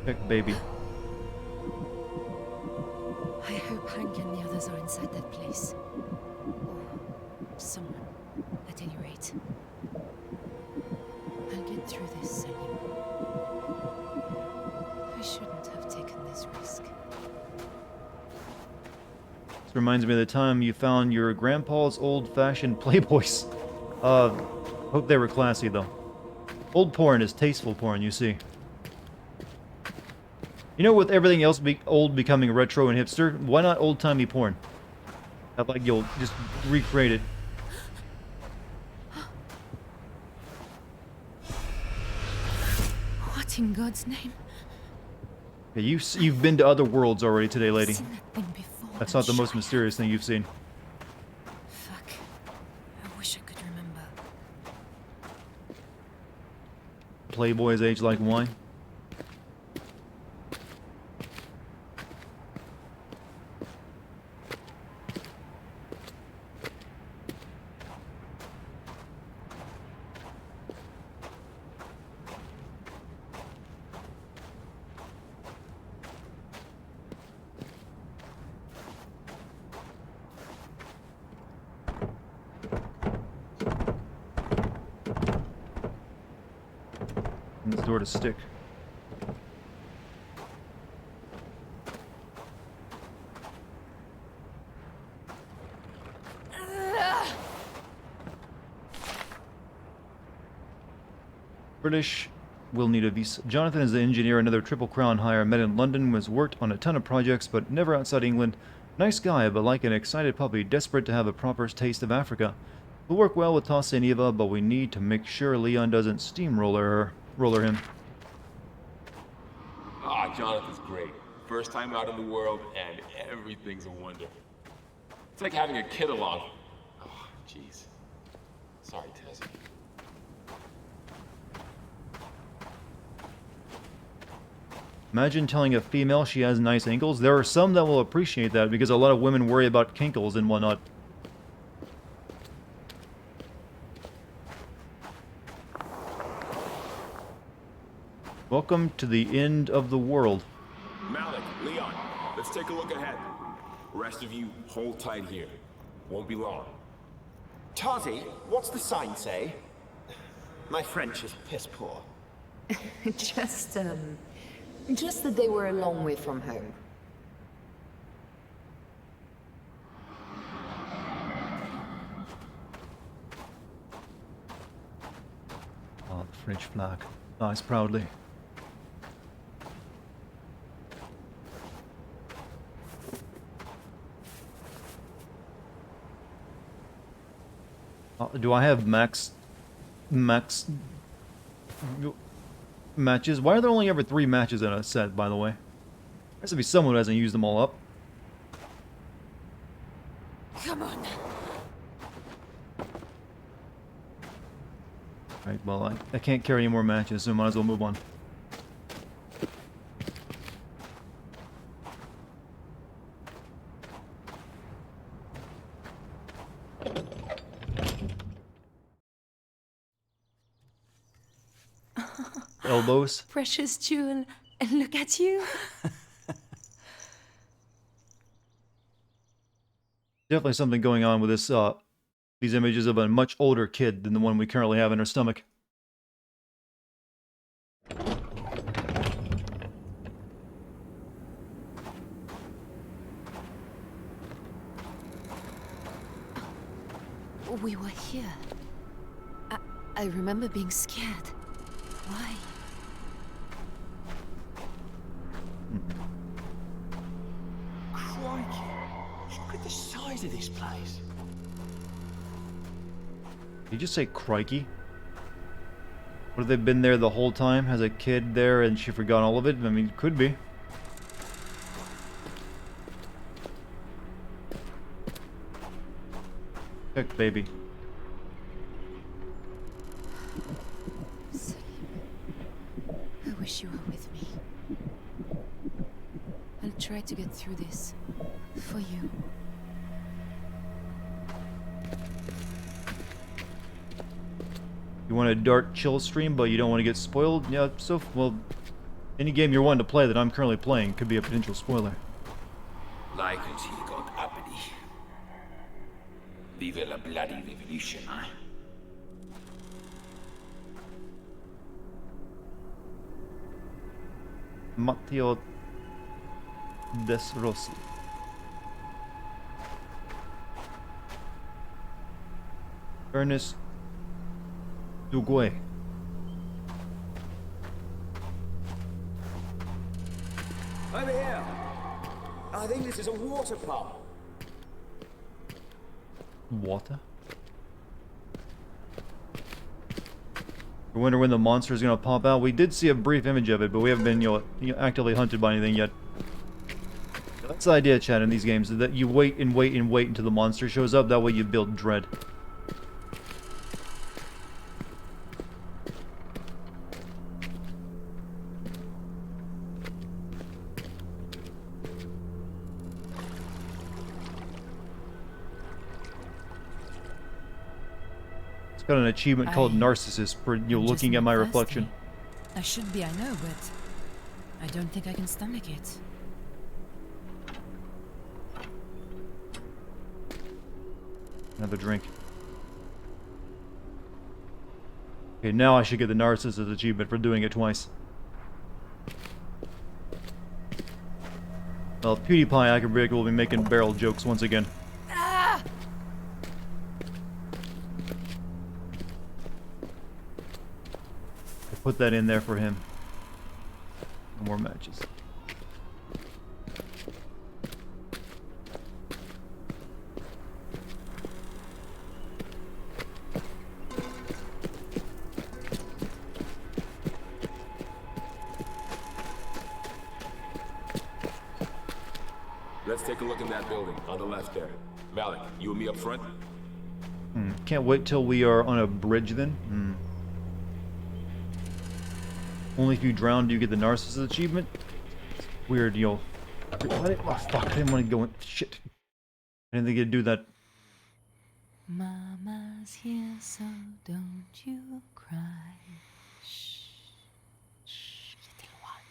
Heck, baby. I hope Hank and the others are inside that place. Or someone, at any rate. I'll get through this, Salim. I shouldn't have taken this risk. This reminds me of the time you found your grandpa's old-fashioned Playboys. Hope they were classy, though. Old porn is tasteful porn, you see. You know, with everything else old becoming retro and hipster, why not old-timey porn? I'd like you'll just recreate it. What in God's name? Yeah, you've been to other worlds already today, lady. I've seen that thing before. That's not the most mysterious thing you've seen. Fuck. I wish I could remember. Playboys age like wine. door to stick. British will need a visa. Jonathan is an engineer, another Triple Crown hire. Met in London, has worked on a ton of projects, but never outside England. Nice guy, but like an excited puppy, desperate to have a proper taste of Africa. He'll work well with Tassa and Eva, but we need to make sure Leon doesn't steamroller him. Ah, Jonathan's great. First time out in the world, and everything's a wonder. It's like having a kid along. Oh, jeez. Sorry, Tess. Imagine telling a female she has nice ankles. There are some that will appreciate that because a lot of women worry about kinkles and whatnot. Welcome to the end of the world. Malik, Leon, let's take a look ahead. Rest of you, hold tight here. Won't be long. Tazi, what's the sign say? My French is piss poor. Just that they were a long way from home. Oh, the French flag. Nice, proudly. Do I have max matches? Why are there only ever 3 matches in a set, by the way? There has to be someone who hasn't used them all up. Come on. Right, well, I can't carry any more matches, so might as well move on. Elbows. Precious jewel, and look at you. Definitely something going on with this, these images of a much older kid than the one we currently have in her stomach. We were here. I remember being scared. Why? Crikey! Look at the size of this place. Did you just say crikey? What, have they been there the whole time? Has a kid there and she forgot all of it? I mean, could be. Heck, baby. I wish you were with me. I'll try to get through this. For you. You want a Dart chill stream, but you don't want to get spoiled? Yeah, so, well, any game you're wanting to play that I'm currently playing could be a potential spoiler. Like it, he got uppity. Vive la bloody revolution, eh? Matteo Desrossi. Ernest Duguay. Over here. I think this is a water pump. Water? I wonder when the monster is going to pop out. We did see a brief image of it, but we haven't been, actively hunted by anything yet. That's the idea, Chad, in these games, is that you wait and wait and wait until the monster shows up. That way you build dread. Got an achievement called Narcissist for looking at my reflection. I should be, I know, but I don't think I can stomach it. Have a drink. Okay, now I should get the Narcissus achievement for doing it twice. Well, PewDiePie I can break will be making barrel jokes once again. Ah! I put that in there for him. No more matches. Let's take a look in that building on the left there. Malik, you and me up front? Can't wait till we are on a bridge then. Only if you drown do you get the Narcissus achievement. Weird, yo. Oh, fuck, I didn't want to go in. Shit. I didn't think you'd do that. Mama's here, so don't you cry. Shh, shh, little one.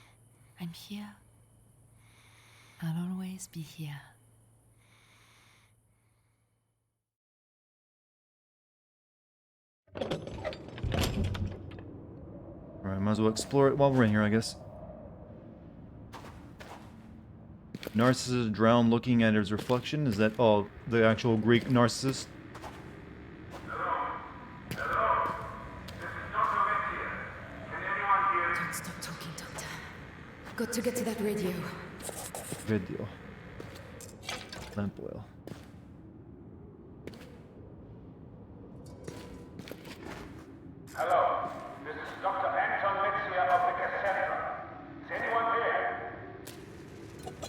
I'm here. I'll always be here. Alright, might as well explore it while we're in here, I guess. Narcissus drowned looking at his reflection. Is that, oh, the actual Greek Narcissus? Don't stop talking, Doctor. Got to get to that radio. Radio. Lamp oil. Hello, this is Dr. Amnesia of the Cassandra. Is anyone there?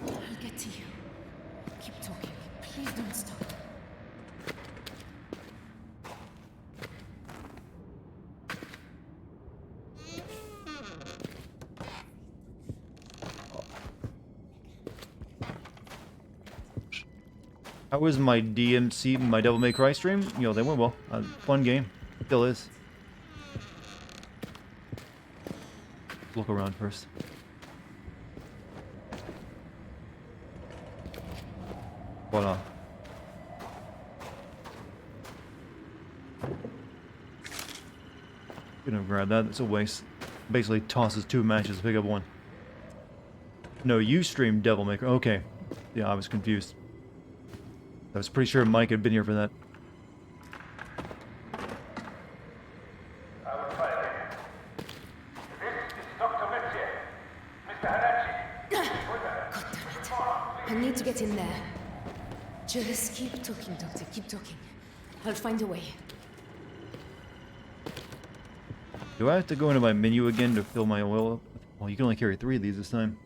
I'll get to you. Keep talking. Please don't stop. How was my DMC, my Devil May Cry stream? You know, they went well. Fun game. Still is. Look around first. Voila. Gonna grab that. It's a waste. Basically tosses 2 matches to pick up 1. No, you streamed Devil May Cry. Okay. Yeah, I was confused. I was pretty sure Mike had been here for that. I will try again. This is Dr. Metzier. Mr. Hanachi. God damn it. I need to get in there. Just keep talking, Doctor. Keep talking. I'll find a way. Do I have to go into my menu again to fill my oil up? Well, you can only carry 3 of these this time.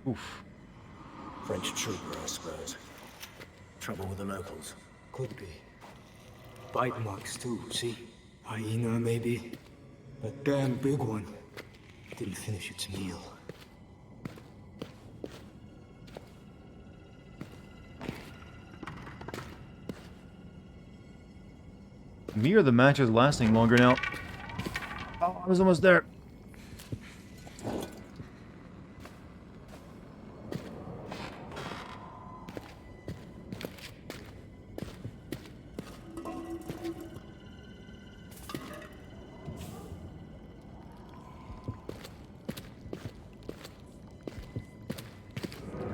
Oof. French trooper, I suppose. Trouble with the locals. Could be. Bite marks too, see? Hyena, maybe. A damn big one. Didn't finish its meal. Me or the match is lasting longer now? Oh, I was almost there.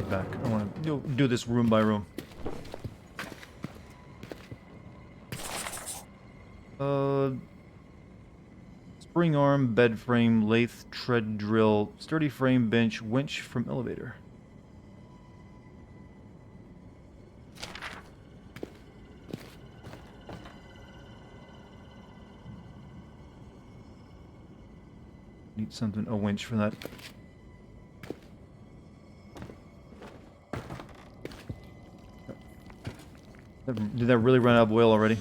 Back. I want to do this room by room. Spring arm, bed frame, lathe, tread drill, sturdy frame, bench, winch from elevator. Need something, a winch for that. Did that really run out of oil already?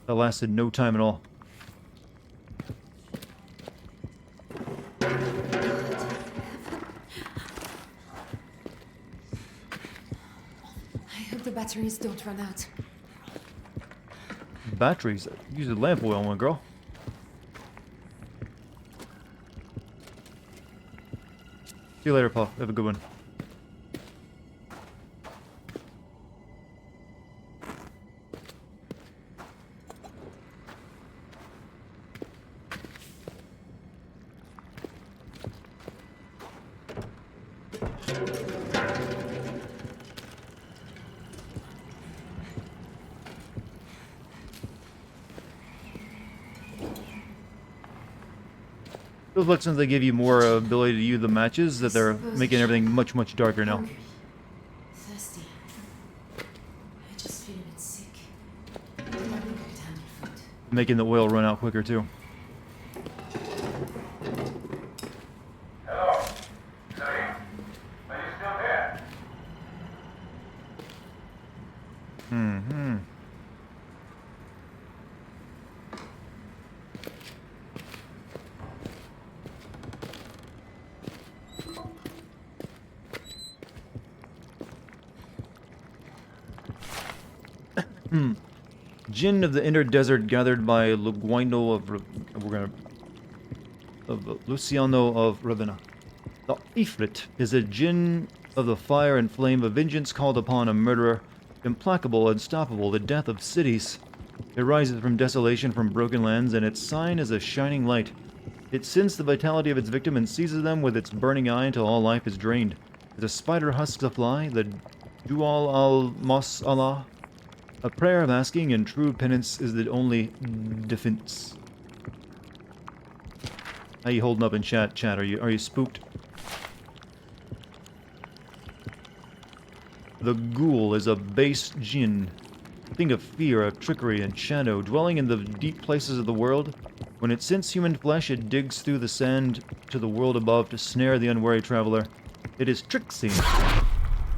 That lasted no time at all. I hope the batteries don't run out. batteries. Use the lamp oil one, girl. See you later, Paul. Have a good one. Feels like since they give you more ability to use the matches, that they're making everything much, much darker now. Thirsty. I just feel a bit sick. I think I could handle food. Making the oil run out quicker, too. Hello? Salim? Are you still there? Mm-hmm. Jinn of the inner desert gathered by Luguino of Luciano of Ravenna. The Ifrit is a jinn of the fire and flame of vengeance called upon a murderer, implacable, unstoppable, the death of cities. It rises from desolation from broken lands, and its sign is a shining light. It scents the vitality of its victim and seizes them with its burning eye until all life is drained. As a spider husks a fly, the Dual al-Mas Allah. A prayer of asking and true penance is the only defense. How you holding up in chat? Are you spooked? The ghoul is a base jinn, a thing of fear, of trickery and shadow, dwelling in the deep places of the world. When it scents human flesh, it digs through the sand to the world above to snare the unwary traveler. It is Trixie.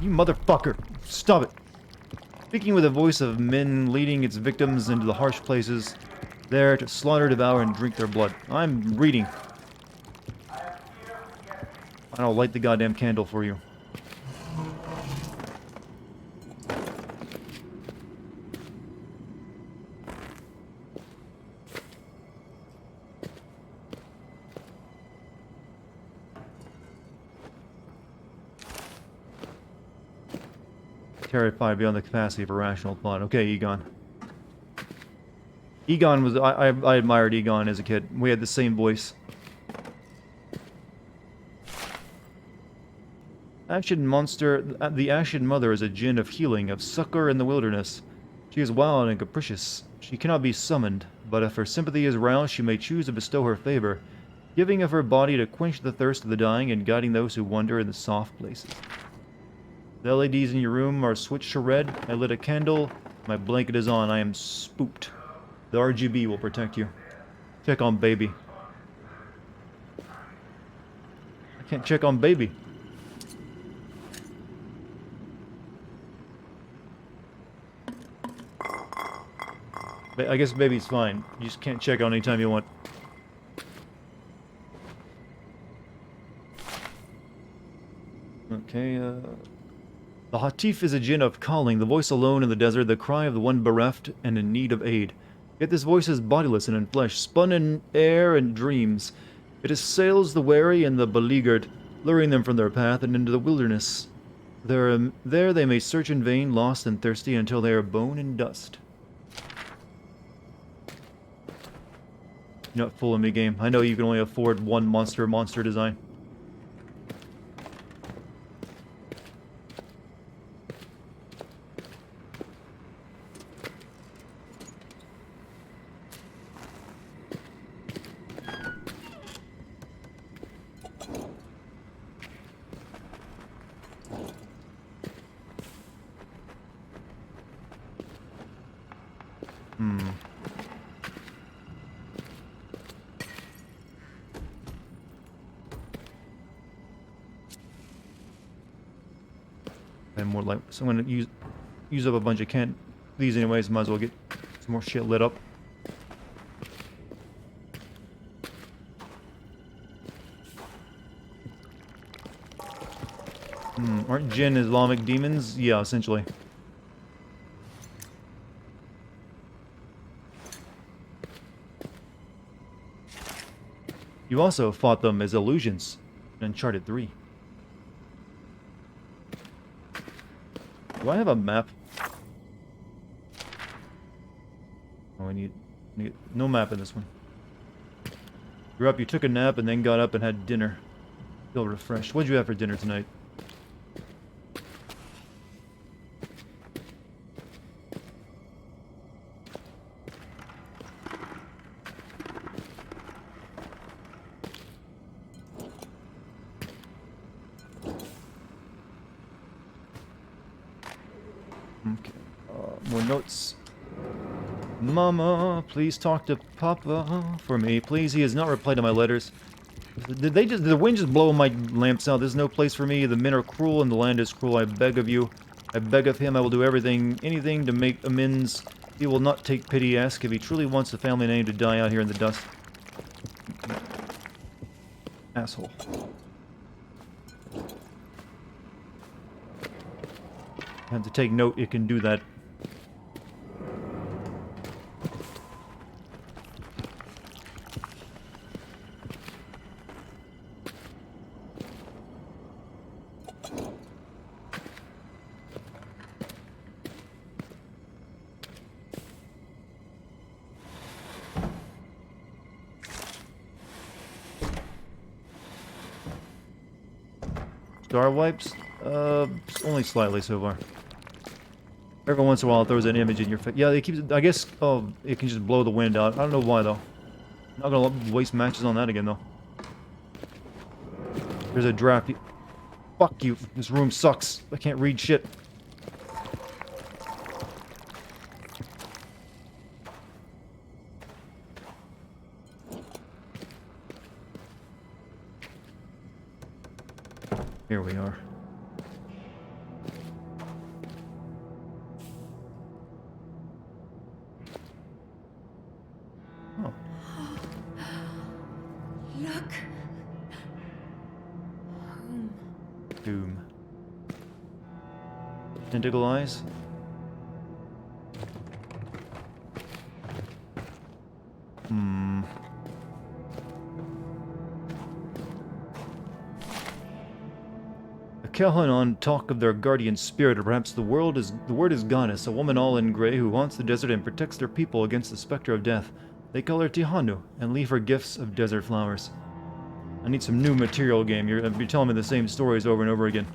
You motherfucker! Stop it! Speaking with the voice of men leading its victims into the harsh places, there to slaughter, devour, and drink their blood. I'm reading. I'll light the goddamn candle for you. Terrified beyond the capacity for rational thought. Okay, Egon. Egon was... I admired Egon as a kid. We had the same voice. Ashen Monster... The Ashen Mother is a djinn of healing, of succor in the wilderness. She is wild and capricious. She cannot be summoned, but if her sympathy is roused, she may choose to bestow her favor, giving of her body to quench the thirst of the dying and guiding those who wander in the soft places. The LEDs in your room are switched to red. I lit a candle. My blanket is on. I am spooked. The RGB will protect you. Check on baby. I can't check on baby. I guess baby's fine. You just can't check on anytime you want. Okay, The Hatif is a djinn of calling, the voice alone in the desert, the cry of the one bereft and in need of aid. Yet this voice is bodiless and in flesh, spun in air and dreams. It assails the wary and the beleaguered, luring them from their path and into the wilderness. There they may search in vain, lost and thirsty, until they are bone and dust. You're not fooling me, game. I know you can only afford one monster design. And more like, so I'm gonna use up a bunch of these anyways. Might as well get some more shit lit up. Aren't jinn Islamic demons? Yeah, essentially. You also fought them as illusions in Uncharted 3. Do I have a map? Oh, I need no map in this one. You're up, you took a nap and then got up and had dinner. Feel refreshed. What'd you have for dinner tonight? Okay. More notes. Mama, please talk to Papa for me. Please, he has not replied to my letters. Did the wind just blow my lamps out? There's no place for me. The men are cruel and the land is cruel. I beg of you. I beg of him. I will do anything to make amends. He will not take pity. Ask if he truly wants the family name to die out here in the dust. Asshole. I have to take note. It can do that. Star wipes? Only slightly so far. Every once in a while it throws an image in your face. Yeah, it keeps... I guess, it can just blow the wind out. I don't know why, though. Not gonna waste matches on that again, though. There's a draft. Fuck you. This room sucks. I can't read shit. Here we are. Oh. Look. Doom. Tentacle eyes? Kelhanon talk of their guardian spirit, or perhaps the word is goddess, a woman all in grey who haunts the desert and protects their people against the specter of death. They call her Tihanu and leave her gifts of desert flowers. I need some new material, game. You're telling me the same stories over and over again.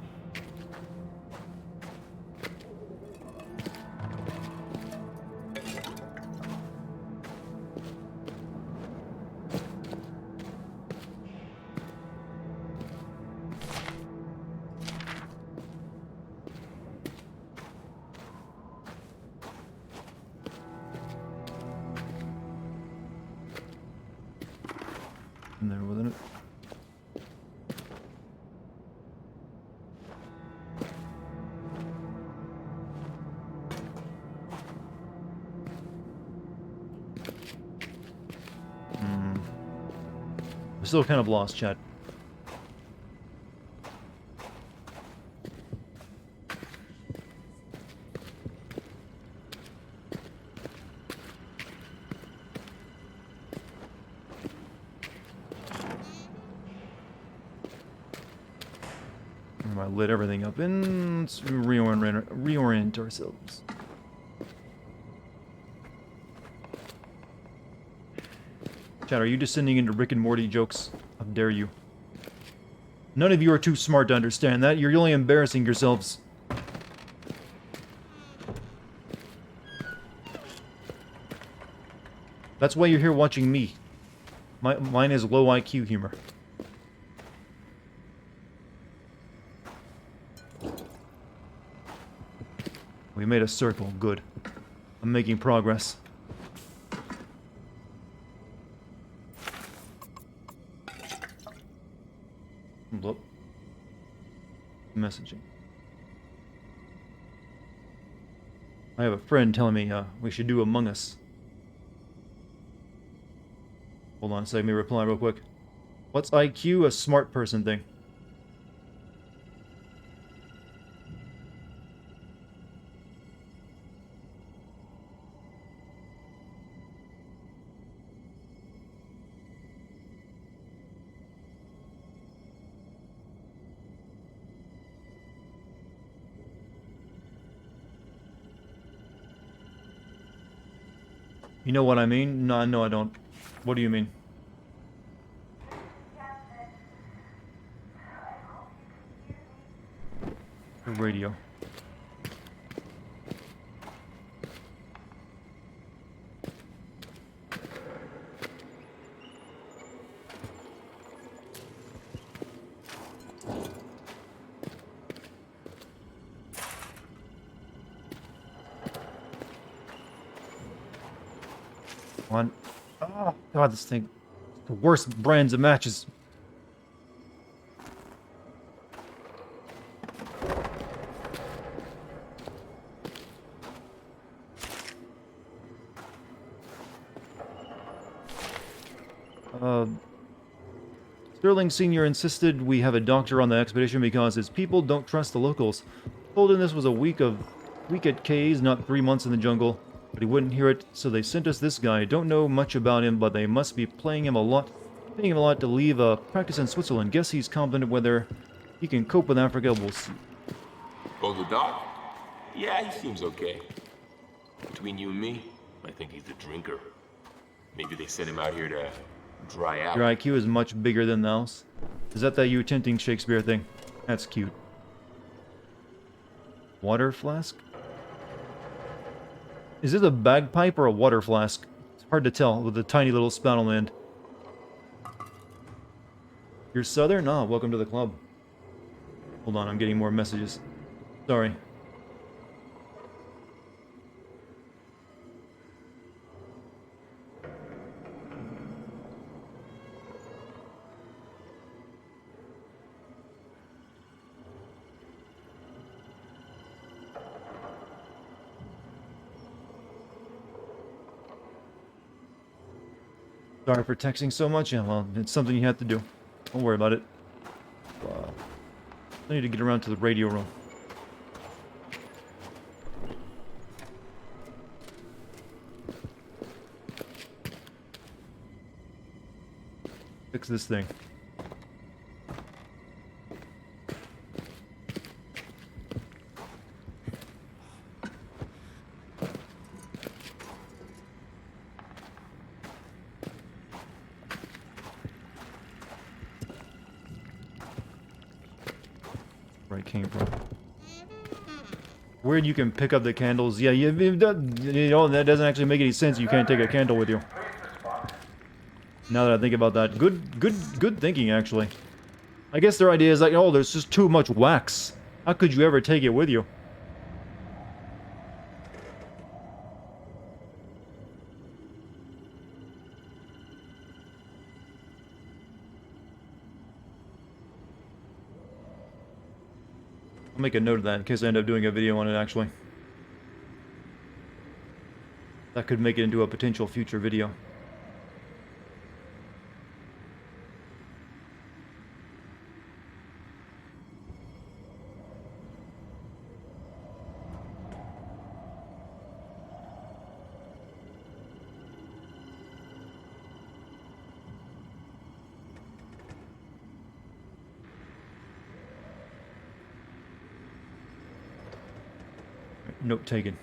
In there, wasn't it? I'm still kind of lost, chat. I lit everything up and let's reorient ourselves. Chat, are you descending into Rick and Morty jokes? How dare you? None of you are too smart to understand that. You're only embarrassing yourselves. That's why you're here watching me. Mine is low IQ humor. We made a circle. Good. I'm making progress. Look. Messaging. I have a friend telling me we should do Among Us. Hold on a second, let me reply real quick. What's IQ? A smart person thing. You know what I mean? No, I don't. What do you mean? The radio. One. Oh, God, this thing. The worst brands of matches. Sterling Sr. insisted we have a doctor on the expedition because his people don't trust the locals. Told him this was a week at K's, not 3 months in the jungle, but he wouldn't hear it, so they sent us this guy. Don't know much about him, but they must be paying him a lot to leave practice in Switzerland. Guess he's confident whether he can cope with Africa. We'll see. Oh, the doc? Yeah, he seems okay. Between you and me, I think he's a drinker. Maybe they sent him out here to dry out. Your IQ is much bigger than thous. Is that you attempting Shakespeare thing? That's cute. Water flask? Is it a bagpipe or a water flask? It's hard to tell with the tiny little spout on the end. You're Southern? Ah, welcome to the club. Hold on, I'm getting more messages. Sorry. Sorry for texting so much. Yeah, well, it's something you have to do. Don't worry about it. I need to get around to the radio room. Fix this thing. Where I came from. Weird you can pick up the candles. Yeah, you know, that doesn't actually make any sense. You can't take a candle with you. Now that I think about that. Good thinking, actually. I guess their idea is like, oh, there's just too much wax. How could you ever take it with you? I'll make a note of that in case I end up doing a video on it, actually. That could make it into a potential future video. Note taken.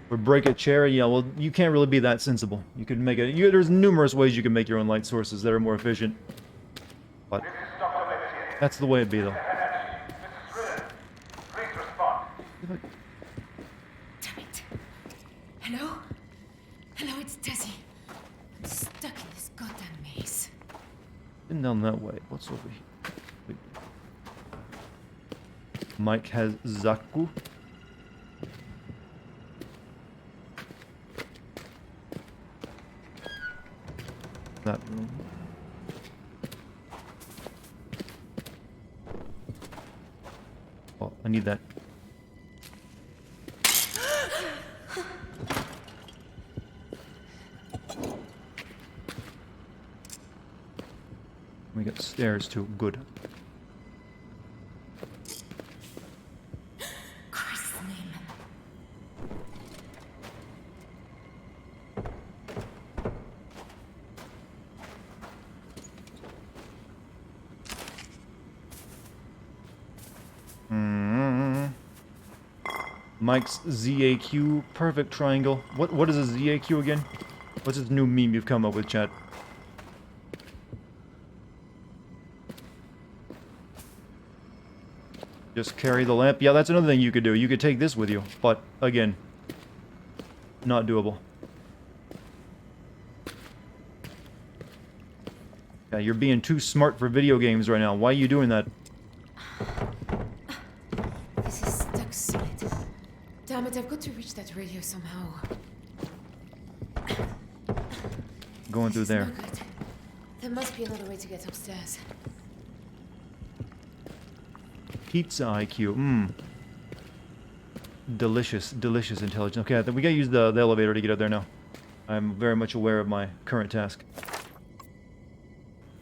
Or break a chair, yeah, well, you can't really be that sensible. You could make it. There's numerous ways you can make your own light sources that are more efficient. But that's the way it be, though. Damn it. Hello? Hello, it's Desi. I'm stuck in this goddamn maze. Been down that way. What's over here? Wait. Mike has Zaku. That room. Oh, I need that. We got stairs too. Good. Christ's name. Mike's ZAQ, perfect triangle. What is a ZAQ again? What's this new meme you've come up with, chat? Just carry the lamp. Yeah, that's another thing you could do. You could take this with you, but again, not doable. Yeah, you're being too smart for video games right now. Why are you doing that? This is stuck solid. Damn it, I've got to reach that radio somehow. Going through there. No good. There must be another way to get upstairs. Pizza IQ. Mmm. Delicious, delicious intelligence. Okay, I think we gotta use the elevator to get up there now. I'm very much aware of my current task.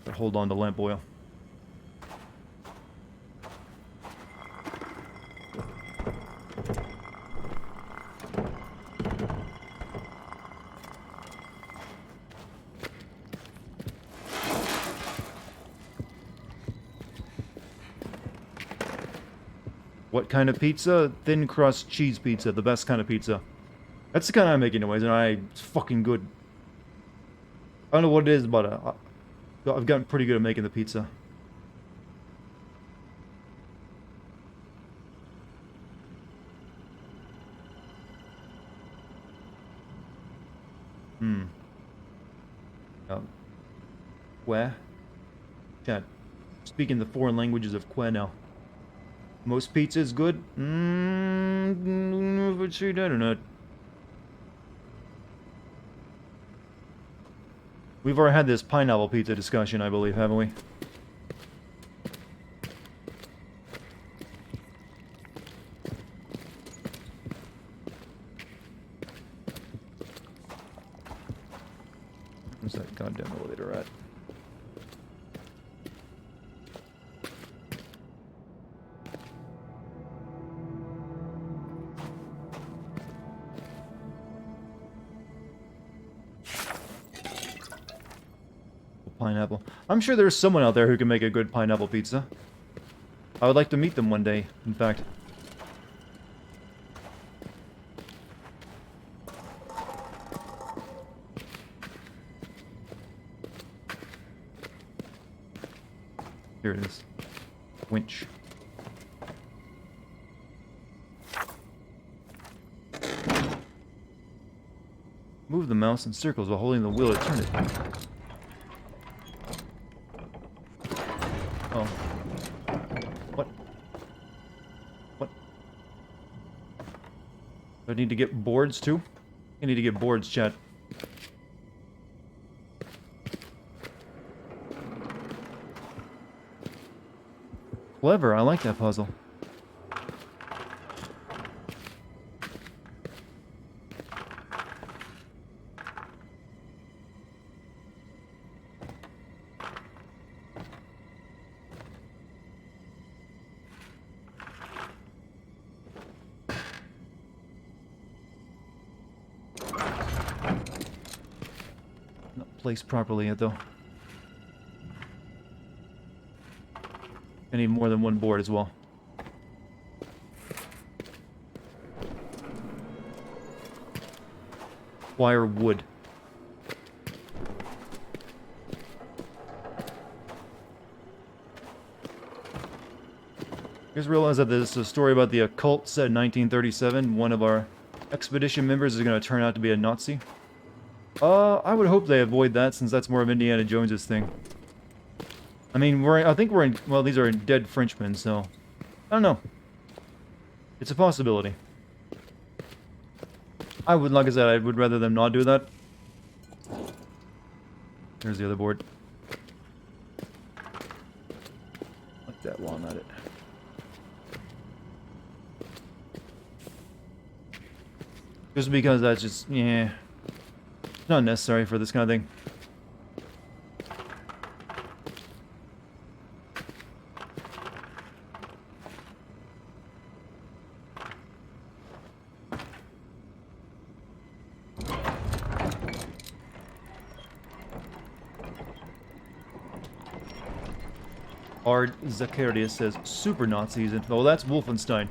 But hold on to lamp oil. What kind of pizza? Thin crust cheese pizza, the best kind of pizza. That's the kind I'm making anyways, and it's fucking good. I don't know what it is, but I've gotten pretty good at making the pizza. Que? Chat. Speaking the foreign languages of Que now. Most pizza is good? But she did or not. We've already had this pineapple pizza discussion, I believe, haven't we? Where's that goddamn elevator at? Pineapple. I'm sure there's someone out there who can make a good pineapple pizza. I would like to meet them one day, in fact. Here it is. Winch. Move the mouse in circles while holding the wheel to turn it. Oh. What? What? Do I need to get boards too? I need to get boards, chat. Clever, I like that puzzle. Placed properly yet, though. I need more than one board as well. Wire wood. I just realized that there's a story about the occult set in 1937. One of our expedition members is going to turn out to be a Nazi. I would hope they avoid that, since that's more of Indiana Jones's thing. I mean, I think we're in, well, these are dead Frenchmen, so, I don't know. It's a possibility. Like I said, I would rather them not do that. There's the other board. Like that while I'm at it. Just because that's just, yeah. Not necessary for this kind of thing. Ard Zacharias says super Nazis, and oh, that's Wolfenstein.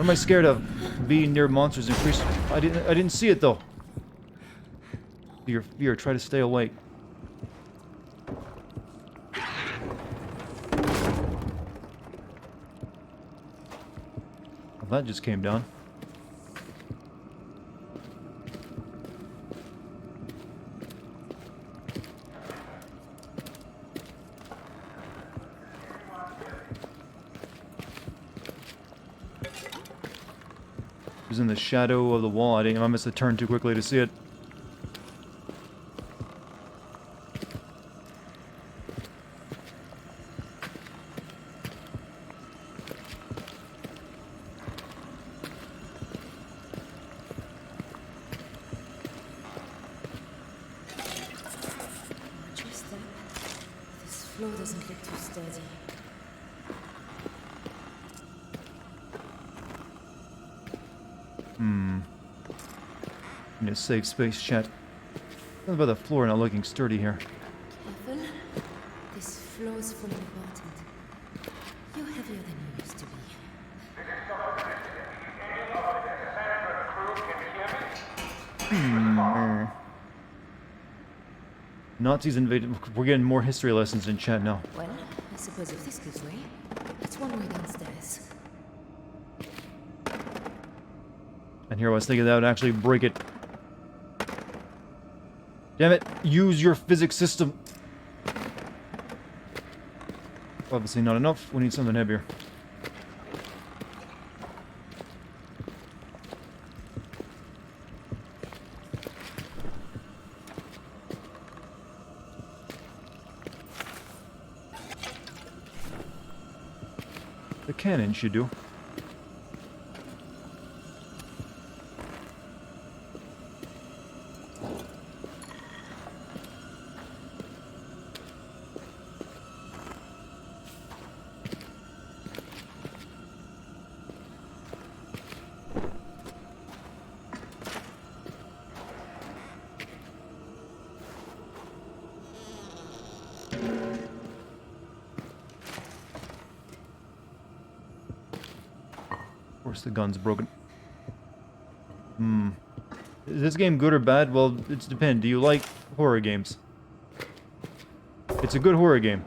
am I scared of? Being near monsters increase. I didn't see it though. Fear, try to stay awake. Well, that just came down. It was in the shadow of the wall. I must have turned too quickly to see it. Just that. This floor doesn't look too steady. Need a safe space, chat. Something about the floor not looking sturdy here. Careful. This floor is falling apart and you're heavier than you used to be. Nazis invaded. We're getting more history lessons in chat now. Well, I suppose if this gives way, that's one way downstairs. And here I was thinking that would actually break it. Damn it, use your physics system. Obviously not enough, we need something heavier. The cannon should do. Of course the gun's broken. Is this game good or bad? Well, it's depend. Do you like horror games? It's a good horror game.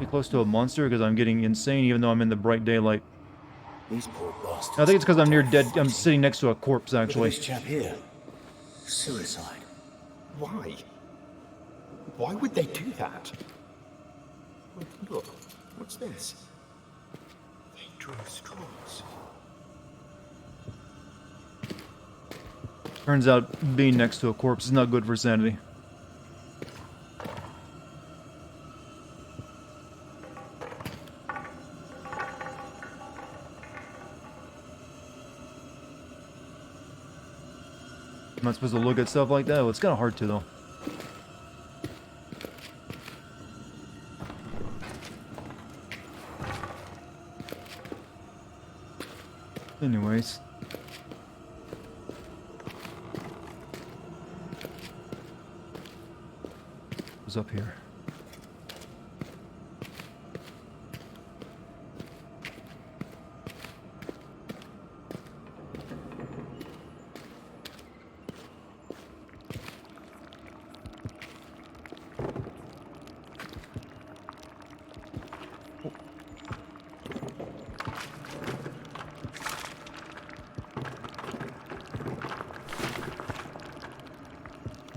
Be close to a monster because I'm getting insane even though I'm in the bright daylight. These poor bastards. I think it's because I'm near dead. I'm sitting next to a corpse actually. Look at this chap here. Suicide. Why? Why would they do that? Look, what's this? They drew straws. Turns out being next to a corpse is not good for sanity. I'm not supposed to look at stuff like that. Well, it's kind of hard to though. Anyways. What's up here?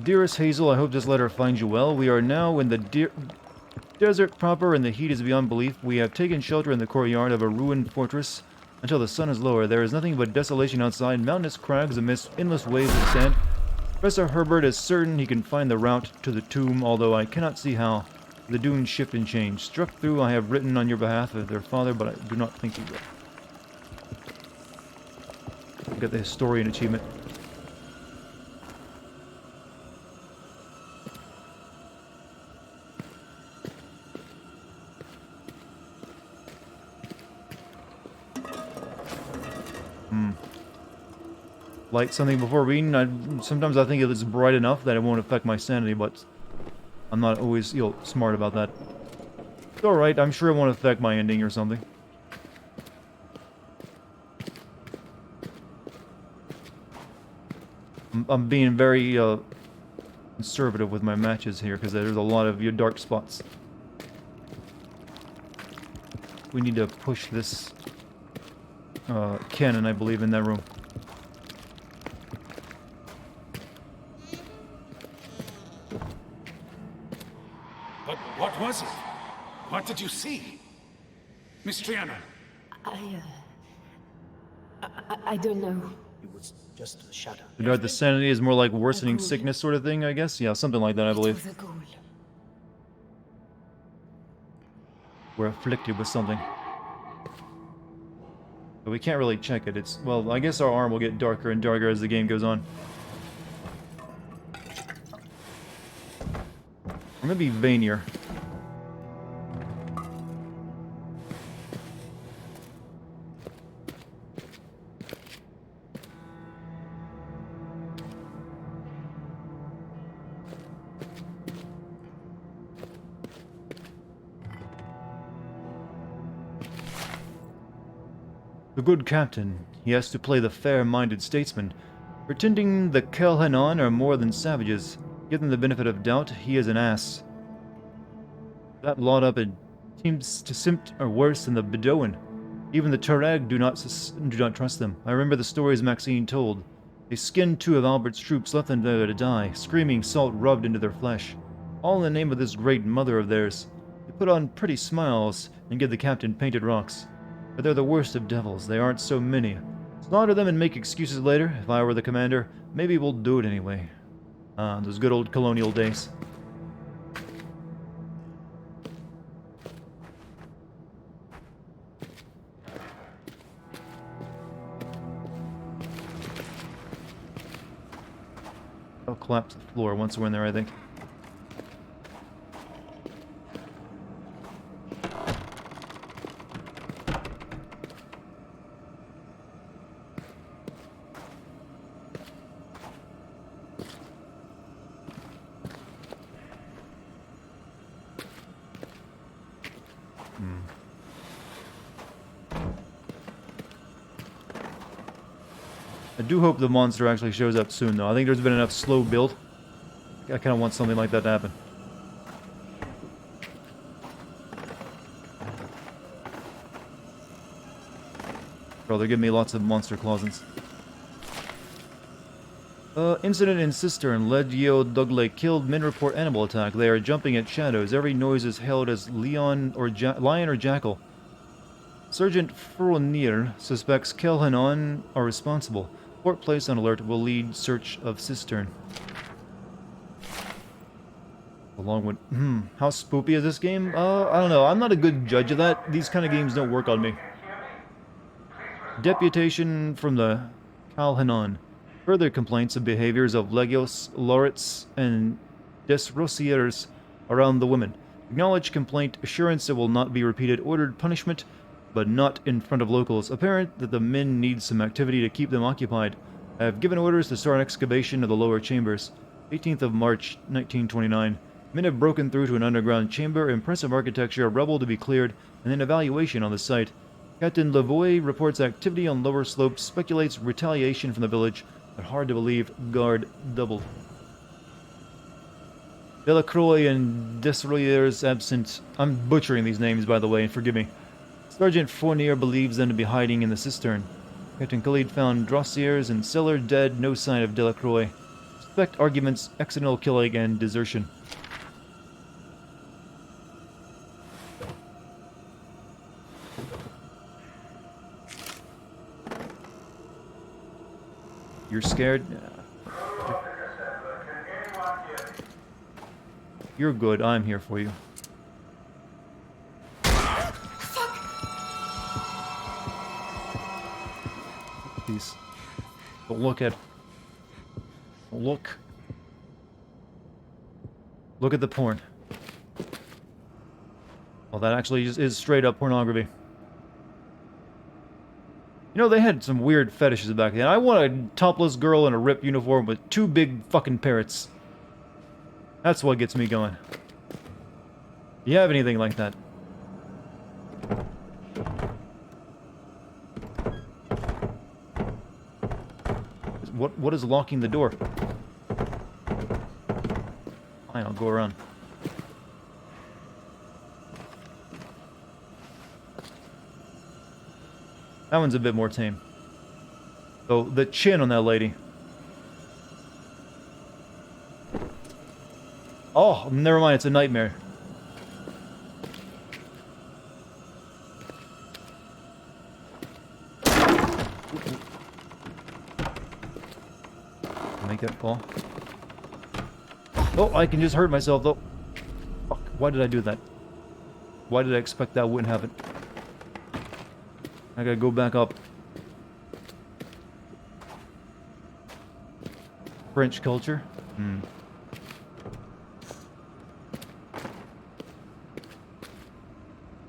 Dearest Hazel, I hope this letter finds you well. We are now in the desert proper and the heat is beyond belief. We have taken shelter in the courtyard of a ruined fortress until the sun is lower. There is nothing but desolation outside, mountainous crags amidst endless waves of sand. Professor Herbert is certain he can find the route to the tomb, although I cannot see how. The dunes shift and change. Struck through, I have written on your behalf of their father, but I do not think he will. Get the historian achievement. Light something before reading. Sometimes I think it's bright enough that it won't affect my sanity, but I'm not always, smart about that. alright, I'm sure it won't affect my ending or something. I'm being very conservative with my matches here because there's a lot of your dark spots. We need to push this cannon, I believe, in that room. But what was it? What did you see? Miss Triana? I don't know. It was just a shadow. Regard the sanity is more like worsening sickness sort of thing, I guess? Yeah, something like that, I believe. It was a ghoul. We're afflicted with something. But we can't really check it. It's, well, I guess our arm will get darker and darker as the game goes on. Or maybe veinier. The good captain, he has to play the fair-minded statesman, pretending the Kelhanon are more than savages. Give them the benefit of doubt, he is an ass. That lot up it seems to Simt are worse than the Bedouin. Even the Tuareg do not trust them. I remember the stories Maxine told. They skinned 2 of Albert's troops, left them there to die, screaming salt rubbed into their flesh. All in the name of this great mother of theirs. They put on pretty smiles and give the captain painted rocks. But they're the worst of devils, they aren't so many. Slaughter them and make excuses later. If I were the commander, maybe we'll do it anyway. Ah, those good old colonial days. I'll collapse the floor once we're in there, I think. I do hope the monster actually shows up soon, though. I think there's been enough slow build. I kind of want something like that to happen. Bro, they're giving me lots of monster closets. Incident in Cistern. Legio Dugle killed. Men report animal attack. They are jumping at shadows. Every noise is hailed as lion or jackal. Sergeant Fournier suspects Kelhanon are responsible. Fort placed on alert will lead search of Cistern. Along with... how spoopy is this game? I don't know. I'm not a good judge of that. These kind of games don't work on me. Deputation from the Kelhanon. Further complaints of behaviors of Legios, Loritz, and Desrosiers around the women. Acknowledged complaint, assurance it will not be repeated, ordered punishment, but not in front of locals. Apparent that the men need some activity to keep them occupied. I have given orders to start an excavation of the lower chambers. 18th of March, 1929. Men have broken through to an underground chamber, impressive architecture, rubble to be cleared, and an evaluation on the site. Captain Lavoie reports activity on lower slopes, speculates retaliation from the village, but hard to believe, guard doubled. Delacroix and Desroyers absent. I'm butchering these names, by the way, and forgive me. Sergeant Fournier believes them to be hiding in the cistern. Captain Khalid found Drossiers and cellar dead, no sign of Delacroix. Suspect arguments, accidental killing, and desertion. You're scared? You're good. I'm here for you. Please. Don't look at... Don't look. Look at the porn. Well, that actually is straight up pornography. You know, they had some weird fetishes back then. I want a topless girl in a ripped uniform with 2 big fucking parrots. That's what gets me going. You have anything like that? What is locking the door? Fine, I'll go around. That one's a bit more tame. So, the chin on that lady. Oh, never mind, it's a nightmare. Make that fall. Oh, I can just hurt myself, though. Fuck, why did I do that? Why did I expect that wouldn't happen? I gotta go back up. French culture? Hmm.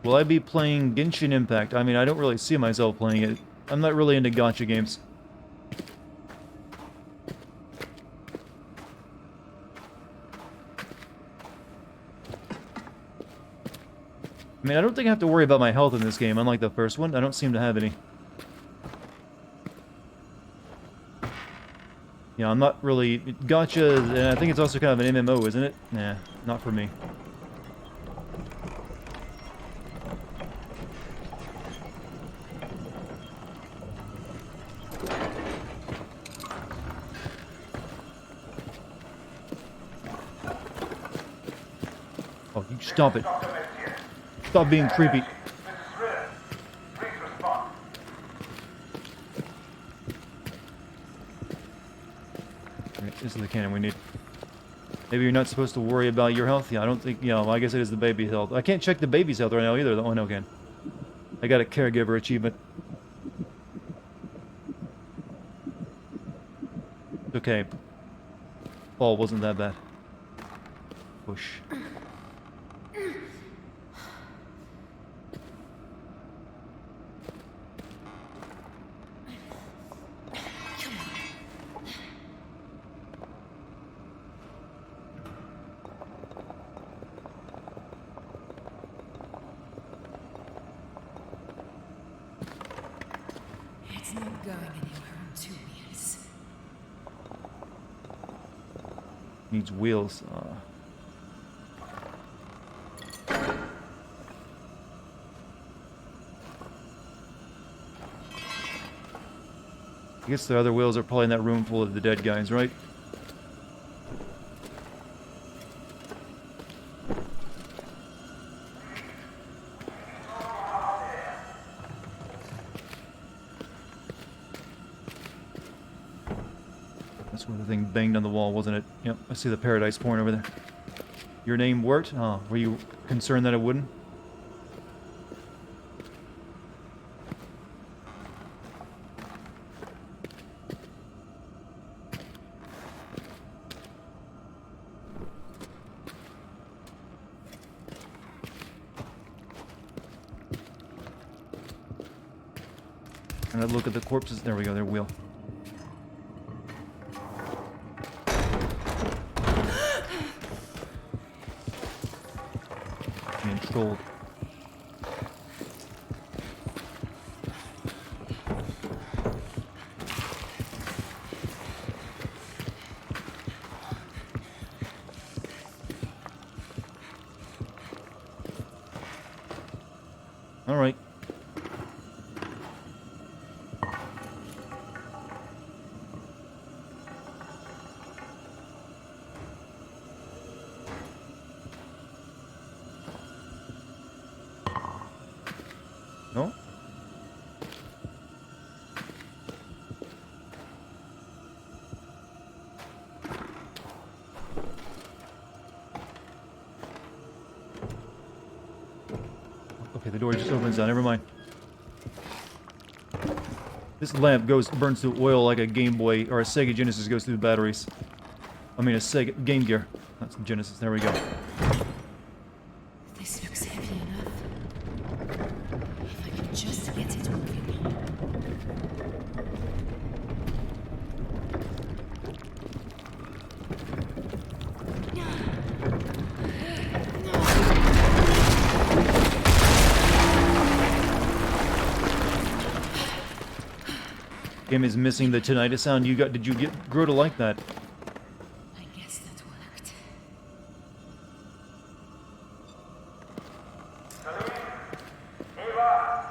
Will I be playing Genshin Impact? I mean, I don't really see myself playing it. I'm not really into gacha games. I mean, I don't think I have to worry about my health in this game, unlike the first one. I don't seem to have any. Yeah, I'm not really... Gacha, and I think it's also kind of an MMO, isn't it? Nah, not for me. Oh, you stop it. Stop being creepy. This is the cannon we need. Maybe you're not supposed to worry about your health? Yeah, I don't think... Yeah, well, I guess it is the baby's health. I can't check the baby's health right now either. Oh, no, I can. I got a caregiver achievement. Okay. Fall wasn't that bad. Push. It's not going anywhere on 2 wheels. Needs wheels. I guess the other wheels are probably in that room full of the dead guys, right? That's where the thing banged on the wall, wasn't it? Yep, I see the paradise porn over there. Your name Wirt? Oh, were you concerned that it wouldn't? And I look at the corpses. There we go, their wheel. Being trolled. All right. No? Okay, the door just opens out. Never mind. This lamp burns through oil like a Game Boy or a Sega Genesis goes through batteries. I mean, a Sega Game Gear. That's Genesis. There we go. This looks heavy enough. If I can just get it moving. Game is missing the tinnitus sound. Did you grow to like that? I guess that worked.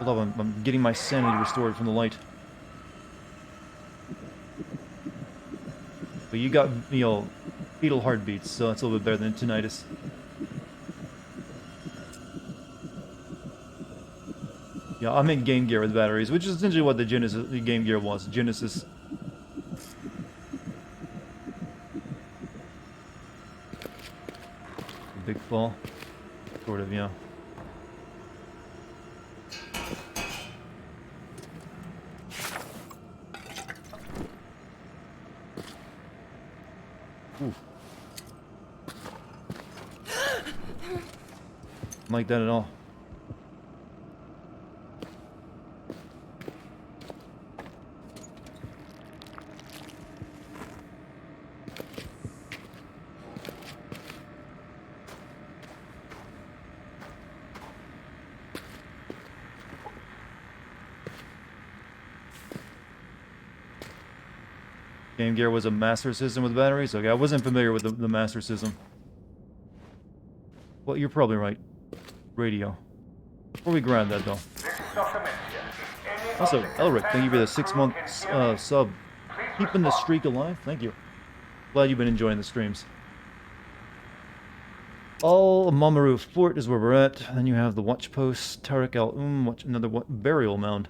Hold on, I'm getting my sanity restored from the light. But you got, fetal heartbeats, so that's a little bit better than tinnitus. Yeah, I'm in Game Gear with batteries, which is essentially what the Game Gear was. Genesis. Big fall. Sort of, yeah. Ooh. Like that at all. Game Gear was a Master System with batteries? Okay, I wasn't familiar with the Master System. Well, you're probably right. Radio. Before we grab that, though. Also, Elric, thank you for the 6-month sub. Keeping the streak alive? Thank you. Glad you've been enjoying the streams. Al Mamaru Fort is where we're at. Then you have the watch post. Tariq Al watch another burial mound.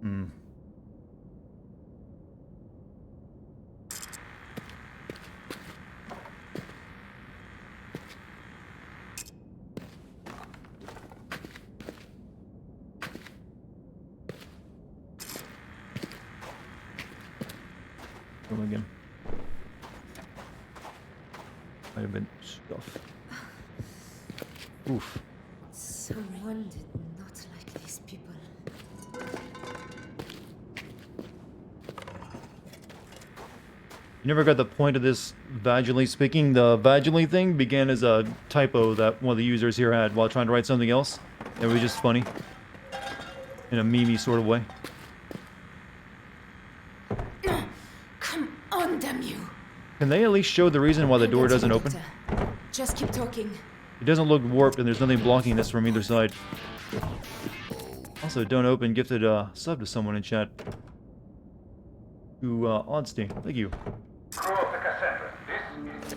Hmm. Again. Might have been stuff. Oof. Someone did not like these people. You never got the point of this vaginally speaking. The vaginally thing began as a typo that one of the users here had while trying to write something else. It was just funny. In a meme-y sort of way. Damn you. Can they at least show the reason why the door doesn't open? Just keep talking. It doesn't look warped and there's nothing blocking this from either side. Also, don't open gifted sub to someone in chat. To Oddstein. Thank you. Crew of the Cassandra, this is...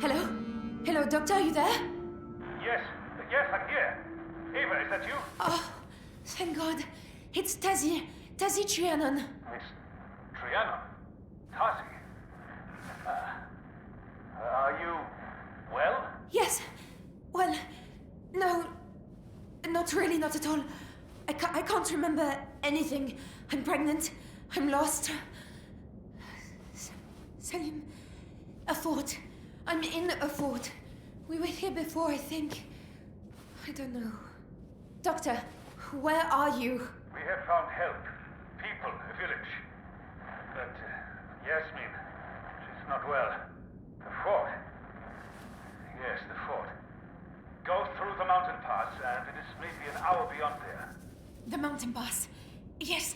Hello? Hello, Doctor, are you there? Yes, I'm here. Ava, is that you? Oh, thank God. It's Tazi Trianon. It's Trianon. Tazi. Are you well? Yes. Well, no. Not really, not at all. I can't remember anything. I'm pregnant. I'm lost. Salim. A fort. I'm in a fort. We were here before, I think. I don't know. Doctor, where are you? We have found help. People, a village. But Yasmin, she's not well. The fort. Yes, the fort. Go through the mountain pass, and it is maybe an hour beyond there. The mountain pass. Yes,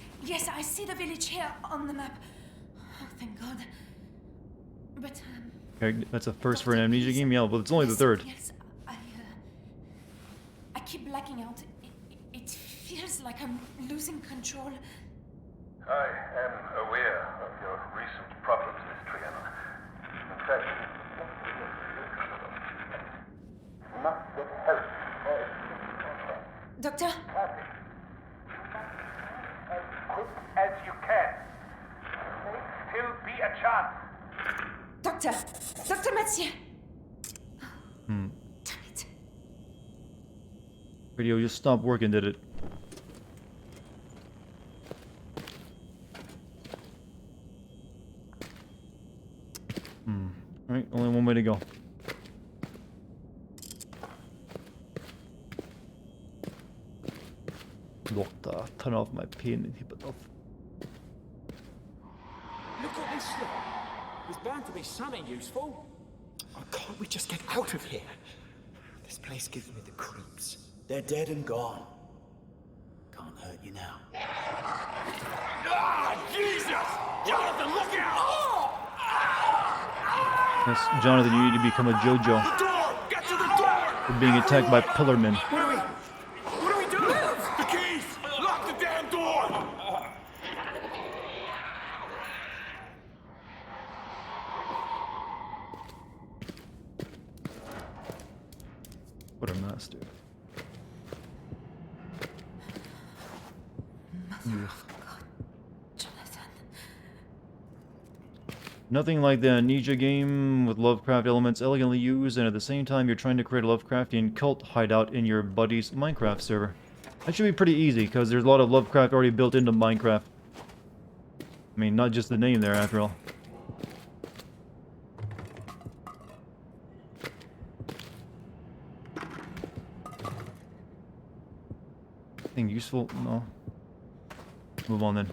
I see the village here on the map. Oh, thank God. But, Okay, that's a first for an Amnesia game? Yeah, but it's only the third. Yes, I keep blacking out. It feels like I'm losing control. I am aware of your recent problems, Miss Triana. In fact, you must get help. Doctor? As quick as you can. There may still be a chance. Dr. Mathieu! Hmm. Damn it. Radio just stopped working, did it? Alright, only one way to go. Lotta, turn off my pin and hip it off. Look at this lot. There's bound to be something useful. Oh, can't we just get out of here? This place gives me the creeps. They're dead and gone. Can't hurt hurt you now. Ah, Jesus! Jonathan, look out! Yes, Jonathan, you need to become a JoJo. The door! Get to the door! We're being attacked by pillarmen. What do we do? The keys! Lock the damn door! What a master. Ugh. Nothing like the Amnesia game with Lovecraft elements elegantly used, and at the same time you're trying to create a Lovecraftian cult hideout in your buddy's Minecraft server. That should be pretty easy, because there's a lot of Lovecraft already built into Minecraft. I mean, not just the name there, after all. Anything useful? No. Move on then.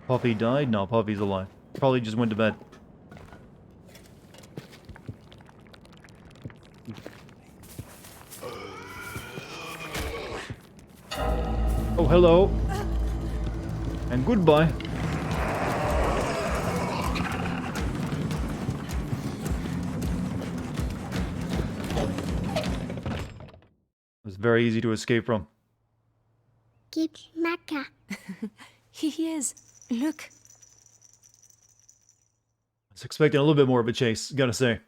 Puffy died? No, Puffy's alive. Probably just went to bed. Oh, hello. And goodbye. It was very easy to escape from. Keep Maka. He is. Look. I was expecting a little bit more of a chase, gotta say.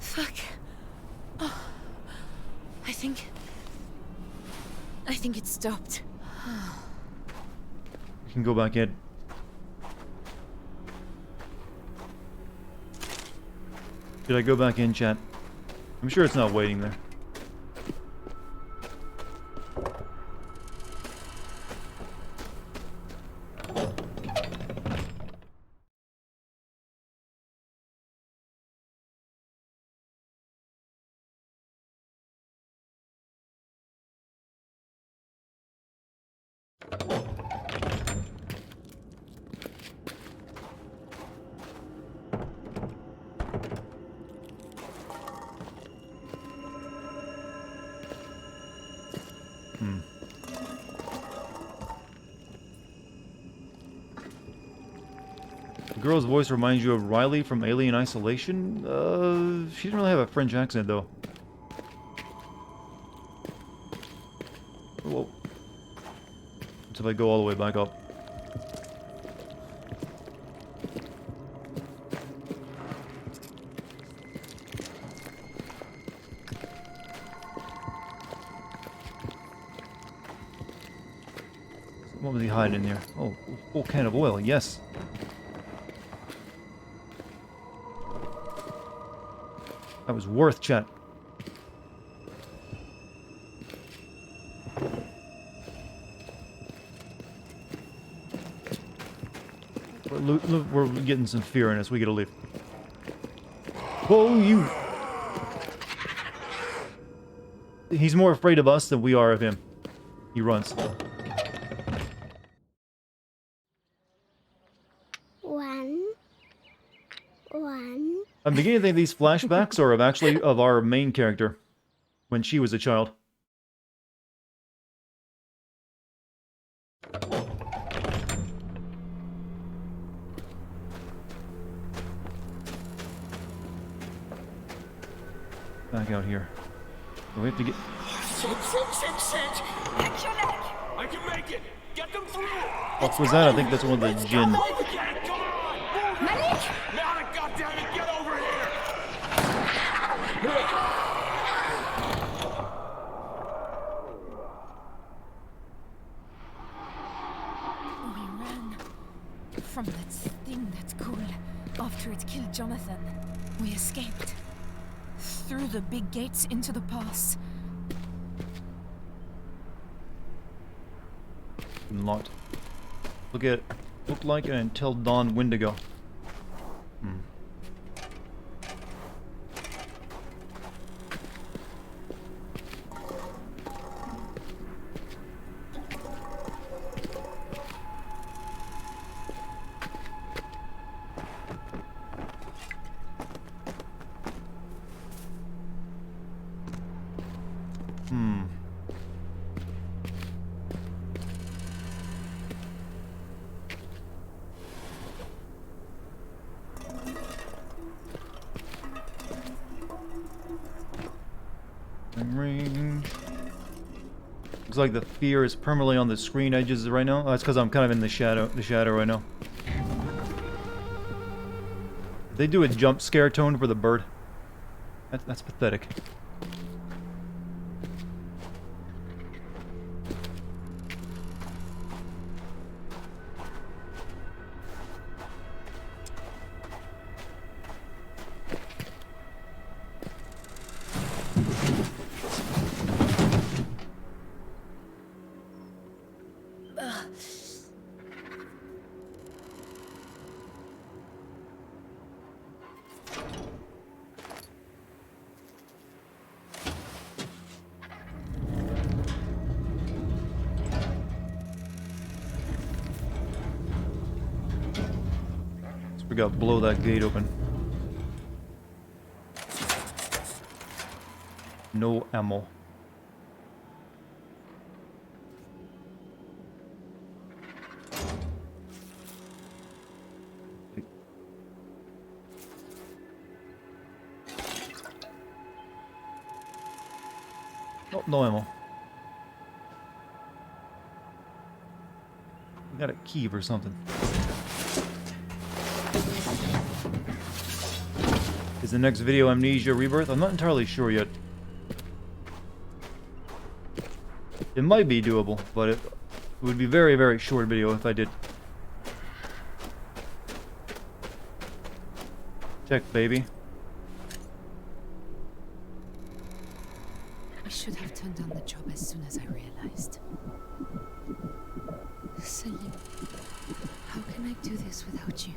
Fuck. Oh. I think it stopped. We can go back in. Should I go back in, chat? I'm sure it's not waiting there. The girl's voice reminds you of Riley from Alien Isolation? She didn't really have a French accent, though. Whoa. What if I go all the way back up? What was he hiding in there? Oh, full can of oil, yes. That was worth chat. We're getting some fear in us. We gotta leave. Whoa, you! He's more afraid of us than we are of him. He runs. I'm beginning to think these flashbacks are of our main character when she was a child. Back out here. Do we have to get... Shit! Catch your leg! I can make it! Get them through! What was that? I think that's one of the Jinn. Malik! Malik, goddammit, get over here! We ran from that thing that's cool after it killed Jonathan. We escaped. through the big gates into the pass. Locked. Look like it until dawn Wendigo. Hmm. Ring. Looks like the fear is permanently on the screen edges right now. Oh, that's because I'm kind of in the shadow right now. They do a jump scare tone for the bird. That's pathetic. We gotta blow that gate open. No ammo. Oh, no ammo. We got a key for something. Is the next video Amnesia Rebirth? I'm not entirely sure yet. It might be doable, but it would be very, very short video if I did. Check, baby. I should have turned down the job as soon as I realized. Salim, how can I do this without you?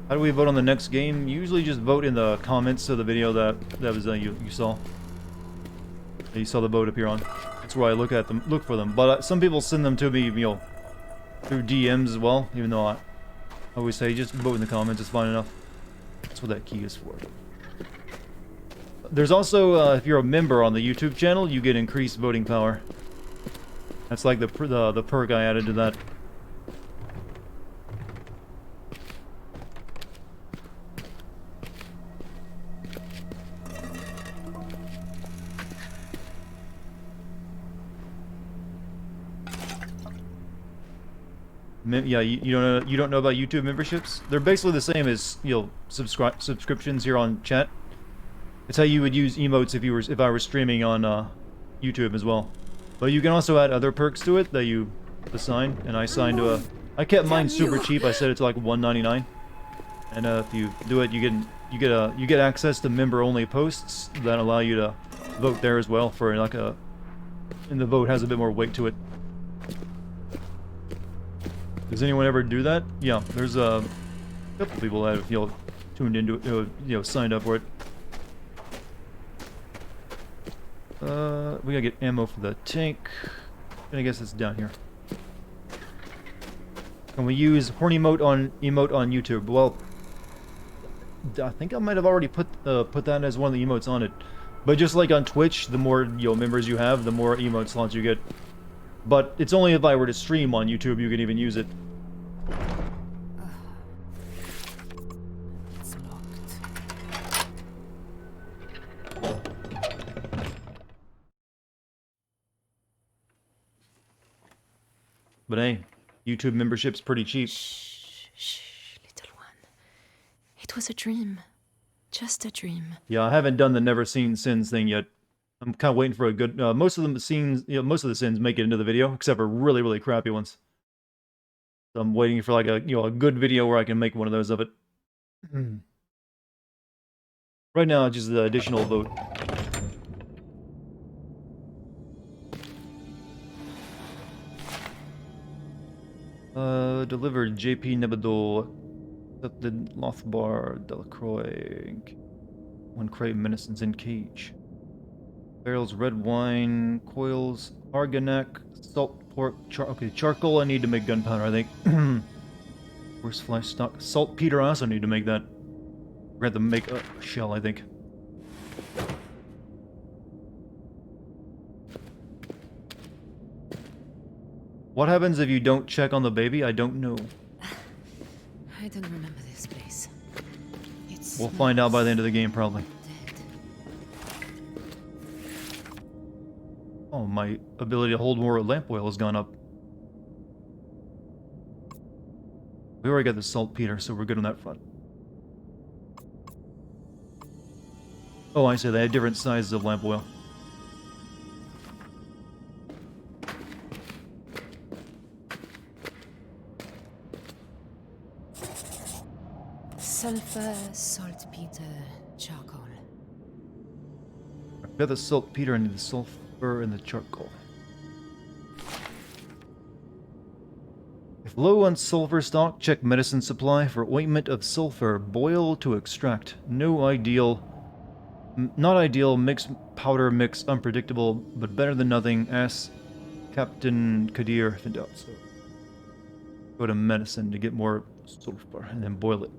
How do we vote on the next game? Usually just vote in the comments of the video that was you saw. You saw the vote appear on. That's where I look for them. But some people send them to me, you know, through DMs as well. Even though I always say just vote in the comments, it's fine enough. That's what that key is for. There's also, if you're a member on the YouTube channel, you get increased voting power. That's like the perk I added to that. Yeah, you don't know about YouTube memberships? They're basically the same as, you know, subscriptions here on chat. It's how you would use emotes if I were streaming on YouTube as well. But you can also add other perks to it that you assign, and I assigned I kept mine super cheap. I set it to like $1.99, and if you do it, you get access to member-only posts that allow you to vote there as well for like and the vote has a bit more weight to it. Does anyone ever do that? Yeah, there's a couple people that have, you know, tuned into it, you know, signed up for it. We gotta get ammo for the tank. And I guess it's down here. Can we use horn emote on YouTube? Well, I think I might have already put that as one of the emotes on it. But just like on Twitch, the more, you know, members you have, the more emote slots you get. But it's only if I were to stream on YouTube you can even use it. It's locked. But hey, YouTube membership's pretty cheap. Shh, little one. It was a dream. Just a dream. Yeah, I haven't done the never seen sins thing yet. I'm kind of waiting for a good. Most of the sins make it into the video, except for really, really crappy ones. So I'm waiting for like a good video where I can make one of those of it. Right now, it's just the additional vote. Delivered JP Nebadol, accepted Lothbar, Delacroix, 1 crate medicines in cage. Barrels, red wine, coils, argonac, salt pork, charcoal I need to make gunpowder, I think. Horse flesh stock, saltpeter I also need to make that. We're gonna have to make a shell, I think. What happens if you don't check on the baby? I don't know. I don't remember this place. We'll find out by the end of the game, probably. Oh, my ability to hold more lamp oil has gone up. We already got the saltpeter, so we're good on that front. Oh, I see. They have different sizes of lamp oil. Sulfur, saltpeter, charcoal. I've got the saltpeter, I need the sulfur and the charcoal. If low on sulfur stock, check medicine supply for ointment of sulfur. Boil to extract. Not ideal, mix powder mix, unpredictable, but better than nothing. Ask Captain Kadir if in doubt. So go to medicine to get more sulfur and then boil it.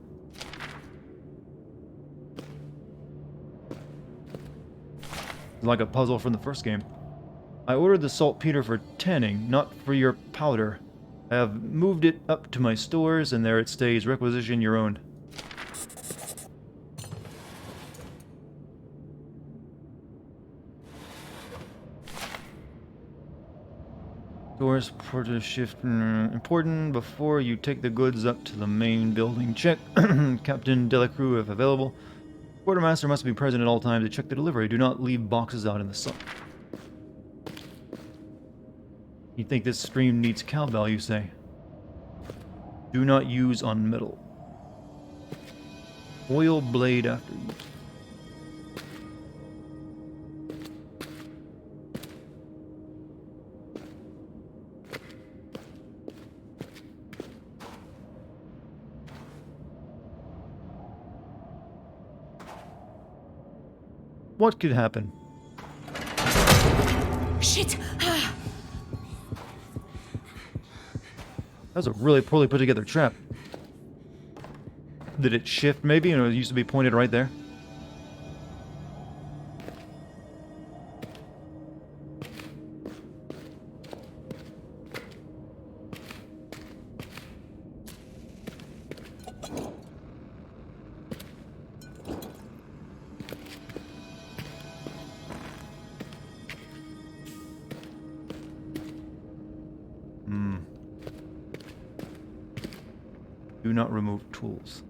Like a puzzle from the first game. I ordered the saltpeter for tanning, not for your powder. I have moved it up to my stores, and there it stays. Requisition your own. Stores porter shift important before you take the goods up to the main building. Check Captain Delacroix if available. Quartermaster must be present at all times to check the delivery. Do not leave boxes out in the sun. You think this stream needs cowbell, you say? Do not use on metal. Oil blade after use. What could happen? Shit! That was a really poorly put together trap. Did it shift maybe? And it used to be pointed right there? Do not remove tools.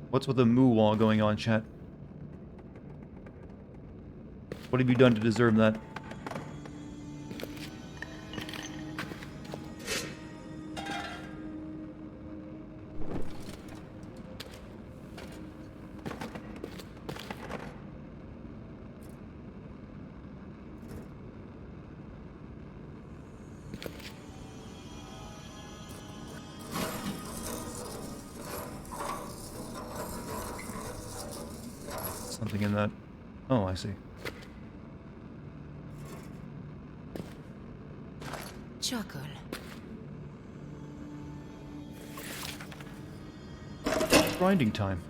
What's with the moo wall going on, chat? What have you done to deserve that? Something in that. Oh, I see. Charcoal. Grinding time.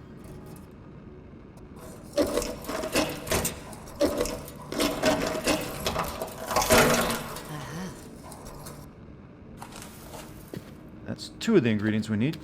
That's 2 of the ingredients we need.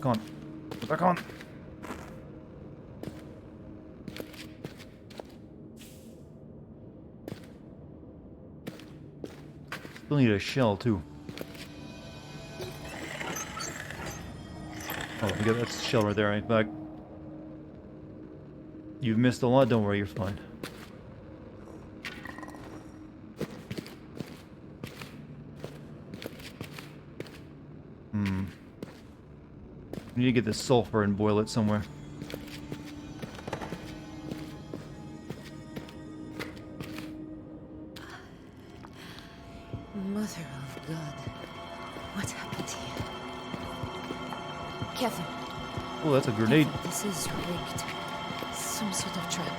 back on. Get back on. Still need a shell, too. Oh, we got that shell right there, right back. You've missed a lot, don't worry, you're fine. We need to get this sulfur and boil it somewhere. Mother of God. What happened here? Kevin. Oh, that's a grenade. Kevin, this is rigged. Some sort of trap.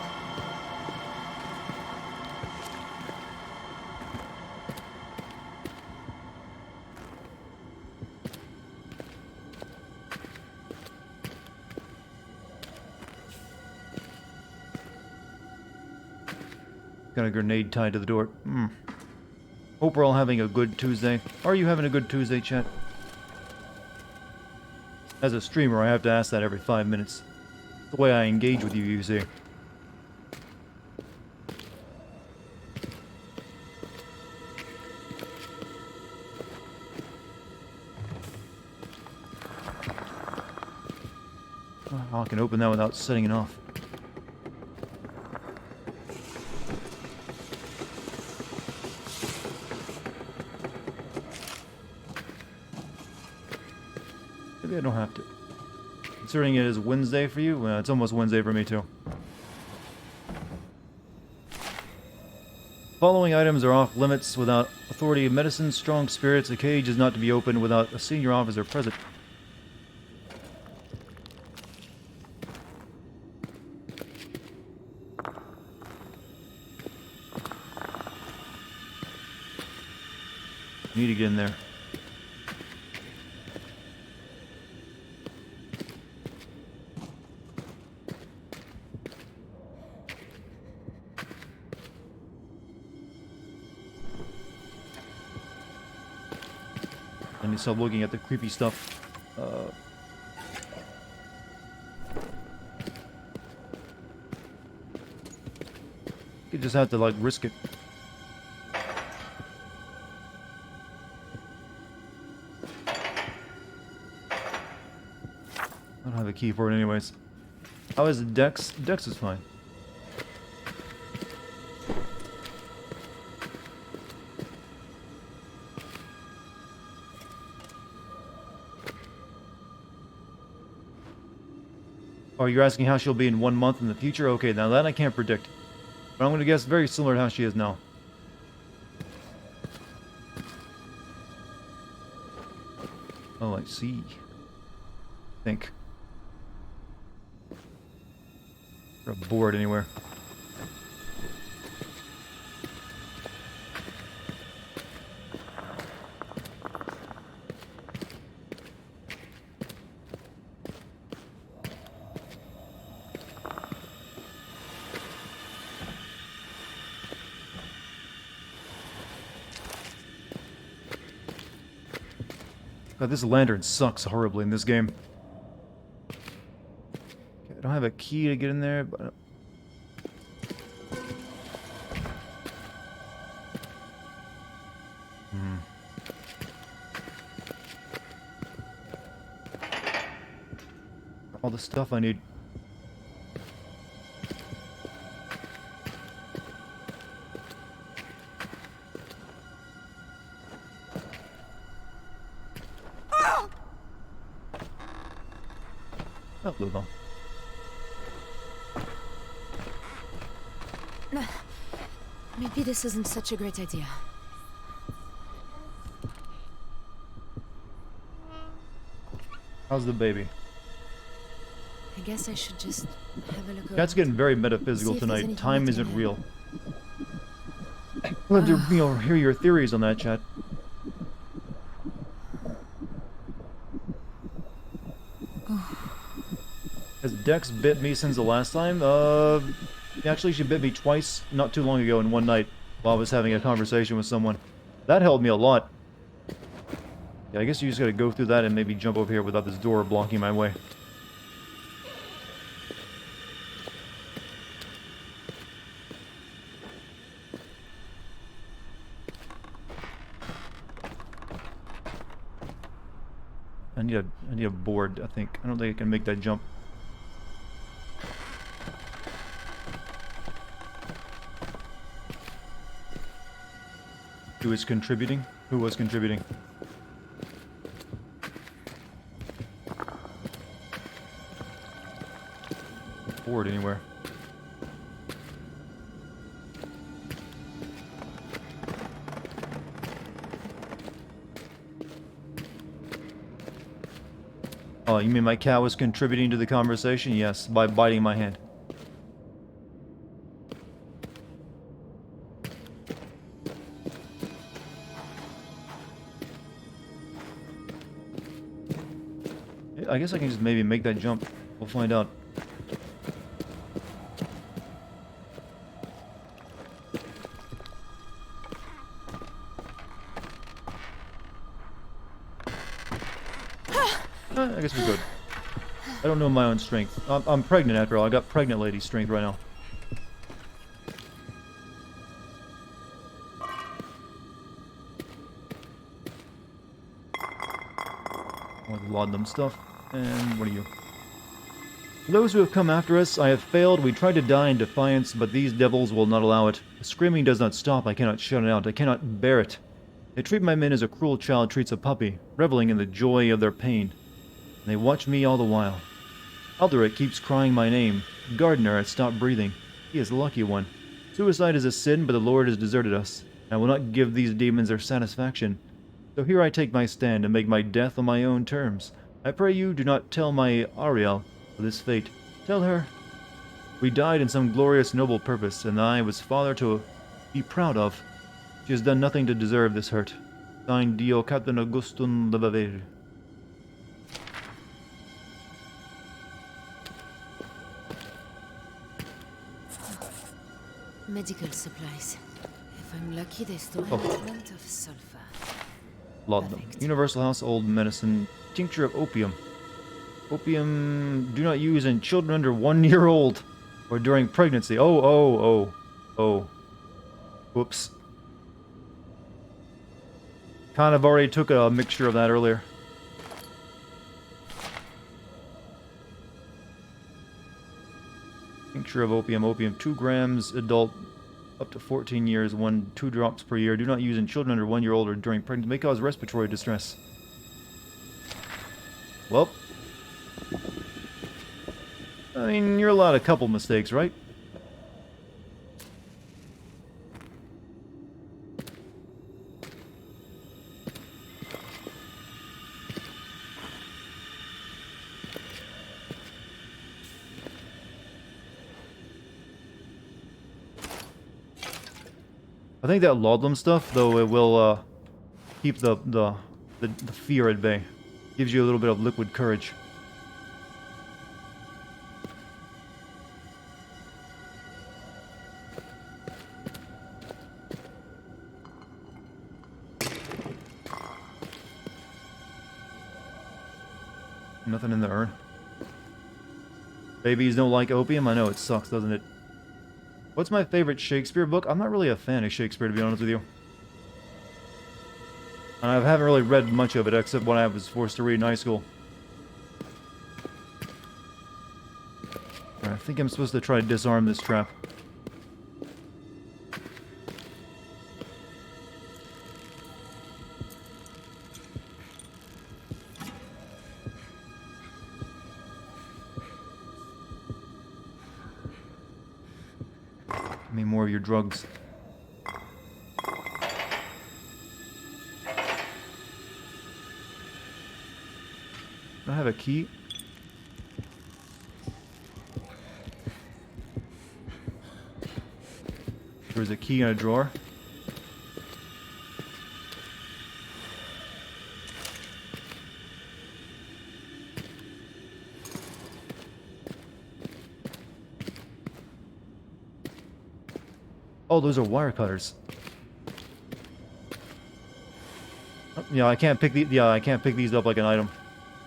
Got a grenade tied to the door. Hope we're all having a good Tuesday. Are you having a good Tuesday, chat? As a streamer, I have to ask that every 5 minutes. It's the way I engage with you, you see. Oh, I can open that without setting it off. Maybe I don't have to. Considering it is Wednesday for you, well, it's almost Wednesday for me too. Following items are off limits without authority of medicine, strong spirits. A cage is not to be opened without a senior officer present. You need to get in there. I need to stop looking at the creepy stuff. You just have to, like, risk it. I don't have a key for it anyways. How is Dex? Dex is fine. Oh, you're asking how she'll be in 1 month in the future? Okay, now that I can't predict. But I'm going to guess very similar to how she is now. Oh, I see. Think. Or a board anywhere. God, this lantern sucks horribly in this game. Okay, I don't have a key to get in there, but... All the stuff I need. Oh, Lulu. Maybe this isn't such a great idea. How's the baby? I guess I should just have a look around. That's getting very metaphysical See if there's tonight. anything Time left isn't in real. I'd love to, hear your theories on that, chat. Has Dex bit me since the last time? Actually, she bit me twice not too long ago in one night while I was having a conversation with someone. That helped me a lot. Yeah, I guess you just gotta go through that and maybe jump over here without this door blocking my way. I need a board, I think. I don't think I can make that jump. Who is contributing? Who was contributing? Board anywhere. Oh, you mean my cat was contributing to the conversation? Yes, by biting my hand. I guess I can just maybe make that jump. We'll find out. I guess we're good. I don't know my own strength. I'm pregnant after all. I got pregnant lady strength right now. More laudanum stuff. And what are you? For those who have come after us, I have failed. We tried to die in defiance, but these devils will not allow it. The screaming does not stop. I cannot shut it out. I cannot bear it. They treat my men as a cruel child treats a puppy, reveling in the joy of their pain. And they watch me all the while. Alderic keeps crying my name. Gardner has stopped breathing. He is the lucky one. Suicide is a sin, but the Lord has deserted us. I will not give these demons their satisfaction. So here I take my stand and make my death on my own terms. I pray you do not tell my Ariel of this fate. Tell her we died in some glorious noble purpose, and I was father to be proud of. She has done nothing to deserve this hurt. Signed Dio Captain Augustun Levaver. Medical supplies. If I'm lucky, they still have a element of sulfur. Laudanum. Universal Household Medicine. Tincture of opium. Opium do not use in children under 1 year old or during pregnancy. Oh. Whoops. Kind of already took a mixture of that earlier. Tincture of opium. Opium 2 grams. Adult up to 14 years. 2 drops per year. Do not use in children under 1 year old or during pregnancy. May cause respiratory distress. Well, I mean, you're allowed a couple mistakes, right? I think that laudanum stuff, though, it will keep the fear at bay. Gives you a little bit of liquid courage. Nothing in the urn. Babies don't like opium? I know, it sucks, doesn't it? What's my favorite Shakespeare book? I'm not really a fan of Shakespeare, to be honest with you. And I haven't really read much of it, except what I was forced to read in high school. I think I'm supposed to try to disarm this trap. Give me more of your drugs. Do I have a key? There's a key in a drawer. Oh, those are wire cutters. Yeah, I can't pick I can't pick these up like an item.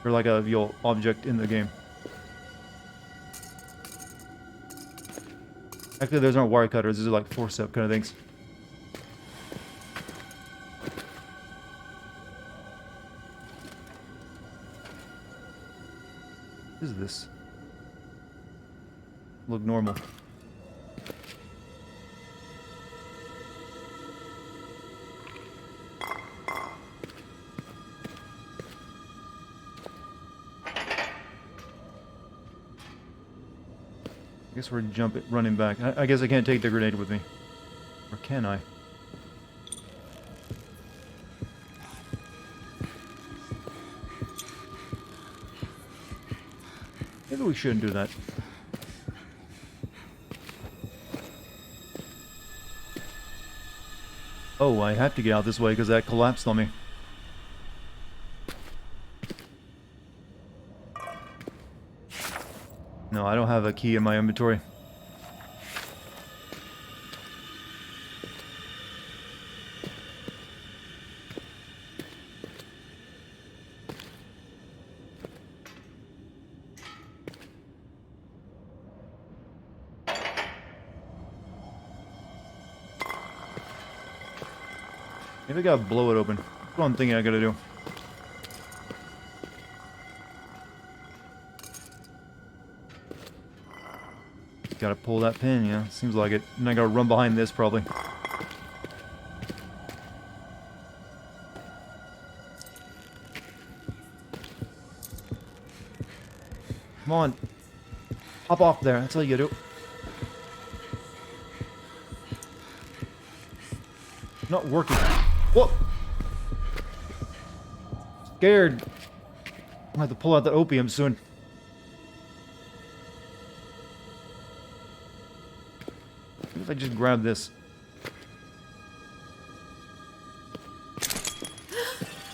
Or like a object in the game. Actually, those aren't wire cutters. These are like forcep kind of things. What is this? Look normal. I guess we're running back. I guess I can't take the grenade with me. Or can I? Maybe we shouldn't do that. Oh, I have to get out this way because that collapsed on me. No, I don't have a key in my inventory. Maybe I gotta blow it open. That's what I'm thinking I gotta do. Gotta pull that pin, yeah. Seems like it. And I gotta run behind this, probably. Come on. Hop off there. That's all you gotta do. Not working. Whoa! Scared. I'm gonna have to pull out the opium soon. What if I just grab this?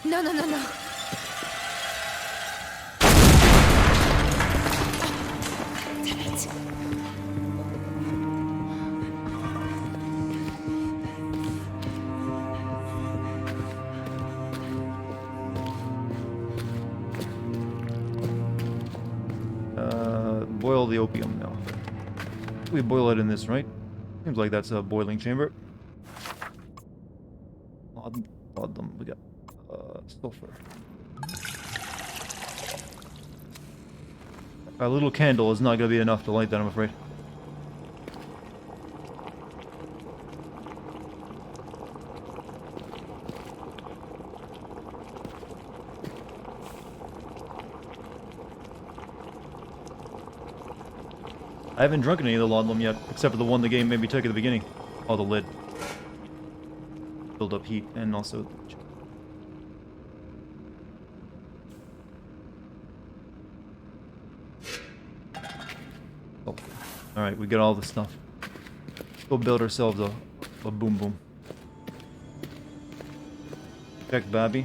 No, no, no, no. Damn it. Boil the opium now. We boil it in this, right? Seems like that's a boiling chamber. We got sulfur. A little candle is not going to be enough to light that, I'm afraid. I haven't drunk any of the laudanum yet, except for the one the game maybe took at the beginning. Oh, the lid. Build up heat, and also... Oh. Alright, we got all the stuff. Let's go build ourselves a boom boom. Check Babby.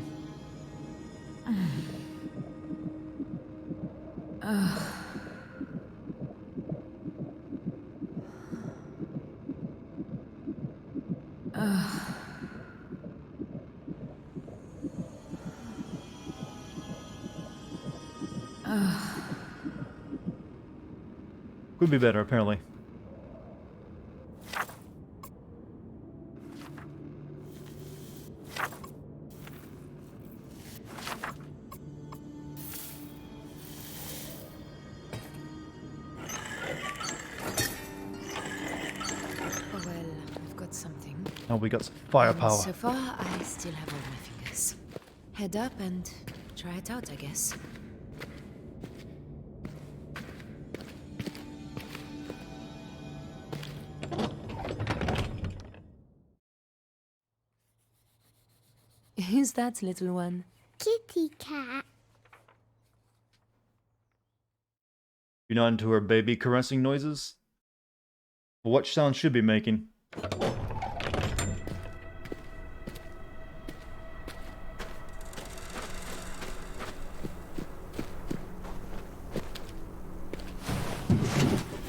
Could be better, apparently. Well, we've got something. Oh, we got some firepower. So far, I still have all my fingers. Head up and try it out, I guess. Who's that little one? Kitty cat. You're not into her baby caressing noises? What sound should be making?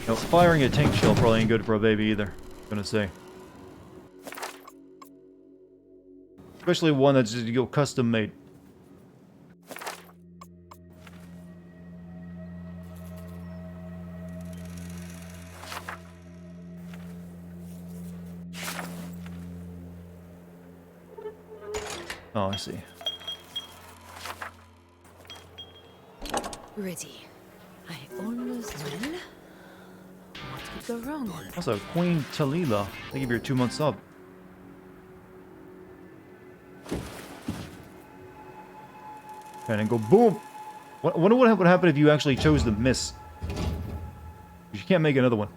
No, firing a tank shell probably ain't good for a baby either. I'm gonna say. Especially one that's just, custom made. Oh, I see. Ready. I almost win. What could go wrong? Also, Queen Talila. They give you 2 months up. And then go boom! I wonder what would happen if you actually chose to miss. You can't make another one.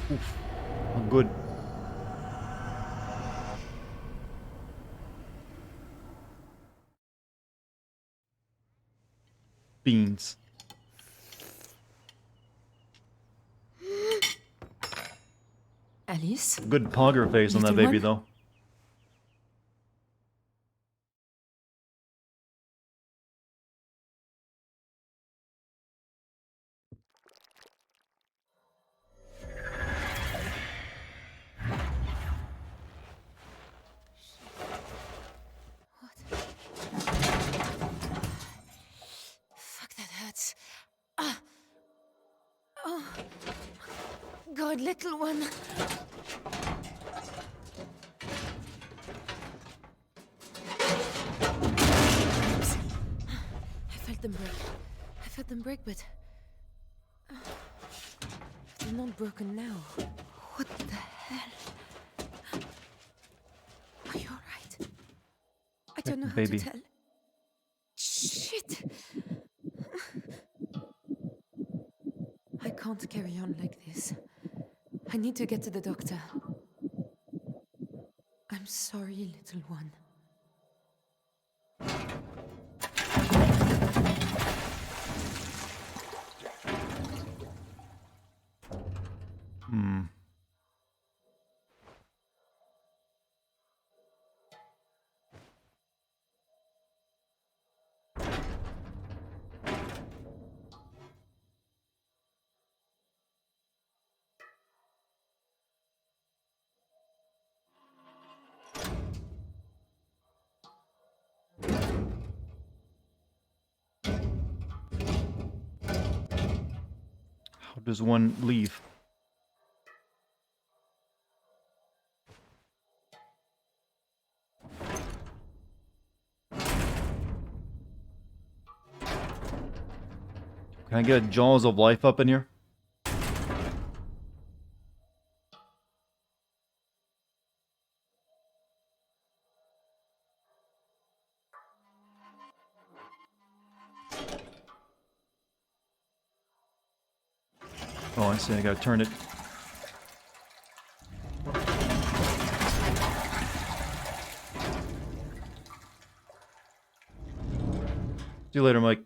Oof. I'm good. Beans. Alice? Good pogger face on that Little baby, one? though. Fuck, that hurts. Ah! Oh. God, little one. Oops. I felt them break. I felt them break, but they're not broken now. What the hell? Are you alright? I don't know how Baby. to tell. Shit! I can't carry on like this. I need to get to the doctor. I'm sorry, little one. Hmm. How does one leave? Can I get a Jaws of Life up in here? Oh, I see. I gotta turn it. See you later, Mike.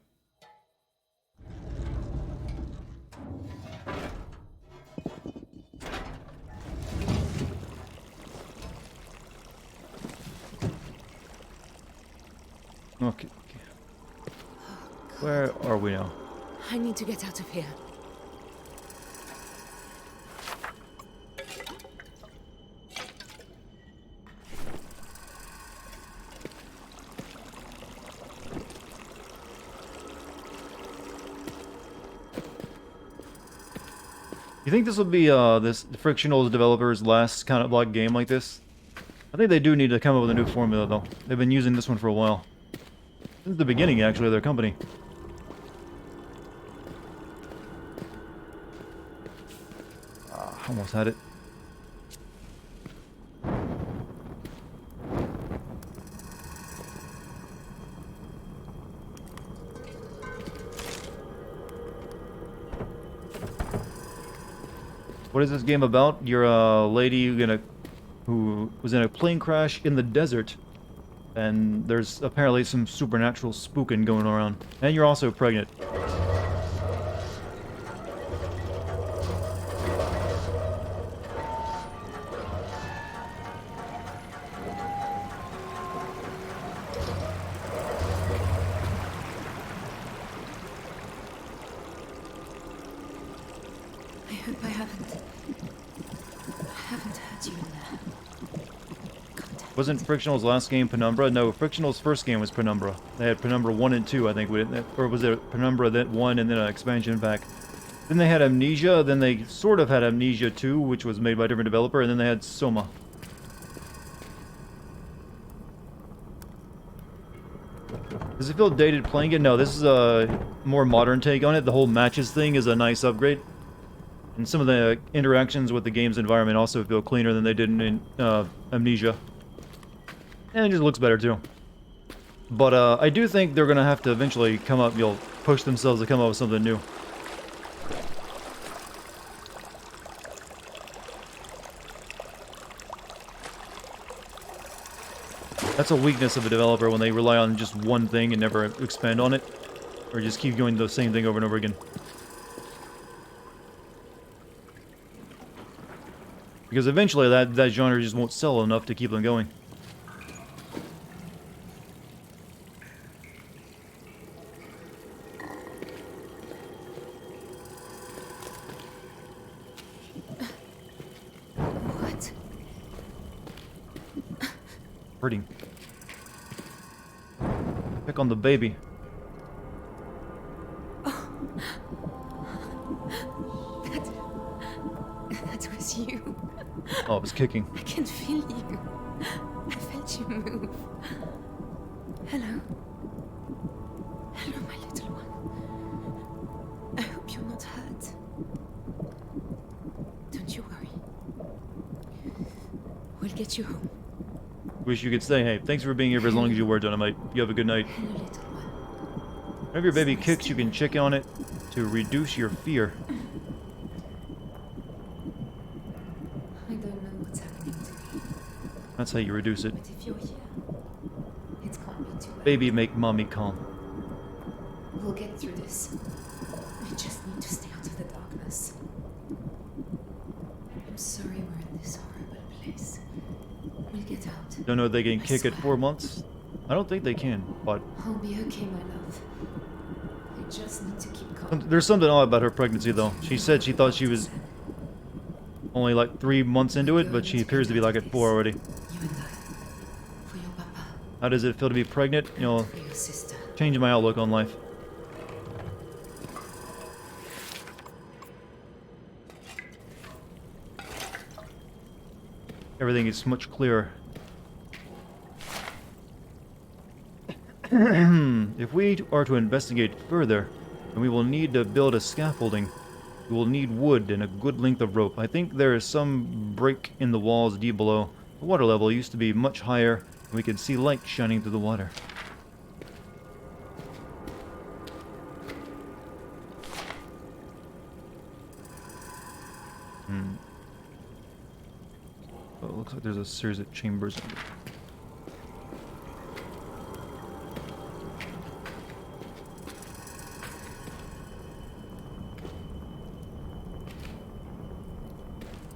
Okay. Where are we now? I need to get out of here. You think this will be this frictional developer's last kind of like game like this? I think they do need to come up with a new formula though. They've been using this one for a while. Since the beginning actually of their company. Almost had it. What is this game about? You're a lady who was in a plane crash in the desert, and there's apparently some supernatural spooking going around. And you're also pregnant. hope I haven't hurt you in there. Wasn't Frictional's last game Penumbra? No, Frictional's first game was Penumbra. They had Penumbra 1 and 2, I think. Or was it Penumbra that 1 and then an expansion pack? Then they had Amnesia, then they sort of had Amnesia 2, which was made by a different developer, and then they had Soma. Does it feel dated playing it? No, this is a more modern take on it. The whole matches thing is a nice upgrade. And some of the interactions with the game's environment also feel cleaner than they did in Amnesia. And it just looks better too. But I do think they're going to have to eventually push themselves to come up with something new. That's a weakness of a developer when they rely on just one thing and never expand on it. Or just keep doing the same thing over and over again. Because eventually that genre just won't sell enough to keep them going. What? Hurting. Pick on the baby. That was you. Oh, it was kicking. I can feel you. I felt you move. Hello. Hello, my little one. I hope you're not hurt. Don't you worry. We'll get you home. Wish you could stay. Hey, thanks for being here for as long as you were, Dynamite. You have a good night. Whenever your baby kicks, you can check on it to reduce your fear. I don't know what's happening to me. That's how you reduce it. But if you're here, it can't be too bad. Baby, make mommy calm. We'll get through this. We just need to stay out of the darkness. I'm sorry we're in this horrible place. We'll get out. Don't know if they can kick at 4 months? I don't think they can, but... I'll be okay, my love. I just need to keep calm. There's something odd about her pregnancy, though. She said she thought she was only like 3 months into it, but she appears to be like at 4 already. You and I. For your papa. How does it feel to be pregnant? You know, For your sister. change my outlook on life. Everything is much clearer. If we are to investigate further, then we will need to build a scaffolding. We will need wood and a good length of rope. I think there is some break in the walls deep below. The water level used to be much higher, and we could see light shining through the water. Oh, it looks like there's a series of chambers.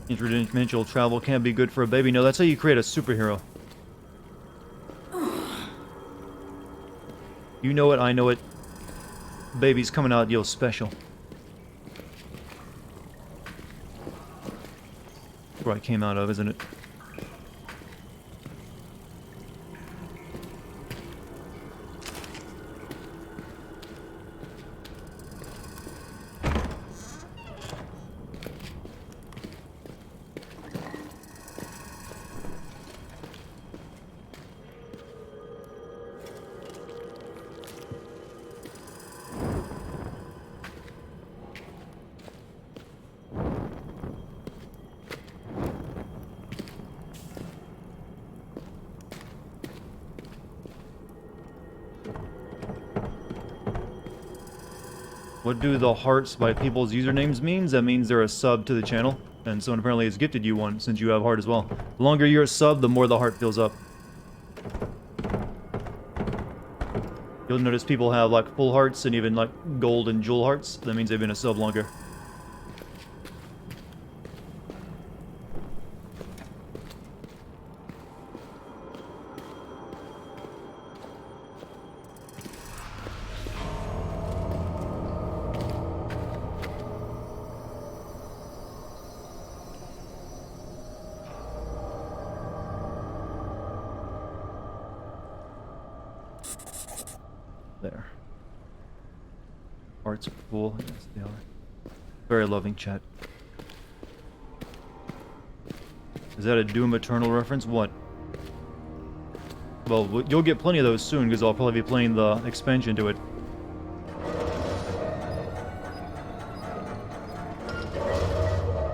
Interdimensional travel can't be good for a baby. No, that's how you create a superhero. You know it, I know it. Baby's coming out, yo, special. That's where I came out of, isn't it? What do the hearts by people's usernames means? That means they're a sub to the channel, and someone apparently has gifted you one since you have heart as well. The longer you're a sub, the more the heart fills up. You'll notice people have like full hearts and even like gold and jewel hearts. That means they've been a sub longer. There. Hearts are full. Yes, they are. Very loving chat. Is that a Doom Eternal reference? What? Well, you'll get plenty of those soon, because I'll probably be playing the expansion to it.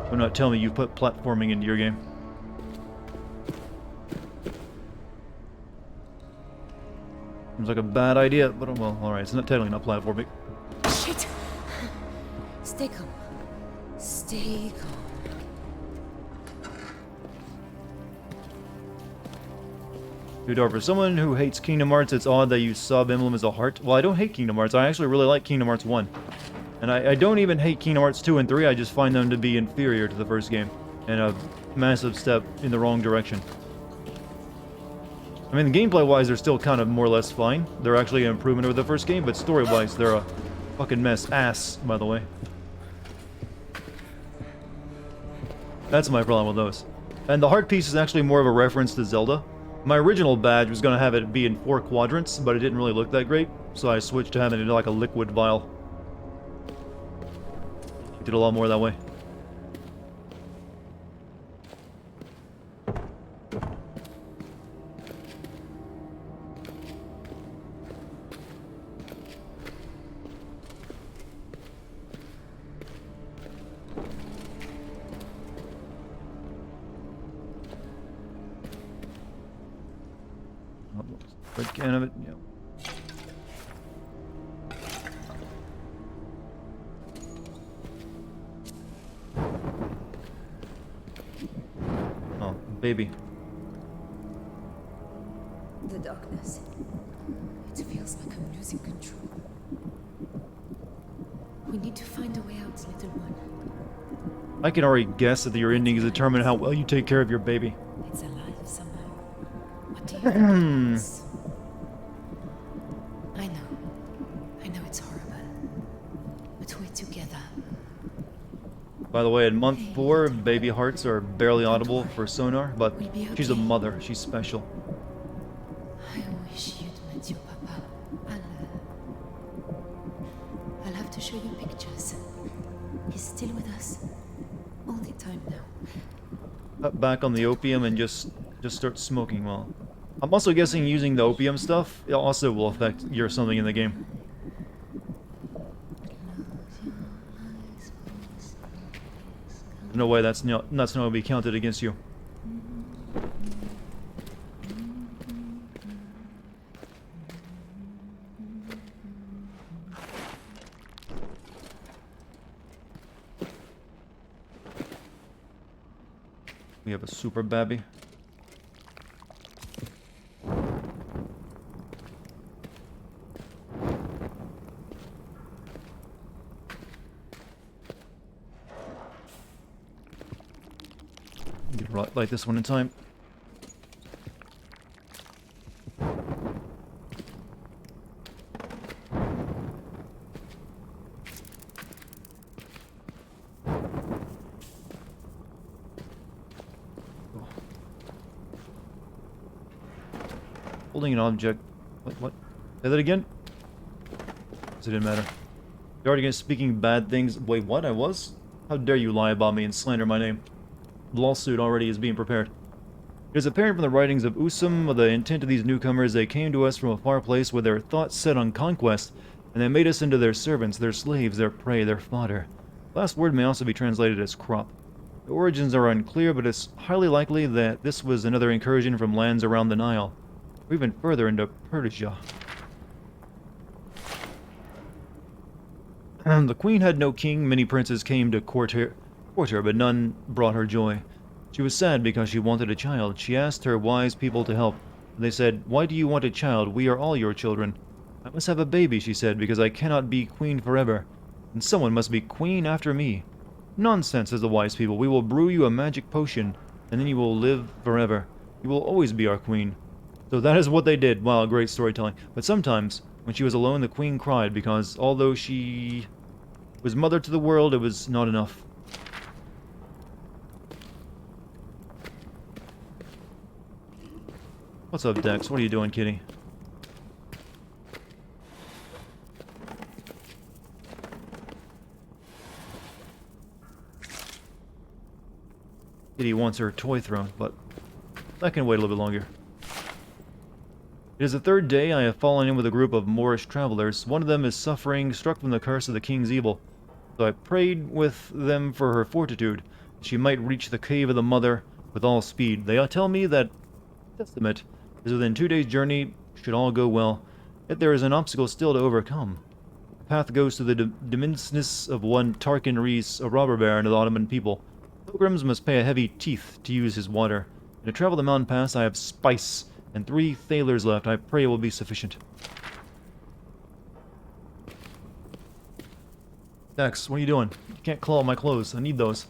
Do not tell me you put platforming into your game. Seems like a bad idea, but well, alright, it's not technically not platforming. Shit! Stay calm. Stay calm. Dude, for someone who hates Kingdom Hearts, it's odd that you sub emblem as a heart. Well, I don't hate Kingdom Hearts. I actually really like Kingdom Hearts 1. And I don't even hate Kingdom Hearts 2 and 3. I just find them to be inferior to the first game. And a massive step in the wrong direction. I mean, gameplay-wise, they're still kind of more or less fine. They're actually an improvement over the first game, but story-wise, they're a fucking mess. Ass, by the way. That's my problem with those. And the heart piece is actually more of a reference to Zelda. My original badge was going to have it be in 4 quadrants, but it didn't really look that great, so I switched to having it in like a liquid vial. Did a lot more that way. Red can of it, yeah. Oh, baby. The darkness. It feels like I'm losing control. We need to find a way out, little one. I can already guess that your ending is determined how well you take care of your baby. It's alive somehow. What do you think? I know it's horrible. But we're together. By the way, in month 4, baby hearts are barely audible for sonar, but she's a mother. She's special. I wish you'd met your papa. I'll have to show you pictures. He's still with us. All the time now. Cut back on the opium and just start smoking well. I'm also guessing using the opium stuff it also will affect your something in the game. No way that's not going to be counted against you. We have a super babby. Light this one in time. Holding an object. What? Say that again? It didn't matter. Dartigan speaking bad things. Wait, what? I was? How dare you lie about me and slander my name? The lawsuit already is being prepared. It is apparent from the writings of Usum of the intent of these newcomers. They came to us from a far place with their thoughts set on conquest, and they made us into their servants, their slaves, their prey, their fodder. The last word may also be translated as crop. The origins are unclear, but it's highly likely that this was another incursion from lands around the Nile, or even further into Persia. The queen had no king. Many princes came to court her, but none brought her joy. She was sad because she wanted a child. She asked her wise people to help. They said, "Why do you want a child? We are all your children." "I must have a baby," she said, "because I cannot be queen forever. And someone must be queen after me." "Nonsense," says the wise people. "We will brew you a magic potion, and then you will live forever. You will always be our queen." So that is what they did. Wow, great storytelling. But sometimes, when she was alone, the queen cried because although she was mother to the world, it was not enough. What's up, Dex? What are you doing, kitty? Kitty wants her toy throne, but that can wait a little bit longer. It is the third day I have fallen in with a group of Moorish travelers. One of them is suffering, struck from the curse of the king's evil. So I prayed with them for her fortitude. She might reach the cave of the mother with all speed. They tell me that Testament is within 2 days' journey, should all go well. Yet there is an obstacle still to overcome. The path goes to the dimenseness of one Tarkin Rees, a robber baron of the Ottoman people. Pilgrims must pay a heavy teeth to use his water. And to travel the mountain pass, I have spice, and 3 thalers left. I pray it will be sufficient. Dex, what are you doing? You can't claw my clothes. I need those.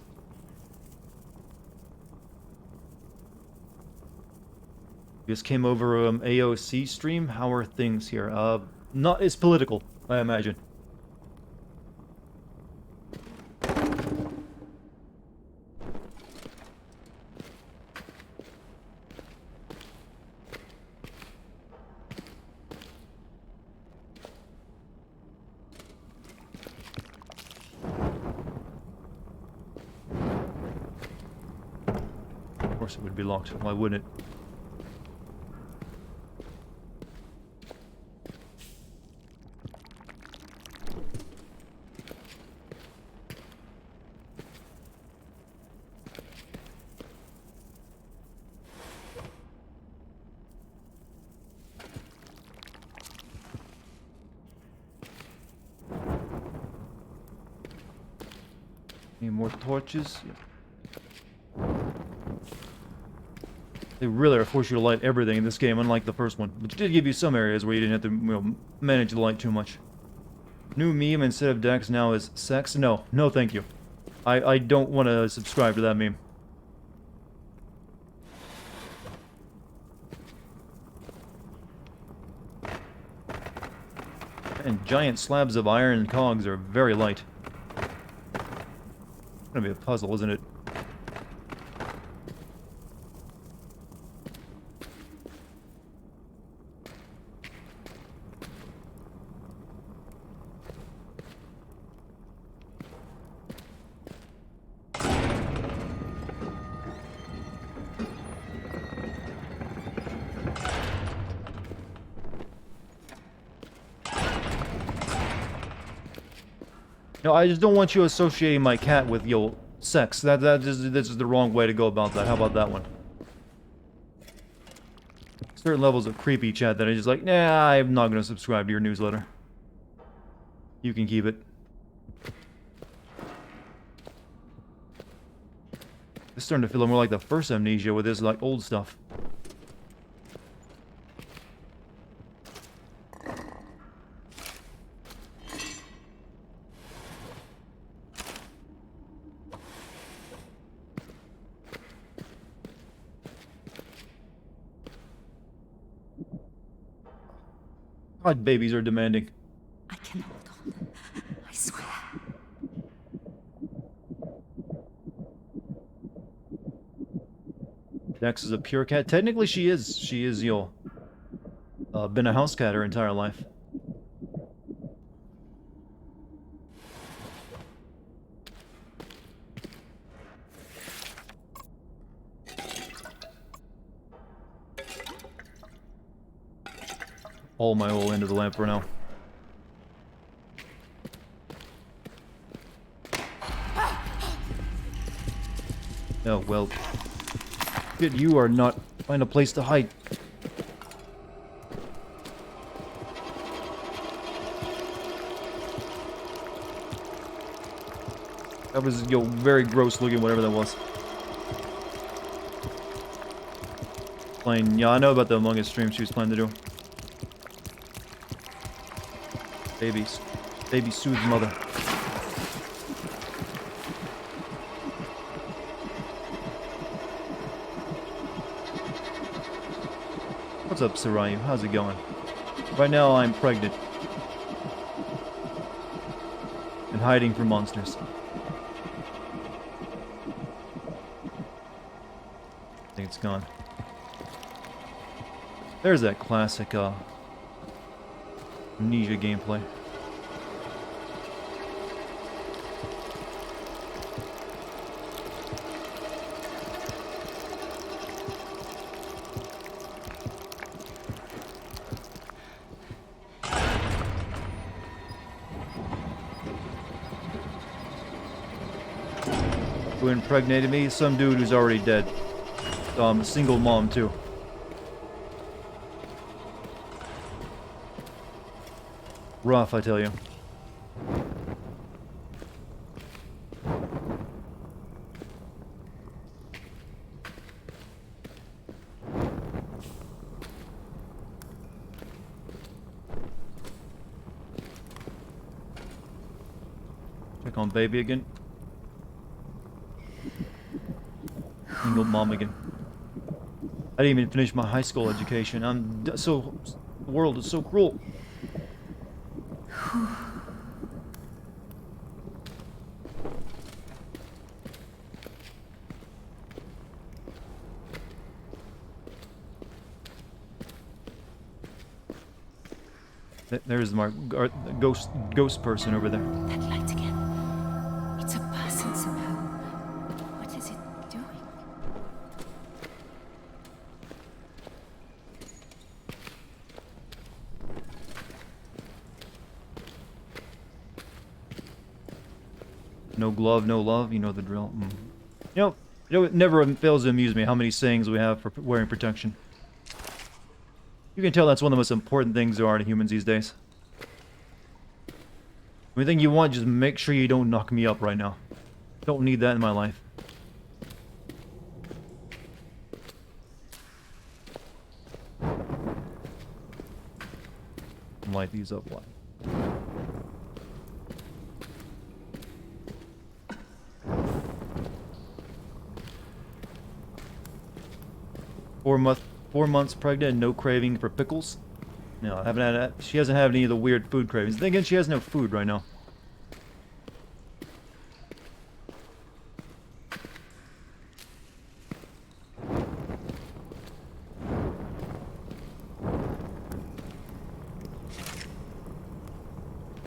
Just came over AOC stream. How are things here? Not as political, I imagine. Of course it would be locked. Why wouldn't it? Any more torches? Yeah. They really force you to light everything in this game, unlike the first one. But it did give you some areas where you didn't have to, manage to light too much. New meme instead of Dex now is sex? No. No thank you. I don't want to subscribe to that meme. And giant slabs of iron cogs are very light. It's gonna be a puzzle, isn't it? No, I just don't want you associating my cat with, sex. This is the wrong way to go about that. How about that one? Certain levels of creepy chat that I just like, nah, I'm not gonna subscribe to your newsletter. You can keep it. It's starting to feel more like the first Amnesia with this, like, old stuff. God, babies are demanding. I can hold on. I swear. Dex is a pure cat. Technically, she is. She is, been a house cat her entire life. All my oil into the lamp for now. Oh, well. Shit, you are not. Find a place to hide. That was, very gross looking, whatever that was. Playing, yeah, I know about the Among Us stream she was planning to do. Baby soothes mother. What's up, Sarayu? How's it going? Right now, I'm pregnant. And hiding from monsters. I think it's gone. There's that classic, Amnesia gameplay. who impregnated me, some dude who's already dead. A single mom, too. Rough, I tell you. Check on baby again. Single mom again. I didn't even finish my high school education. The world is so cruel. There's my ghost person over there. That light again. It's a person somehow. What is it doing? No glove, no love. You know the drill. You know, it never fails to amuse me how many sayings we have for wearing protection. You can tell that's one of the most important things there are to humans these days. Anything you want, just make sure you don't knock me up right now. Don't need that in my life. Light these up, why? 4 months pregnant and no craving for pickles? No, I haven't had. She hasn't had any of the weird food cravings. Then again, she has no food right now.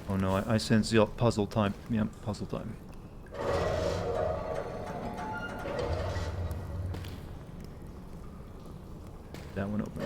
Oh no, I sense the puzzle time. Yeah, puzzle time. That one open.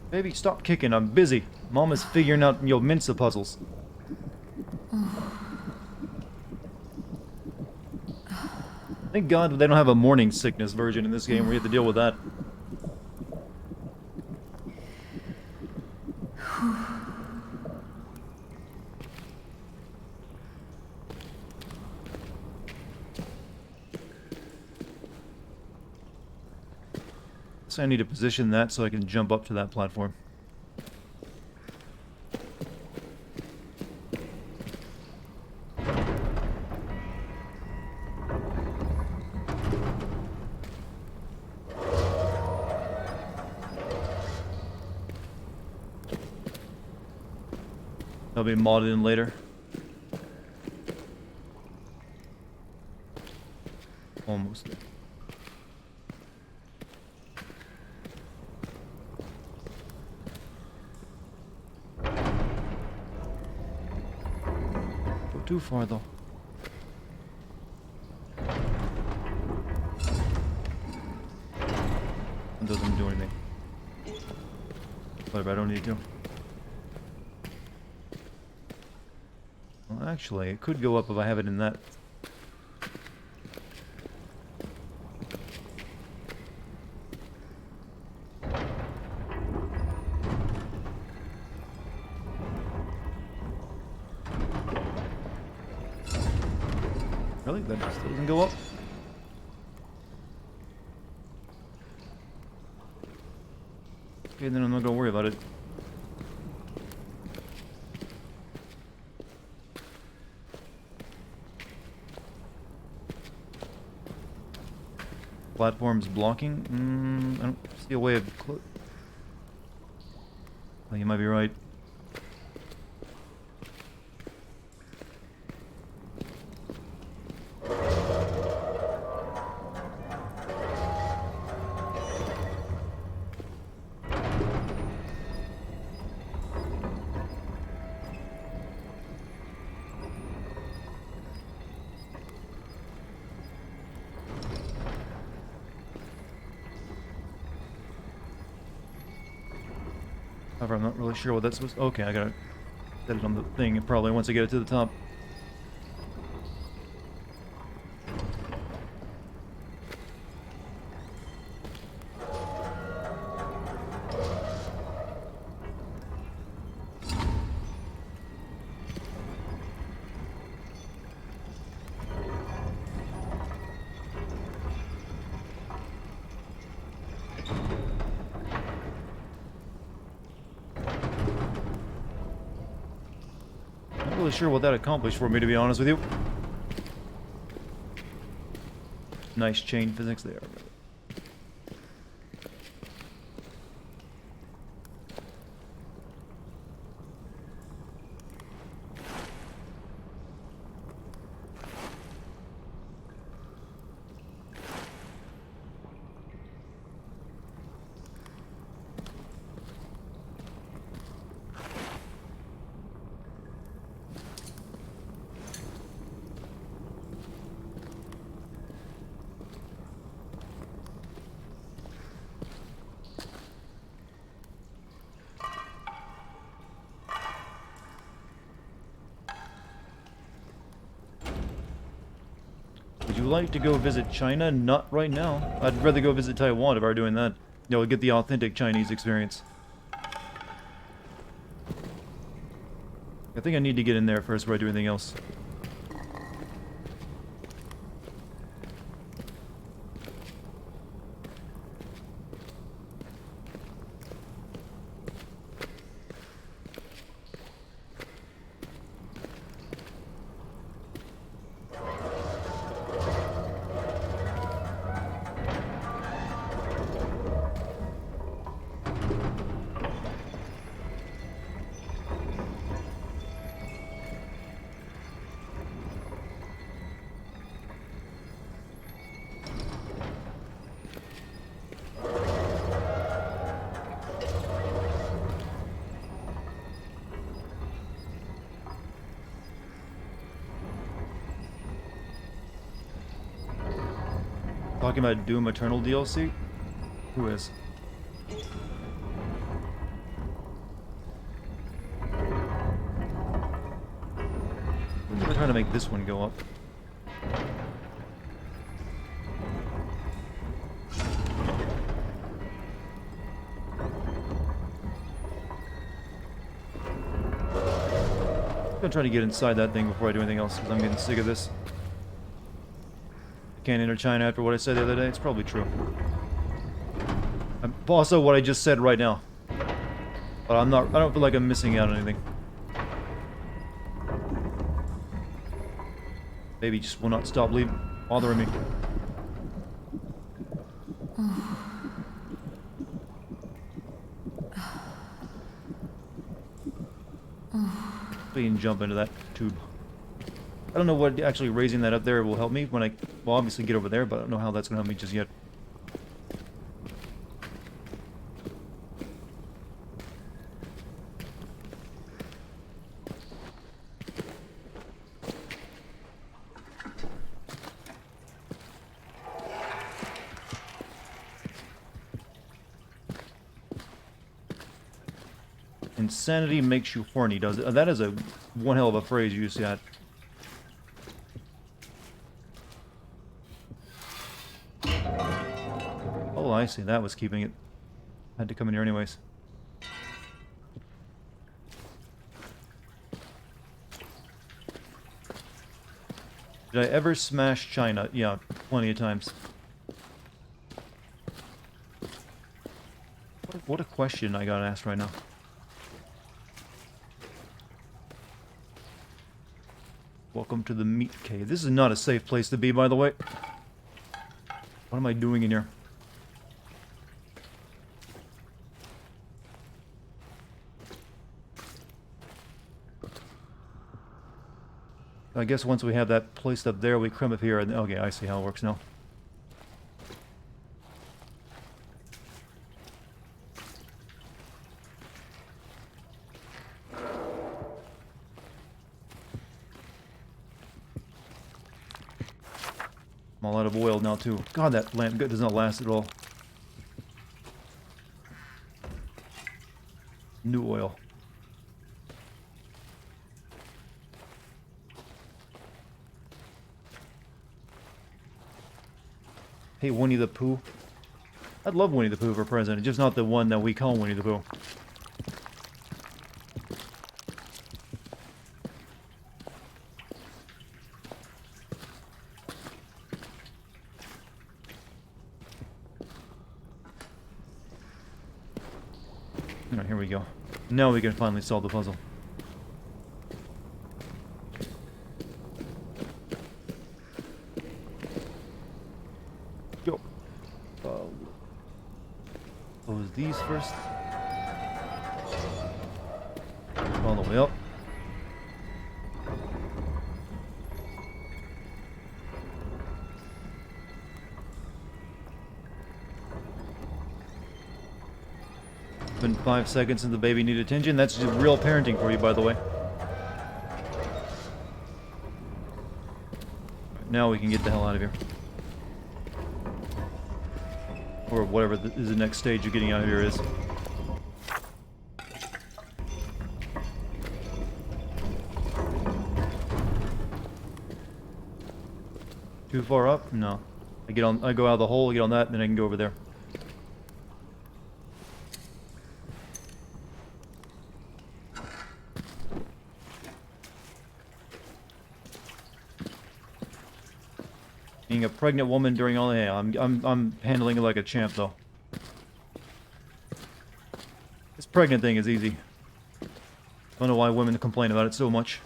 Baby, stop kicking. I'm busy. Mom is figuring out your Mensa puzzles. Thank God they don't have a morning sickness version in this game where you have to deal with that. So I need to position that so I can jump up to that platform. That'll be modded in later. Almost there. Too far though. It doesn't do anything. Whatever, I don't need to. Well, actually, it could go up if I have it in that Really? That still doesn't go up? Okay, then I'm not gonna worry about it. Platforms blocking? I don't see a way of... Oh, you might be right. However, I'm not really sure what that's supposed to... Okay, I gotta set it on the thing probably once I get it to the top. Not really sure what that accomplished for me, to be honest with you. Nice chain physics there. Would you like to go visit China? Not right now. I'd rather go visit Taiwan if I were doing that. You know, get the authentic Chinese experience. I think I need to get in there first before I do anything else. Talking about Doom Eternal DLC? Who is? We're trying to make this one go up. I'm gonna try to get inside that thing before I do anything else, because I'm getting sick of this. Can't enter China after what I said the other day. It's probably true. Also, what I just said right now. But I'm not. I don't feel like I'm missing out on anything. Baby just will not stop bothering me. So you can jump into that tube. I don't know what actually raising that up there will help me when I, well, obviously get over there, but I don't know how that's going to help me just yet. Insanity makes you horny, does it? That is a one hell of a phrase you just got. Oh, I see. That was keeping it. Had to come in here anyways. Did I ever smash China? Yeah, plenty of times. What a question I got asked right now. Welcome to the meat cave. This is not a safe place to be, by the way. What am I doing in here? I guess once we have that placed up there, we crimp up here, and okay, I see how it works now. I'm all out of oil now, too. God, that lamp does not last at all. New oil. Hey, Winnie the Pooh. I'd love Winnie the Pooh for president, just not the one that we call Winnie the Pooh. Alright, here we go. Now we can finally solve the puzzle. Go. Close these first. All the way up. Been 5 seconds and the baby needed attention. That's just real parenting for you, by the way. Now we can get the hell out of here. Or whatever is the next stage of getting out of here is. Too far up? No. I go out of the hole, get on that, and then I can go over there. Being a pregnant woman during all, yeah, I'm handling it like a champ though. This pregnant thing is easy. I don't know why women complain about it so much.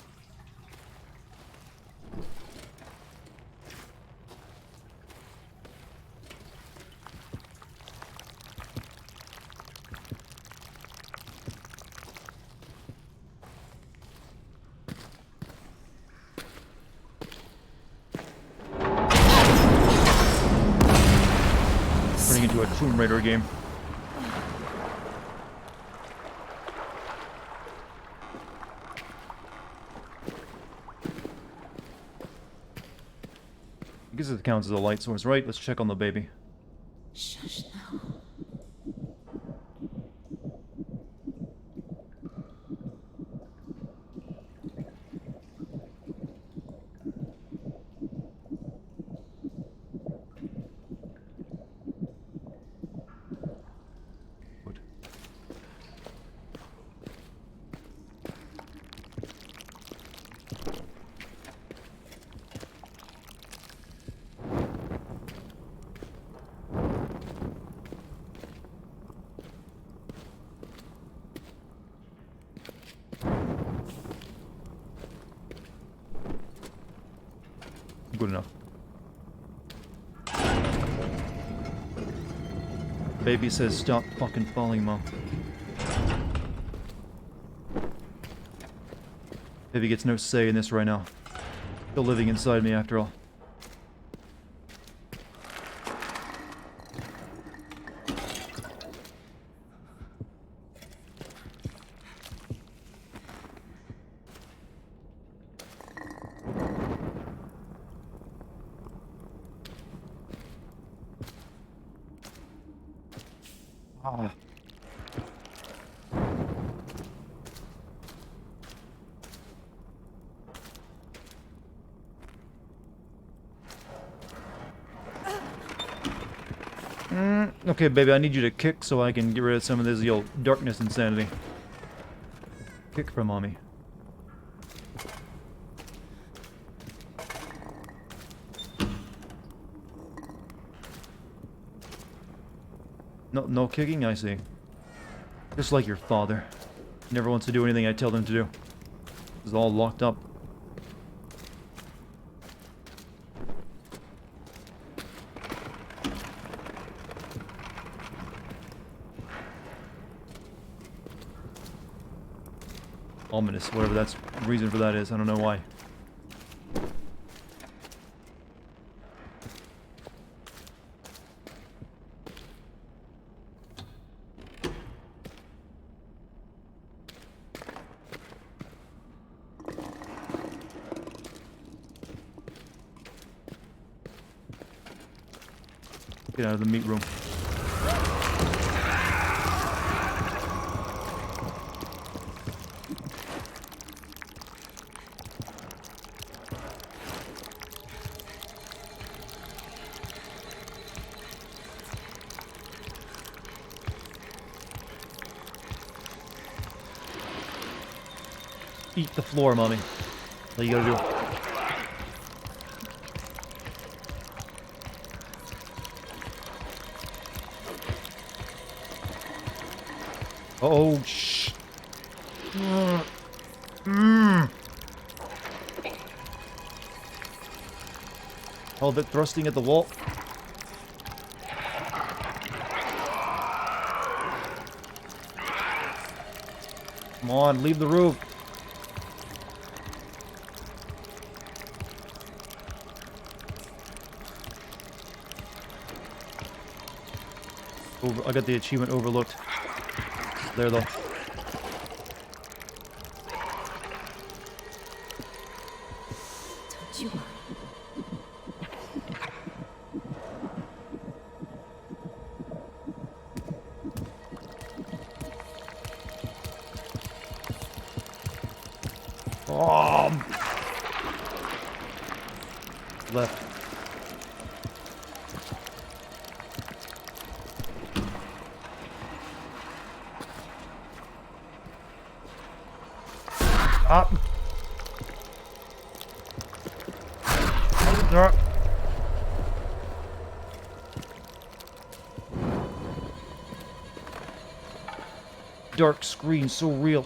Into a Tomb Raider game. I guess it counts as a light source, right? Let's check on the baby. Shush now. Good enough. Baby says stop fucking falling, Mom. Baby gets no say in this right now. Still living inside me after all. Ah. Okay, baby, I need you to kick so I can get rid of some of this old darkness insanity. Kick for mommy. No kicking, I see. Just like your father. He never wants to do anything I tell him to do. He's all locked up. Ominous, whatever that's reason for that is. I don't know why. Get out of the meat room. Eat the floor, mommy. What you gotta do? Oh, shh. All that thrusting at the wall. Come on, leave the room. I got the achievement overlooked. There, though. Don't you worry. Left. Up. Dark screen, so real.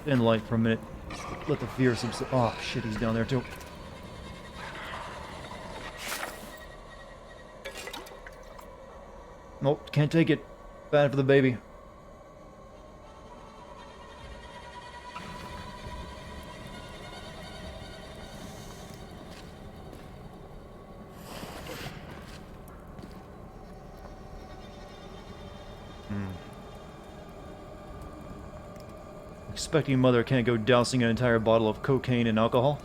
In light for a minute. Let the fear subside. Oh shit, he's down there too. Nope, can't take it. Bad for the baby. Expecting mother can't go dousing an entire bottle of cocaine and alcohol.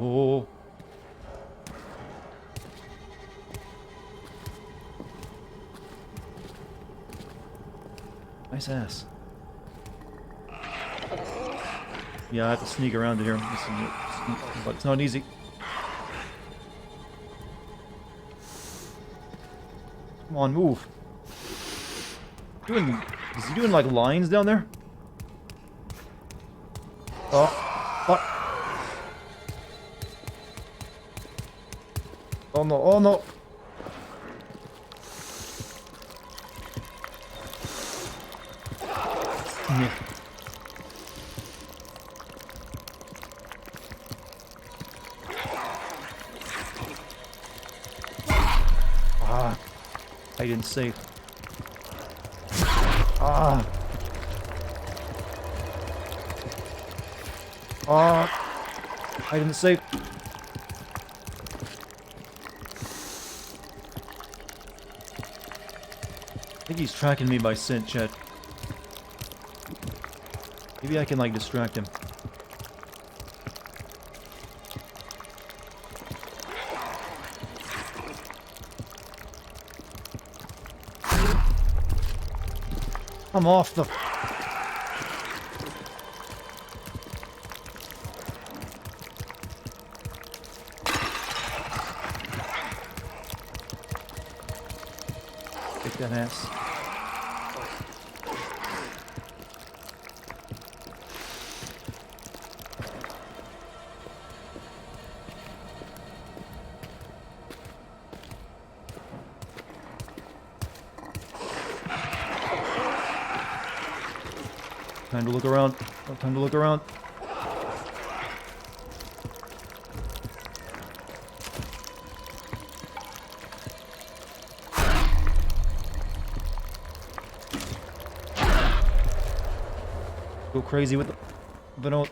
Oh. Nice ass. Yeah, I have to sneak around in here, but it's not easy. Come on, move. Is he doing like lines down there? Oh, fuck. Oh no, oh no. Yeah. I didn't save. I didn't save. I think he's tracking me by scent, Chet. Maybe I can, like, distract him. I'm off the... Kick that ass. Time to look around. Oh, time to look around. Go crazy with the... But no...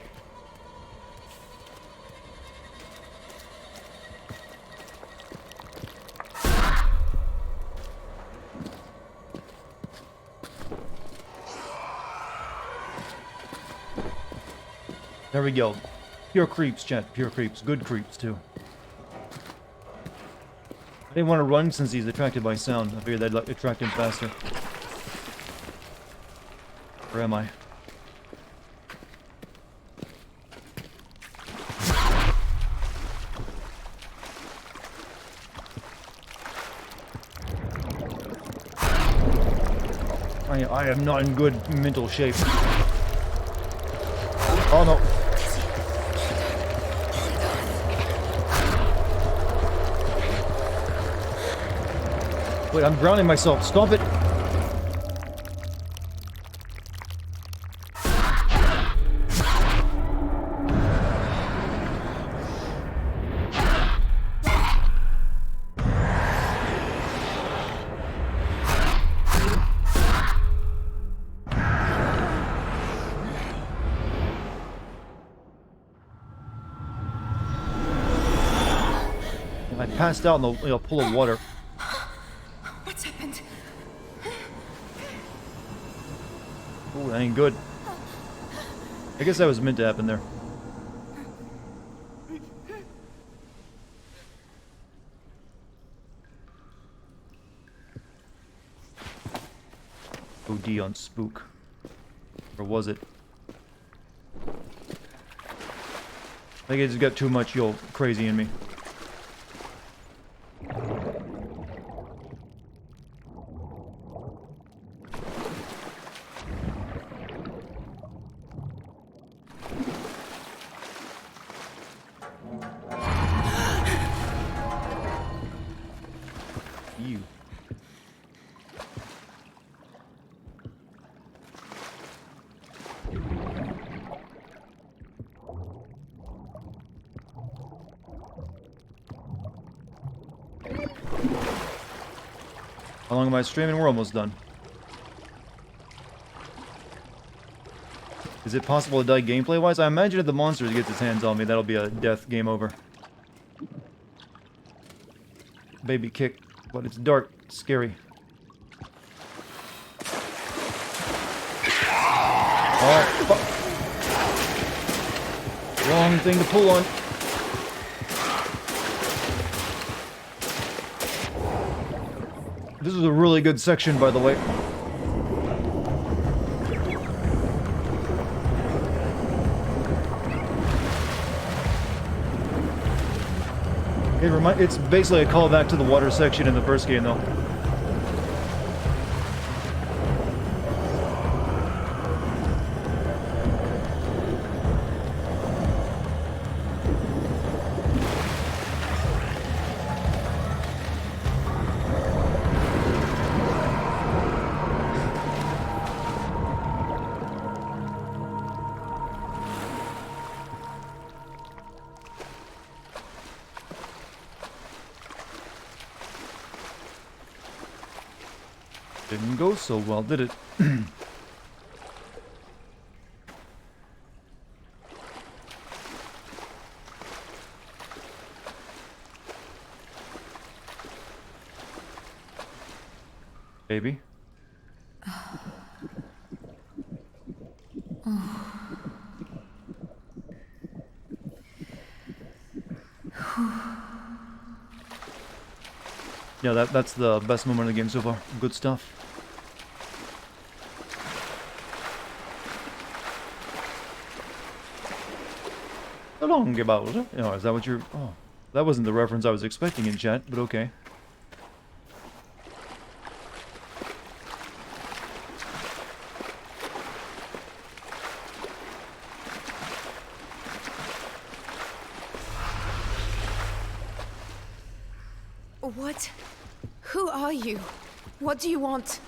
There we go. Pure creeps, chat. Pure creeps. Good creeps, too. I didn't want to run since he's attracted by sound. I figured that'd attract him faster. Where am I? I am not in good mental shape. Oh no. Wait, I'm drowning myself. Stop it. I passed out in the pool of water. What's happened? Ooh, that ain't good. I guess that was meant to happen there. OD on spook. Or was it? I think it just got too much crazy in me. You. How long am I streaming? We're almost done. Is it possible to die gameplay-wise? I imagine if the monster gets its hands on me, that'll be a death game over. Baby kick, but it's dark, scary. Oh, fuck. Wrong thing to pull on. This is a really good section, by the way. It's basically a callback to the water section in the first game, though. Didn't go so well, did it? Baby? Yeah, that's the best moment of the game so far. Good stuff. So long about it. Oh, is that what you're... Oh, that wasn't the reference I was expecting in chat, but okay. What? Who are you? What do you want?